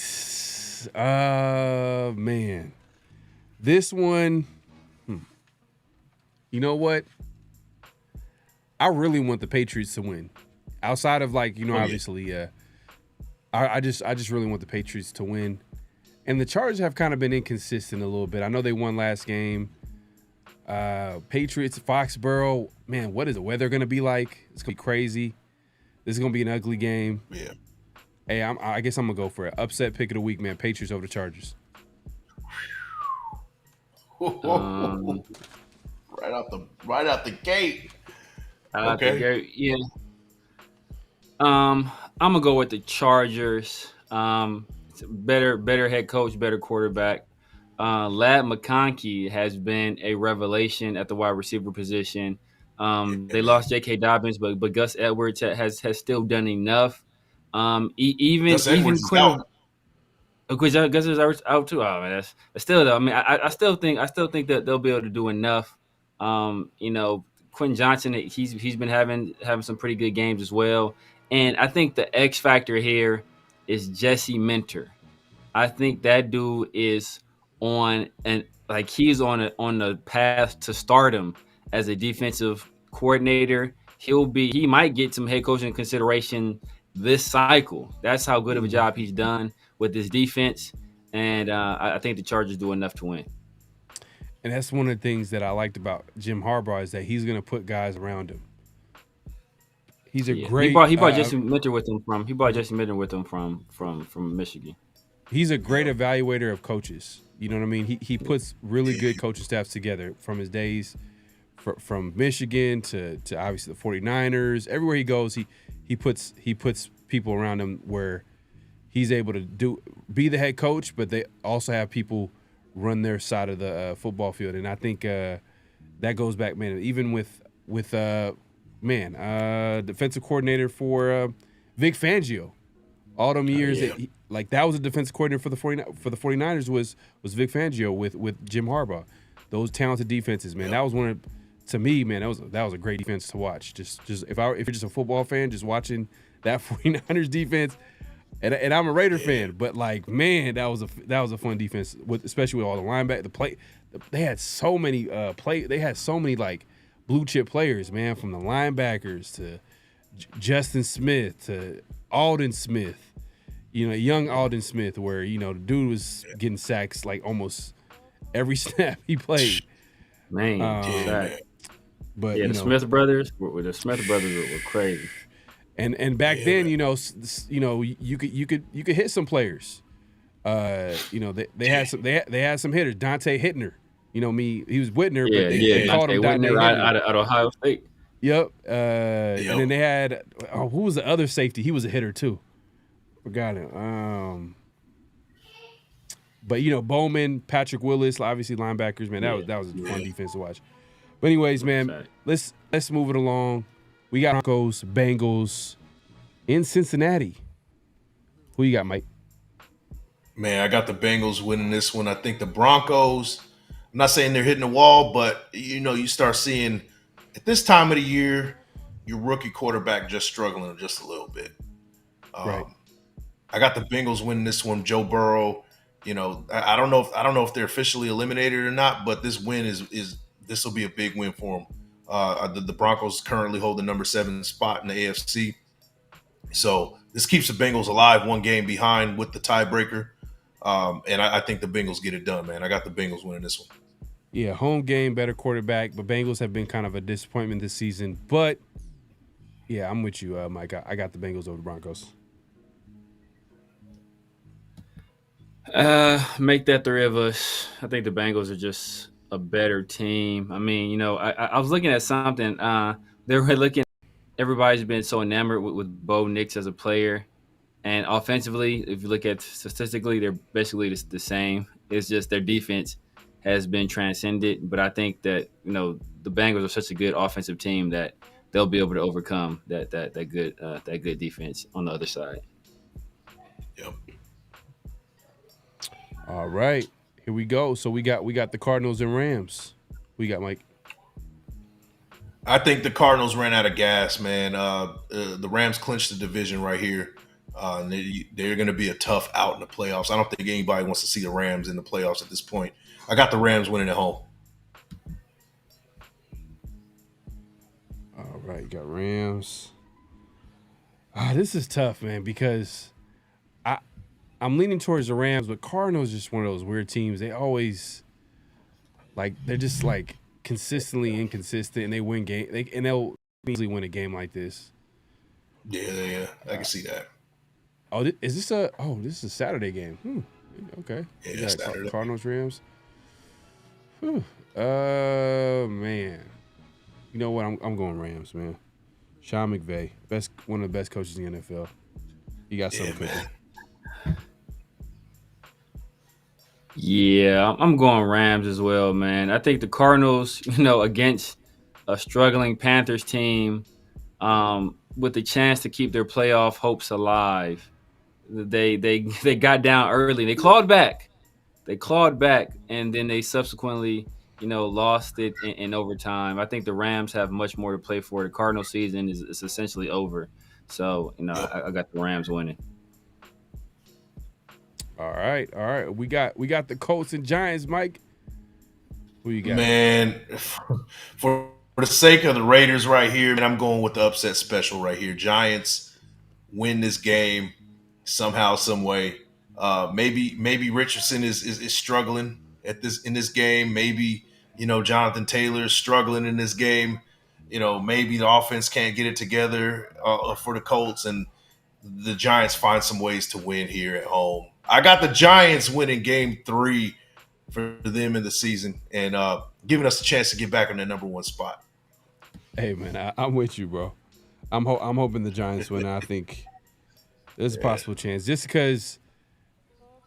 Man. This one, you know what? I really want the Patriots to win. outside of like, yeah. obviously, I just really want the Patriots to win. And the Chargers have kind of been inconsistent a little bit. I know they won last game. Patriots, Foxborough, man, what is the weather going to be like? It's going to be crazy. This is going to be an ugly game. Yeah. Hey, I guess I'm going to go for it. Upset pick of the week, man. Patriots over the Chargers. Right out the gate. Okay. Yeah. I'm gonna go with the Chargers. Better head coach, better quarterback. Lad McConkey has been a revelation at the wide receiver position. They lost J.K. Dobbins, but Gus Edwards has still done enough. Even Gus Edwards is Quinn. out. Because Gus is out too. Oh man, that's still though. I mean, I still think that they'll be able to do enough. Quentin Johnson, he's been having some pretty good games as well. And I think the X factor here is Jesse Minter. I think that dude is he's on the path to stardom as a defensive coordinator. He might get some head coaching consideration this cycle. That's how good of a job he's done with this defense. And I think the Chargers do enough to win. And that's one of the things that I liked about Jim Harbaugh is that he's going to put guys around him. He's a great. He brought Jesse Minter with him from Michigan. He's a great evaluator of coaches. You know what I mean? He puts really good coaching staffs together from his days from Michigan to obviously the 49ers. Everywhere he goes, he puts people around him where he's able to be the head coach, but they also have people run their side of the football field. And I think that goes back, man, even with defensive coordinator for Vic Fangio. All them years that was a defensive coordinator for the 49ers was Vic Fangio with Jim Harbaugh. Those talented defenses, man. That was to me, man, that was a great defense to watch. Just if you're just a football fan, just watching that 49ers defense, and I'm a Raider fan, but like, man, that was a fun defense, especially with all the linebackers. They had so many they had so many like blue chip players, man, from the linebackers to Justin Smith to Alden Smith. Young Alden Smith, where the dude was getting sacks like almost every snap he played. Man, but the Smith brothers were crazy. And back then, you could hit some players. They had some hitters. Dante Hittner. He was Whitner, but they called him Dante Hittner out of Ohio State. Yep. And then they had who was the other safety? He was a hitter too. Forgot him. But Bowman, Patrick Willis, obviously linebackers, man. That was a fun defense to watch. But anyways, man, let's move it along. We got Broncos, Bengals in Cincinnati. Who you got, Mike? Man, I got the Bengals winning this one. I think the Broncos, I'm not saying they're hitting the wall, but you start seeing at this time of the year, your rookie quarterback just struggling just a little bit. Right. I got the Bengals winning this one. Joe Burrow, I don't know if they're officially eliminated or not, but this win this will be a big win for them. The Broncos currently hold the number 7 spot in the AFC. So this keeps the Bengals alive, one game behind with the tiebreaker. And I think the Bengals get it done, man. I got the Bengals winning this one. Yeah, home game, better quarterback, but Bengals have been kind of a disappointment this season. But, yeah, I'm with you, Mike. I got the Bengals over the Broncos. Make that 3 of us. I think the Bengals are just a better team. I mean, I was looking at something. They were looking. Everybody's been so enamored with Bo Nix as a player, and offensively, if you look at statistically, they're basically the same. It's just their defense has been transcended. But I think that the Bengals are such a good offensive team that they'll be able to overcome that good defense on the other side. Yep. All right, here we go. So we got the Cardinals and Rams. We got Mike. I think the Cardinals ran out of gas, man. The Rams clinched the division right here. They're going to be a tough out in the playoffs. I don't think anybody wants to see the Rams in the playoffs at this point. I got the Rams winning at home. All right, you got Rams. This is tough, man, because I'm leaning towards the Rams, but Cardinals just one of those weird teams. They always they're just consistently inconsistent, and they win game. They'll easily win a game like this. Yeah, I can see that. Oh, is this a? Oh, this is a Saturday game. Okay. Yeah, Saturday. Cardinals Rams. Man. You know what? I'm going Rams, man. Sean McVay, one of the best coaches in the NFL. You got something cooking. Yeah, I'm going Rams as well, man. I think the Cardinals, against a struggling Panthers team, with the chance to keep their playoff hopes alive, they got down early. They clawed back, and then they subsequently, lost it in overtime. I think the Rams have much more to play for. The Cardinal season is essentially over, so I got the Rams winning. All right. We got the Colts and Giants, Mike. Who you got? Man, for the sake of the Raiders right here, man, I'm going with the upset special right here. Giants win this game somehow, some way. Maybe Richardson is struggling in this game. Maybe Jonathan Taylor is struggling in this game. Maybe the offense can't get it together for the Colts, and the Giants find some ways to win here at home. I got the Giants winning Game 3 for them in the season and giving us a chance to get back on that number 1 spot. Hey man, I'm with you, bro. I'm hoping the Giants win. I think there's a possible chance, just because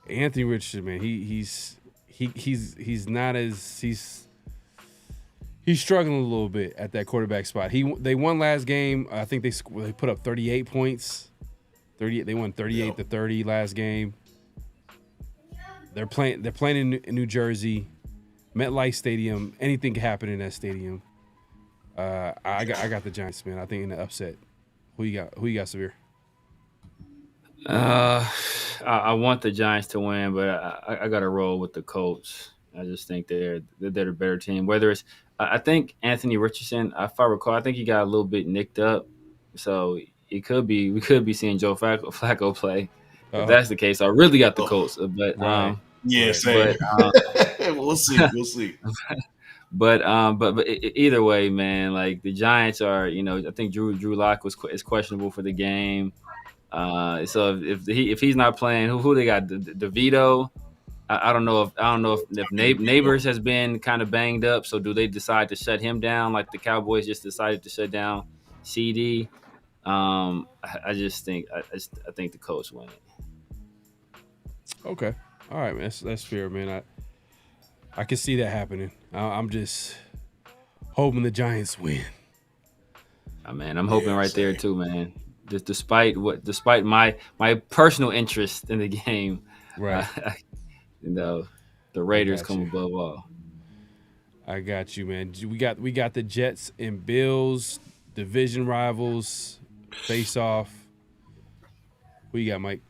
Anthony Richardson, man, he's not as he's struggling a little bit at that quarterback spot. They won last game. I think they put up 38 points. They won 38-30 last game. They're playing in New Jersey, MetLife Stadium. Anything can happen in that stadium. I got the Giants, man. I think in the upset. Who you got, Severe? I want the Giants to win, but I got to roll with the Colts. I just think they're the better team. Whether it's, I think Anthony Richardson, if I recall, I think he got a little bit nicked up, so we could be seeing Joe Flacco play. If that's the case, I really got the Colts. But same. But, we'll see. But either way, man, like the Giants are, I think Drew Lock is questionable for the game. So if he's not playing, who they got? DeVito. I don't know if Neighbors has been kind of banged up. So do they decide to shut him down like the Cowboys just decided to shut down CD? I think the Colts win it. Okay, all right, man. That's fair, man. I can see that happening. I'm just hoping the Giants win. Man, I'm hoping right there too, man. Just despite my personal interest in the game, right? The Raiders come above all. I got you, man. We got the Jets and Bills, division rivals, face off. Who you got, Mike?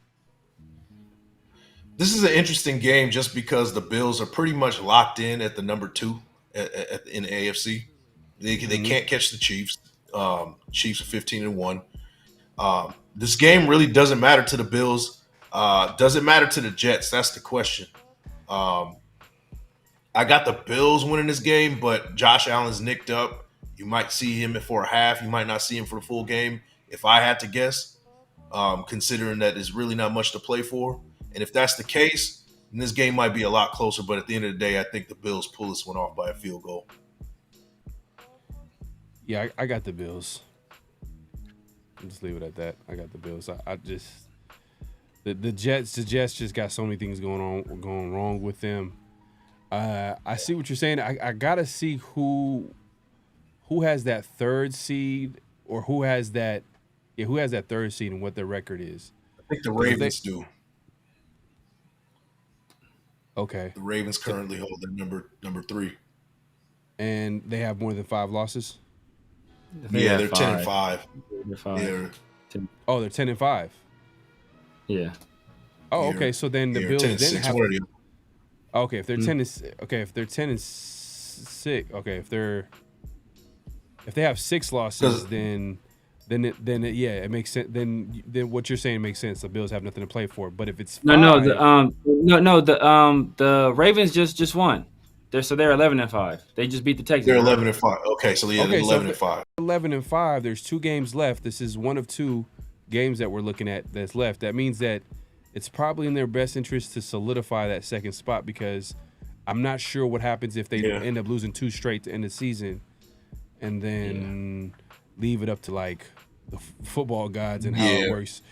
This is an interesting game just because the Bills are pretty much locked in at the number 2 in the AFC. They can't catch the Chiefs. Chiefs are 15-1. This game really doesn't matter to the Bills. Does it matter to the Jets? That's the question. I got the Bills winning this game, but Josh Allen's nicked up. You might see him for a half. You might not see him for the full game, if I had to guess, considering that there's really not much to play for. And if that's the case, then this game might be a lot closer. But at the end of the day, I think the Bills pull this one off by a field goal. Yeah, I got the Bills. I'll just leave it at that. I got the Bills. I just the Jets just got so many things going wrong with them. I see what you're saying. I gotta see who has that 3rd seed, or who has that third seed and what their record is. I think the Ravens do. Okay. The Ravens currently hold their number 3. And they have more than 5 losses? Yeah, they're 10-5. They're 5. They're 10-5. Yeah. Oh, okay. So then the Bills didn't have. Okay, if they're 10-6. Okay, if they have 6 losses, then it makes sense. Then what you're saying makes sense. The Bills have nothing to play for. But if it's the Ravens just won. They're 11-5. They just beat the Texans. They're 11-5. Okay, so they're 11-5. 11-5. There's 2 games left. This is one of 2 games that we're looking at that's left. That means that it's probably in their best interest to solidify that second spot, because I'm not sure what happens if they end up losing 2 straight to end the season, and then leave it up to like the football gods and how it works,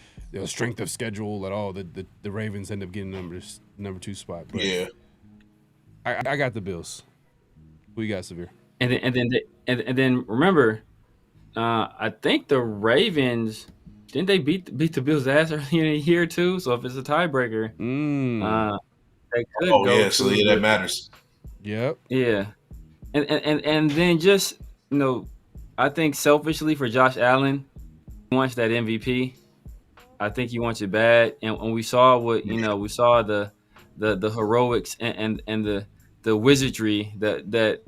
strength of schedule at all. The Ravens end up getting number 2 spot. But I got the Bills. Who you got, Severe? And then remember, I think the Ravens didn't they beat the Bills' ass earlier in the year too. So if it's a tiebreaker, they could go. Yeah, so that matters. Yep. Yeah, and then just I think selfishly for Josh Allen, he wants that MVP. I think he wants it bad, and we saw what we saw the heroics and the wizardry that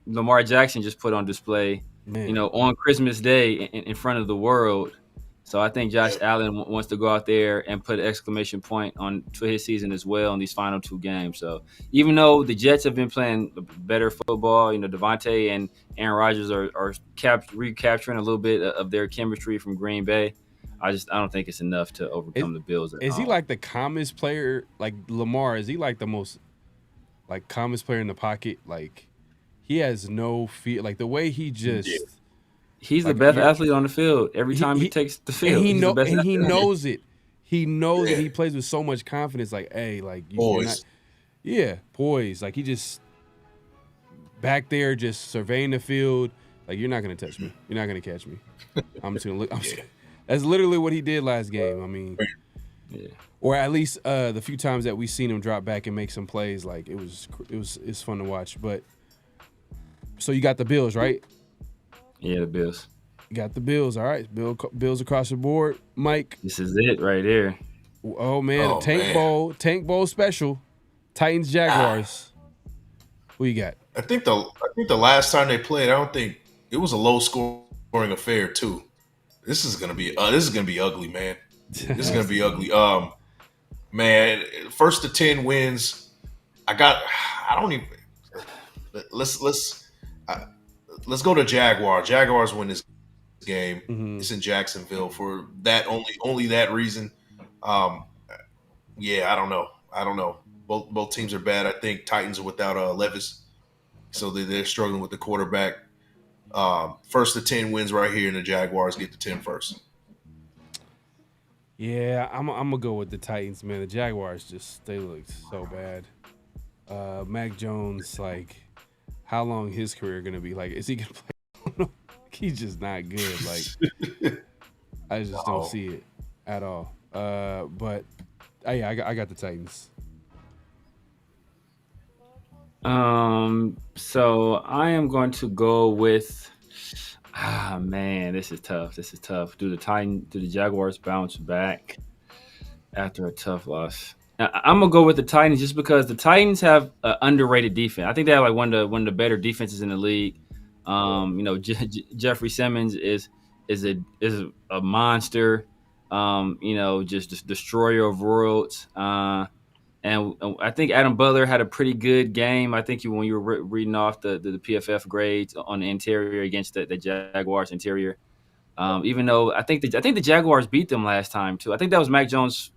Lamar Jackson just put on display, on Christmas Day in front of the world. So I think Josh Allen wants to go out there and put an exclamation point on to his season as well in these final 2 games. So even though the Jets have been playing better football, Devontae and Aaron Rodgers are recapturing a little bit of their chemistry from Green Bay, I don't think it's enough to overcome the Bills. Is he like the calmest player? Like Lamar, is he like the most calmest player in the pocket? Like he has no fear. Like the way he just. Yeah. He's the best athlete on the field every time he takes the field. And he knows it. He knows it. He plays with so much confidence. Like, hey, like poise. Poise. Like he just back there, just surveying the field. Like you're not gonna touch me. You're not gonna catch me. I'm just gonna look. That's literally what he did last game. I mean, or at least the few times that we seen him drop back and make some plays. Like it's fun to watch. But so you got the Bills, right? Yeah, the Bills. You got the Bills. All right, Bills across the board. Mike, this is it right here. Oh man, Tank Bowl special. Titans Jaguars. Who you got? I think the last time they played, I don't think it was a low scoring affair too. This is gonna be ugly, man. This is gonna be ugly. Man, first to 10 wins. Let's go to Jaguar. Jaguars win this game. Mm-hmm. It's in Jacksonville for that only that reason. I don't know. Both teams are bad. I think Titans are without Levis, so they're struggling with the quarterback. First to 10 wins right here, and the Jaguars get to 10 first. Yeah, I'm gonna go with the Titans, man. The Jaguars they looked so bad. Mac Jones, like, how long his career gonna be? Like, is he gonna play? He's just not good. Like, I just don't see it at all. But I got the Titans. So I am going to go with. Man, this is tough. Do the Jaguars bounce back after a tough loss? Now, I'm gonna go with the Titans just because the Titans have an underrated defense. I think they have like one of the better defenses in the league. Jeffrey Simmons is a monster. Just destroyer of worlds. And I think Adam Butler had a pretty good game. I think when you were reading off the PFF grades on the interior against the Jaguars interior, even though I think the Jaguars beat them last time too. I think that was Mac Jones'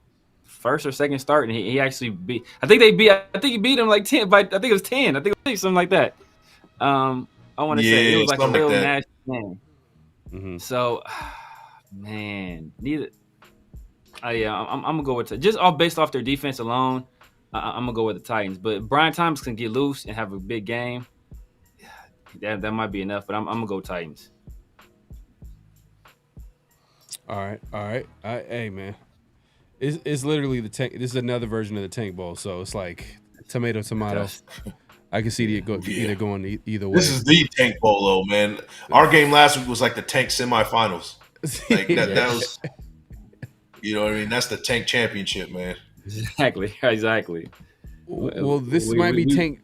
first or second start, and he actually beat. I think he beat him like 10, but I think it was 10. I think it was something like that. I want to say it was like a real national game. Mm-hmm. So, man, neither. I'm gonna go with just based off their defense alone. I'm gonna go with the Titans, but Brian Thomas can get loose and have a big game. That might be enough, but I'm gonna go Titans. All right. Hey, man, it's literally the tank. This is another version of the Tank Bowl, so it's like tomato. I can see it either going either way. This is the Tank Bowl, though, man. Our game last week was like the Tank semifinals. Like that was. You know what I mean? That's the Tank championship, man. Exactly. Well, this might be Tank.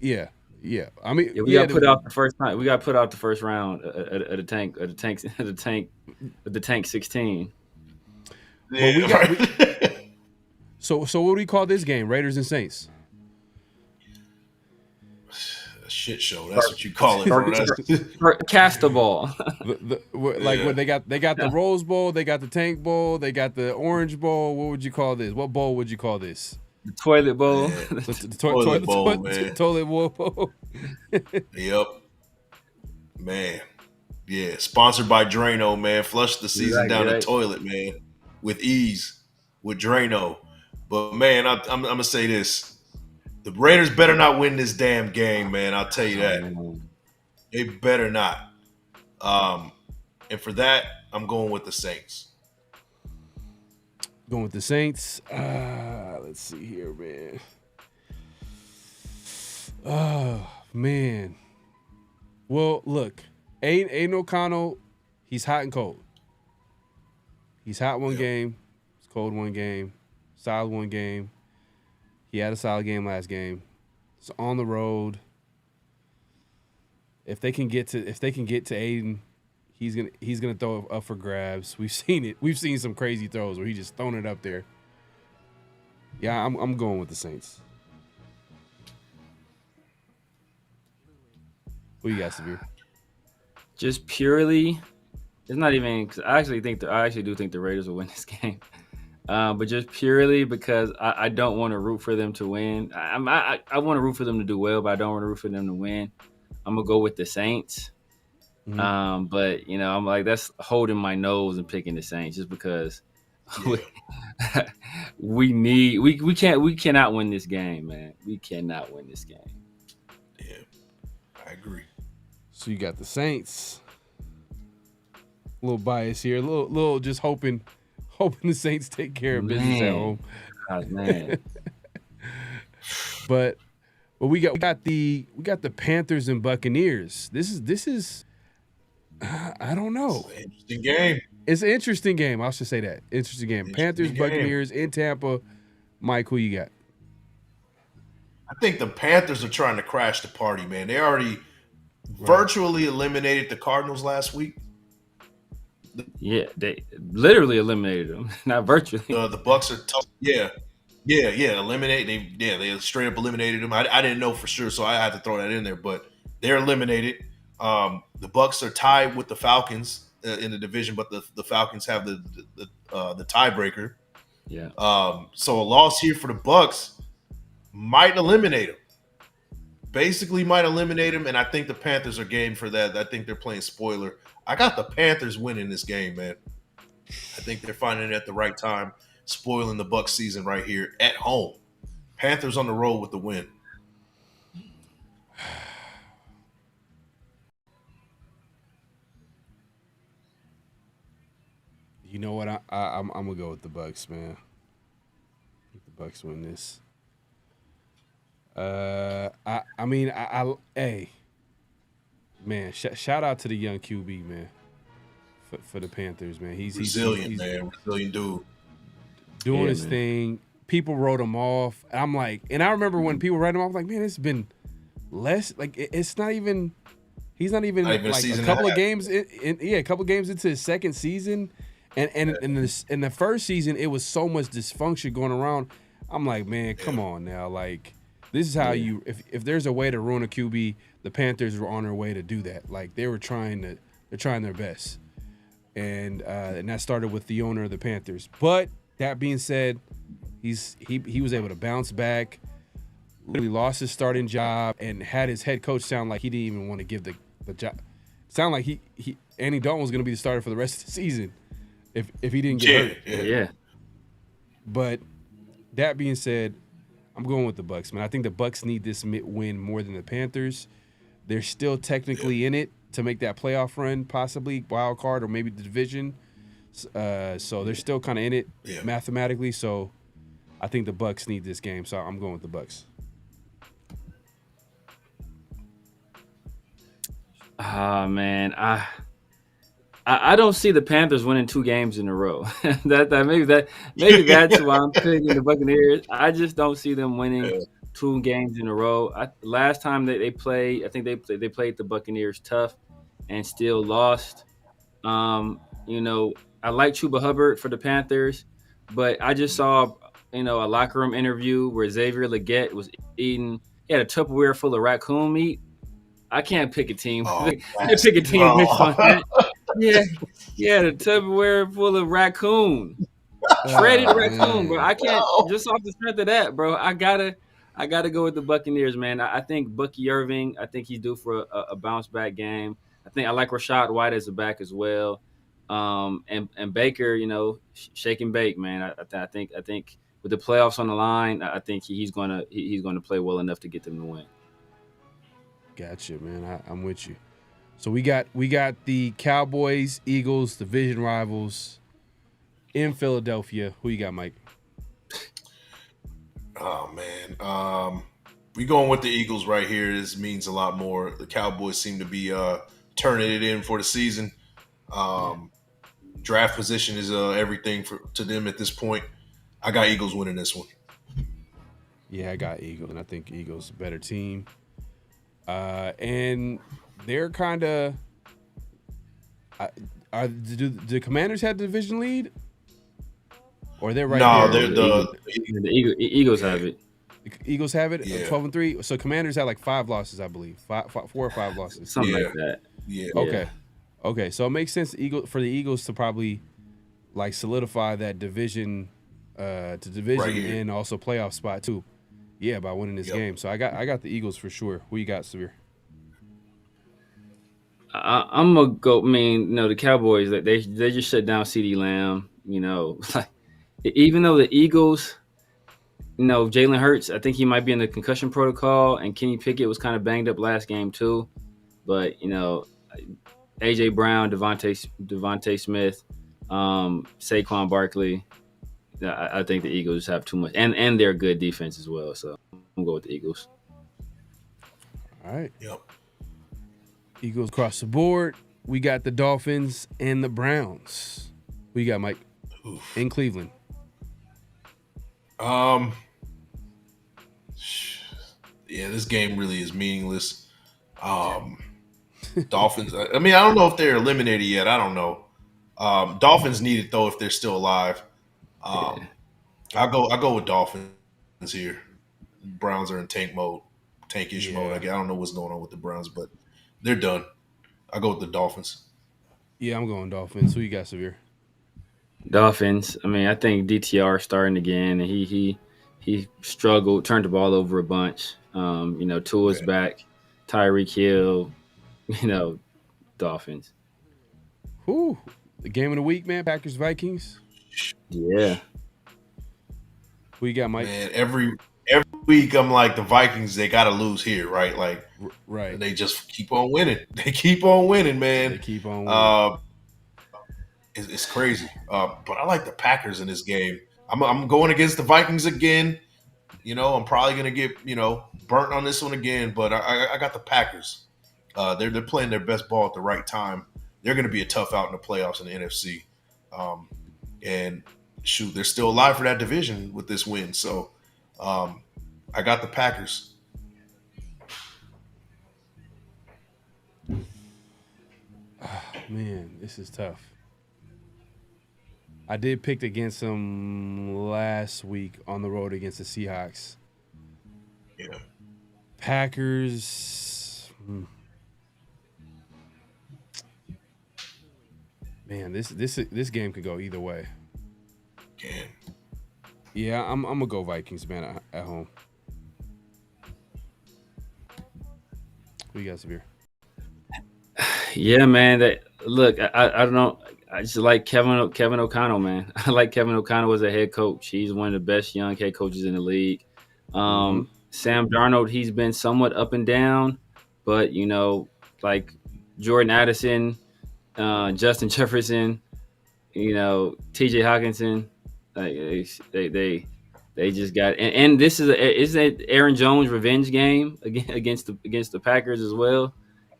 Yeah. Yeah, I mean, Yeah, we got put out the first time. We got put out the first round at the tank, the tank 16. But we got right. so what do we call this game? Raiders and Saints. A shit show. That's what you call it, bro. Cast the ball. What they got the Rose Bowl, they got the Tank Bowl, they got the Orange Bowl. What would you call this? What bowl would you call this? The toilet bowl. The Toilet bowl, man. Toilet bowl. Yep. Man. Yeah. Sponsored by Drano, man. Flush the season down the toilet, man. With ease. With Drano. But man, I'm gonna say this. The Raiders better not win this damn game, man. I'll tell you that. They better not. And for that, I'm going with the Saints. Going with the Saints. Let's see here, man. Oh, man. Well, look. Aiden O'Connell, he's hot and cold. He's hot one game. He's cold one game. Solid one game. He had a solid game last game. It's on the road. If they can get to Aiden, he's gonna throw it up for grabs. We've seen it. We've seen some crazy throws where he just thrown it up there. Yeah, I'm going with the Saints. What you got, Severe? Just purely, it's not even. Cause I actually do think the Raiders will win this game. But just purely because I don't want to root for them to win. I want to root for them to do well, but I don't want to root for them to win. I'm gonna go with the Saints. Mm-hmm. But I'm like, that's holding my nose and picking the Saints just because we cannot win this game, man. We cannot win this game. Yeah, I agree. So you got the Saints. A little bias here, a little just hoping the Saints take care of business at home. God, man. But we got the Panthers and Buccaneers. This is I don't know. It's an interesting game. It's an interesting game. I should say that. Interesting game. Panthers, Buccaneers in Tampa. Mike, who you got? I think the Panthers are trying to crash the party, man. They already virtually eliminated the Cardinals last week. Yeah, they literally eliminated them, not virtually. The Bucs are tough. Yeah, eliminate. They straight up eliminated them. I didn't know for sure, so I had to throw that in there. But they're eliminated. The Bucs are tied with the Falcons in the division, but the Falcons have the tiebreaker. Yeah. So a loss here for the Bucs might eliminate them. Basically, might eliminate them, and I think the Panthers are game for that. I think they're playing spoiler. I got the Panthers winning this game, man. I think they're finding it at the right time, spoiling the Bucs season right here at home. Panthers on the road with the win. You know what? I'm gonna go with the Bucs, man. I think the Bucs win this. Hey, man, shout out to the young QB, man, for the Panthers, man. He's resilient, man. Resilient dude. Doing his thing. People wrote him off. I'm like, and I remember when people wrote him off, like, man, it's been less. Like, it's not even. He's not even like a couple of games. A couple of games into his second season, and in the first season, it was so much dysfunction going around. I'm like, man, come on now, like. This is how you if there's a way to ruin a QB, the Panthers were on their way to do that. Like they're trying their best. And that started with the owner of the Panthers. But that being said, he was able to bounce back, literally lost his starting job and had his head coach sound like he didn't even want to give the job. Sound like he Andy Dalton was going to be the starter for the rest of the season if he didn't get hurt. Yeah. But that being said, I'm going with the Bucs, man. I think the Bucs need this win more than the Panthers. They're still technically in it to make that playoff run, possibly wild card or maybe the division. So they're still kind of in it mathematically. So I think the Bucs need this game. So I'm going with the Bucs. Man, I don't see the Panthers winning 2 games in a row. maybe that's why I'm picking the Buccaneers. I just don't see them winning two games in a row. Last time they played, I think they played the Buccaneers tough and still lost. You know, I like Chuba Hubbard for the Panthers, but I just saw a locker room interview where Xavier Legette was eating. He had a Tupperware full of raccoon meat. I can't pick a team. Oh, I can't pick a team based on no. that. Yeah, yeah, the Tupperware full of raccoon, shredded raccoon, bro. I can't No. just off the strength of that, bro. I gotta go with the Buccaneers, man. I think Bucky Irving. I think he's due for a bounce back game. I like Rashad White as a back as well. And Baker, shake and bake, man. I think with the playoffs on the line, I think he's gonna play well enough to get them to win. Gotcha, man. I'm with you. So we got the Cowboys, Eagles, division rivals in Philadelphia. Who you got, Mike? Oh man, we going with the Eagles right here. This means a lot more. The Cowboys seem to be turning it in for the season. Draft position is everything to them at this point. I got Eagles winning this one. Yeah, I got Eagles, and I think Eagles a better team. And they're kind of. Do the Commanders have the division lead? Or they're right there? No, The Eagles have it. The Eagles have it, Yeah. 12-3. So Commanders have like 5 losses, I believe, 4 or 5 losses. Something Yeah. like that. Yeah. Okay. So it makes sense for the Eagles to probably like solidify that division Right here. and also playoff spot too. Yeah, by winning this game. So I got the Eagles for sure. Who you got, Severe? I'm gonna go. I mean, the Cowboys. They just shut down CeeDee Lamb. Like even though the Eagles, Jalen Hurts, I think he might be in the concussion protocol, and Kenny Pickett was kind of banged up last game too. But AJ Brown, Devontae Smith, Saquon Barkley. I think the Eagles have too much, and they're good defense as well. So I'm gonna go with the Eagles. All right. Yep. Eagles across the board. We got the Dolphins and the Browns. Who you got, Mike? Oof. In Cleveland. Yeah, this game really is meaningless. Dolphins. I mean, I don't know if they're eliminated yet. I don't know. Dolphins need it though if they're still alive. I'll go with Dolphins here. Browns are in tankish mode. I don't know what's going on with the Browns, but they're done. I'll go with the Dolphins. Yeah, I'm going Dolphins. Who you got, Severe? Dolphins. I mean, I think DTR starting again, and he struggled, turned the ball over a bunch. Tua's back, Tyreek Hill. Dolphins. Whew. The game of the week, man. Packers Vikings. Yeah. Who you got, Mike? Man, every week I'm like the Vikings. They got to lose here, right? Like, right. They just keep on winning. They keep on winning, man. They keep on winning. It's crazy. But I like the Packers in this game. I'm going against the Vikings again. I'm probably gonna get burnt on this one again. But I got the Packers. They're playing their best ball at the right time. They're going to be a tough out in the playoffs in the NFC. And shoot, they're still alive for that division with this win. So I got the Packers. Man, this is tough. I did pick against them last week on the road against the Seahawks. Yeah. Packers. Man, this game could go either way. Can. Yeah, I'm gonna go Vikings, man, at home. Who you got, Severe? Yeah, man. I don't know. I just like Kevin O'Connell, man. I like Kevin O'Connell as a head coach. He's one of the best young head coaches in the league. Sam Darnold, he's been somewhat up and down, but like Jordan Addison, Justin Jefferson, T.J. Hawkinson, like they just got and this is a Aaron Jones revenge game against the Packers as well.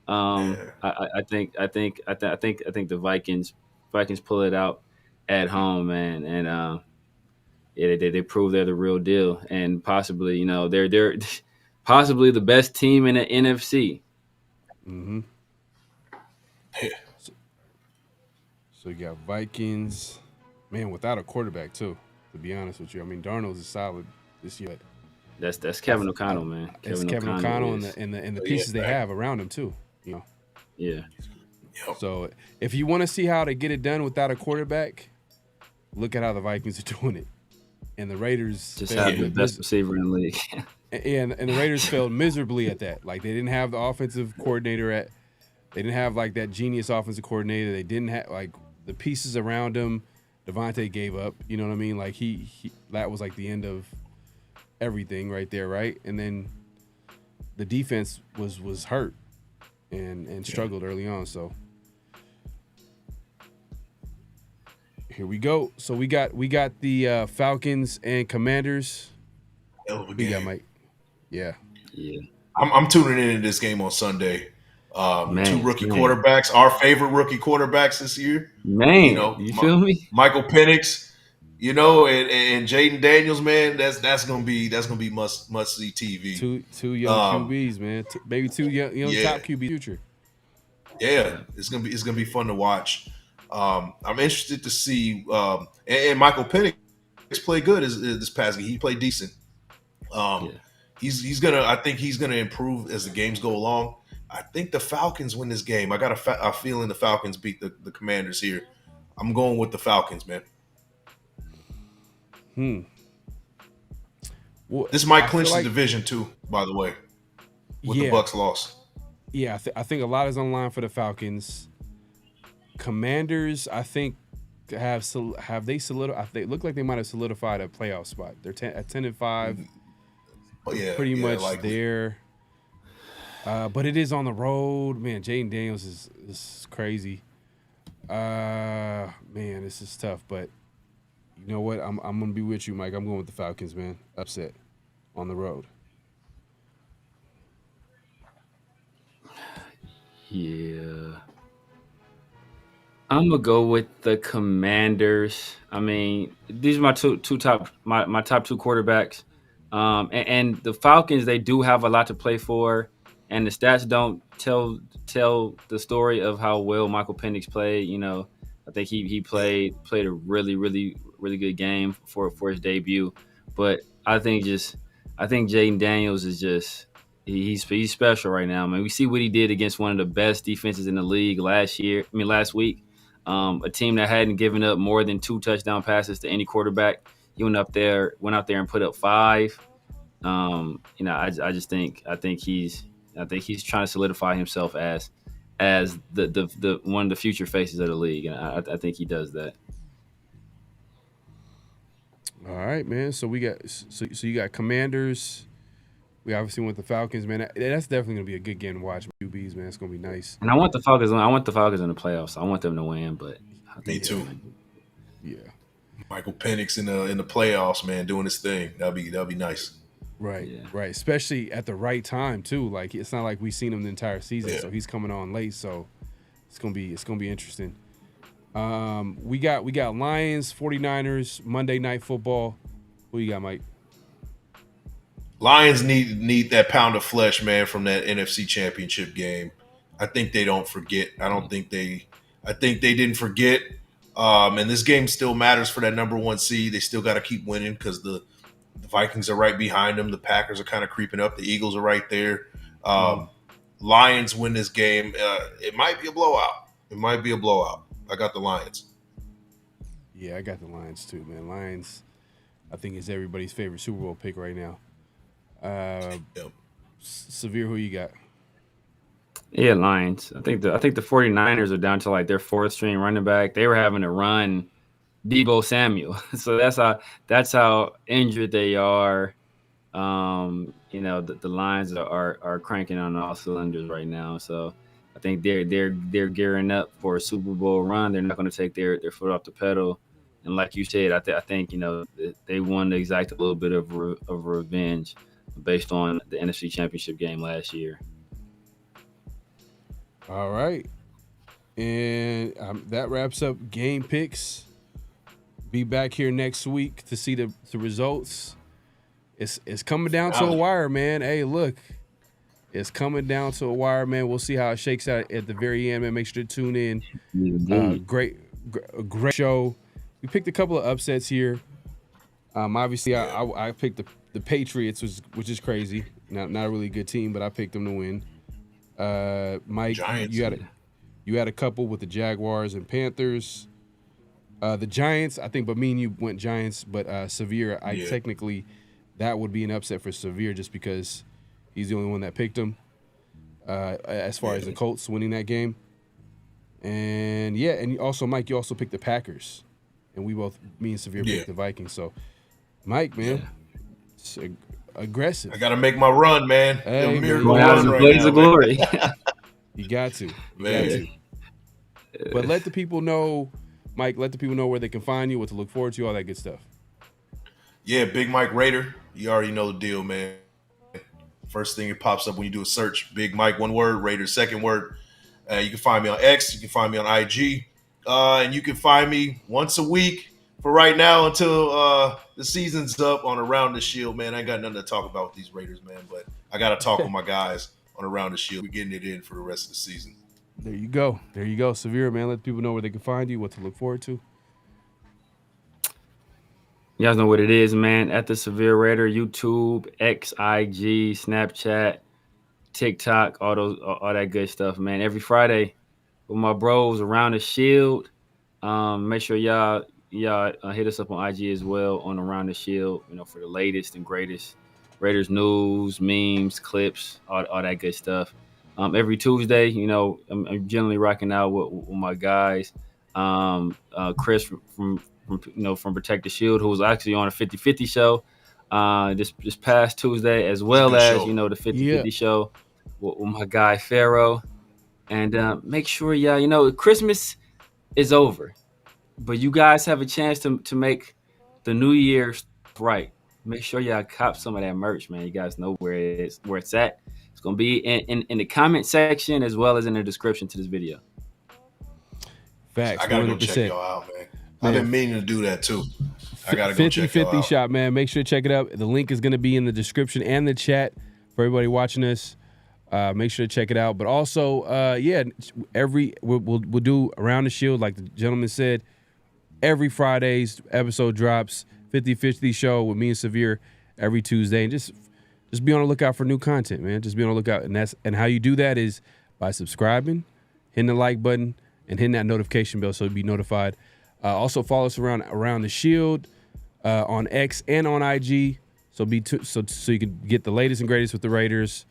I think the Vikings pull it out at home, man, and they prove they're the real deal, and possibly they're possibly the best team in the NFC. Mm-hmm. So you got Vikings, man, without a quarterback too. To be honest with you, I mean Darnold's is solid this year. That's Kevin O'Connell, man. It's Kevin O'Connell and the pieces they have around him too. Yeah. So if you want to see how to get it done without a quarterback, look at how the Vikings are doing it. And the Raiders just have the best receiver in the league. and the Raiders failed miserably at that. Like they didn't have the offensive coordinator they didn't have like that genius offensive coordinator. They didn't have like the pieces around him. Devontae gave up. You know what I mean? Like he that was like the end of everything right there, right? And then the defense was hurt and struggled early on. So here we go. So we got the Falcons and Commanders. Hell of a We game. got Mike. Yeah. I'm tuning into this game on Sunday. Two rookie man. quarterbacks, our favorite rookie quarterbacks this year. Man, you feel me? Michael Penix, and Jaden Daniels, man. That's gonna be must see TV. Two young QBs, man. Maybe two young top QB future. Yeah, it's gonna be fun to watch. I'm interested to see and Michael Penix played good this past game. He played decent. He's gonna. I think he's gonna improve as the games go along. I think the Falcons win this game. I got a feeling the Falcons beat the Commanders here. I'm going with the Falcons, man. Well, this might clinch the division too, by the way, with the Bucs loss. Yeah, I think a lot is on the line for the Falcons. Commanders, I think, have they solidified? They look like they might have solidified a playoff spot. They're at 10-5. Pretty much likely. There. But it is on the road, man. Jaden Daniels is crazy. Man, this is tough. But you know what? I'm gonna be with you, Mike. I'm going with the Falcons, man. Upset on the road. Yeah. I'm gonna go with the Commanders. I mean, these are my my top two quarterbacks. And the Falcons, they do have a lot to play for, and the stats don't tell the story of how well Michael Penix played. I think he played a really good game for his debut. But I think Jaden Daniels is just he's special right now, man. We see what he did against one of the best defenses in the league last week. A team that hadn't given up more than 2 touchdown passes to any quarterback. He went out there and put up 5. I think he's trying to solidify himself as the one of the future faces of the league, and I think he does that. All right, man. So we got so you got Commanders. We obviously went the Falcons, man. That's definitely gonna be a good game to watch. QBs, man. It's gonna be nice. And I want the Falcons. I want the Falcons in the playoffs. I want them to win, but me too. Yeah. Michael Penix in the playoffs, man, doing his thing. That'll be nice. Right, right. Especially at the right time too. Like it's not like we've seen him the entire season, so he's coming on late. So it's gonna be interesting. We got Lions, 49ers, Monday Night Football. Who you got, Mike? Lions need that pound of flesh, man, from that NFC Championship game. I think they don't forget. I think they didn't forget. And this game still matters for that number 1 seed. They still got to keep winning because the Vikings are right behind them. The Packers are kind of creeping up. The Eagles are right there. Lions win this game. It might be a blowout. I got the Lions. Yeah, I got the Lions too, man. Lions, I think, is everybody's favorite Super Bowl pick right now. Severe, who you got? Yeah, Lions. I think the 49ers are down to like their 4th string running back. They were having to run Deebo Samuel. So that's how injured they are. The Lions are cranking on all cylinders right now. So I think they're gearing up for a Super Bowl run. They're not going to take their foot off the pedal. And like you said, I think they want to exact a little bit of revenge based on the NFC Championship game last year. All right. And that wraps up game picks. Be back here next week to see the results. It's coming down to a wire, man. Hey, look. It's coming down to a wire, man. We'll see how it shakes out at the very end, man. Make sure to tune in. Great show. We picked a couple of upsets here. Obviously, I picked the Patriots, which is crazy. Not a really good team, but I picked them to win. Mike, Giants, you had a couple with the Jaguars and Panthers. The Giants, I think, but me and you went Giants. But Severe, technically, that would be an upset for Severe just because he's the only one that picked him. As far as the Colts winning that game. And also, Mike, you also picked the Packers. And me and Severe picked the Vikings. So, Mike, man, it's aggressive. I got to make my run, man. Hey, miracle run right blaze now, of glory. You got to. Man. But let the people know, Mike, where they can find you, what to look forward to, all that good stuff. Yeah, Big Mike Raider. You already know the deal, man. First thing that pops up when you do a search, Big Mike, one word, Raider, second word. You can find me on X. You can find me on IG. And you can find me once a week for right now until the season's up on Around the Shield, man. I ain't got nothing to talk about with these Raiders, man, but I got to talk with my guys on Around the Shield. We're getting it in for the rest of the season. There you go. Severe, man. Let people know where they can find you, what to look forward to. You guys know what it is, man. At the Severe Raider, YouTube, X, IG, Snapchat, TikTok, all that good stuff, man. Every Friday with my bros Around the Shield. Make sure y'all hit us up on IG as well on Around the Shield, for the latest and greatest Raiders news, memes, clips, all that good stuff. Every Tuesday, I'm generally rocking out with my guys. Chris from Protect the Shield, who was actually on a 50-50 show this past Tuesday, as well as, the 50-50 show with my guy Pharaoh. And make sure y'all, Christmas is over, but you guys have a chance to make the New Year right. Make sure y'all cop some of that merch, man. You guys know where it's at. It's gonna be in the comment section as well as in the description to this video. Facts. I gotta go check y'all out, man. I've been meaning to do that too. I gotta go check y'all out. 50-50 shop, man. Make sure to check it out. The link is gonna be in the description and the chat for everybody watching us. Make sure to check it out. But also, we'll do Around the Shield, like the gentleman said. Every Friday's episode drops. 50-50 show with me and Severe every Tuesday, and just be on the lookout for new content, man. Just be on the lookout, and how you do that is by subscribing, hitting the like button, and hitting that notification bell so you'll be notified. Also follow us around the Shield on X and on IG, so you can get the latest and greatest with the Raiders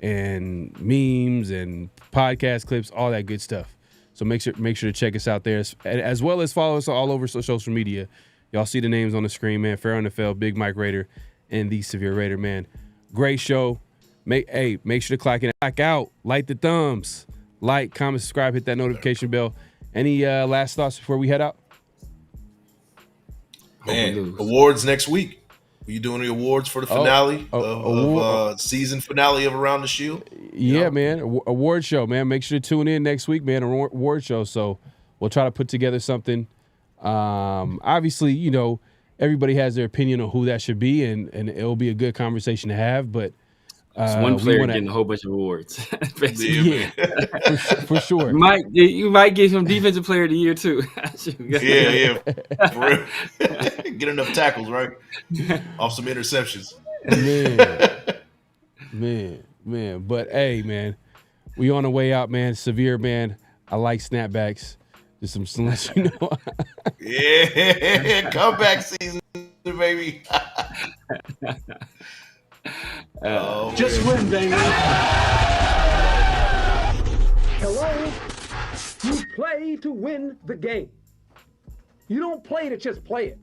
and memes and podcast clips, all that good stuff. So make sure to check us out there, as well as follow us all over social media. Y'all see the names on the screen, man. PharoahNFL, Big Mike Raider, and the Severe Raider, man. Great show. Make sure to clock out. Light the thumbs. Like, comment, subscribe, hit that notification bell. Any last thoughts before we head out? Man, awards next week. Are you doing the awards for the finale of season finale of Around the Shield? Yeah, man. Award show, man. Make sure to tune in next week, man. Award show. So we'll try to put together something. Obviously, everybody has their opinion on who that should be, and it'll be a good conversation to have. But it's one player getting a whole bunch of awards. Yeah, for sure. You might get some defensive player of the year too. Yeah. For real. Get enough tackles, right? Off some interceptions. Man. But hey, man, we on the way out, man. Severe, man. I like snapbacks. Just to let you know. Yeah, comeback season, baby. Just win, baby. Hello? You play to win the game. You don't play to just play it.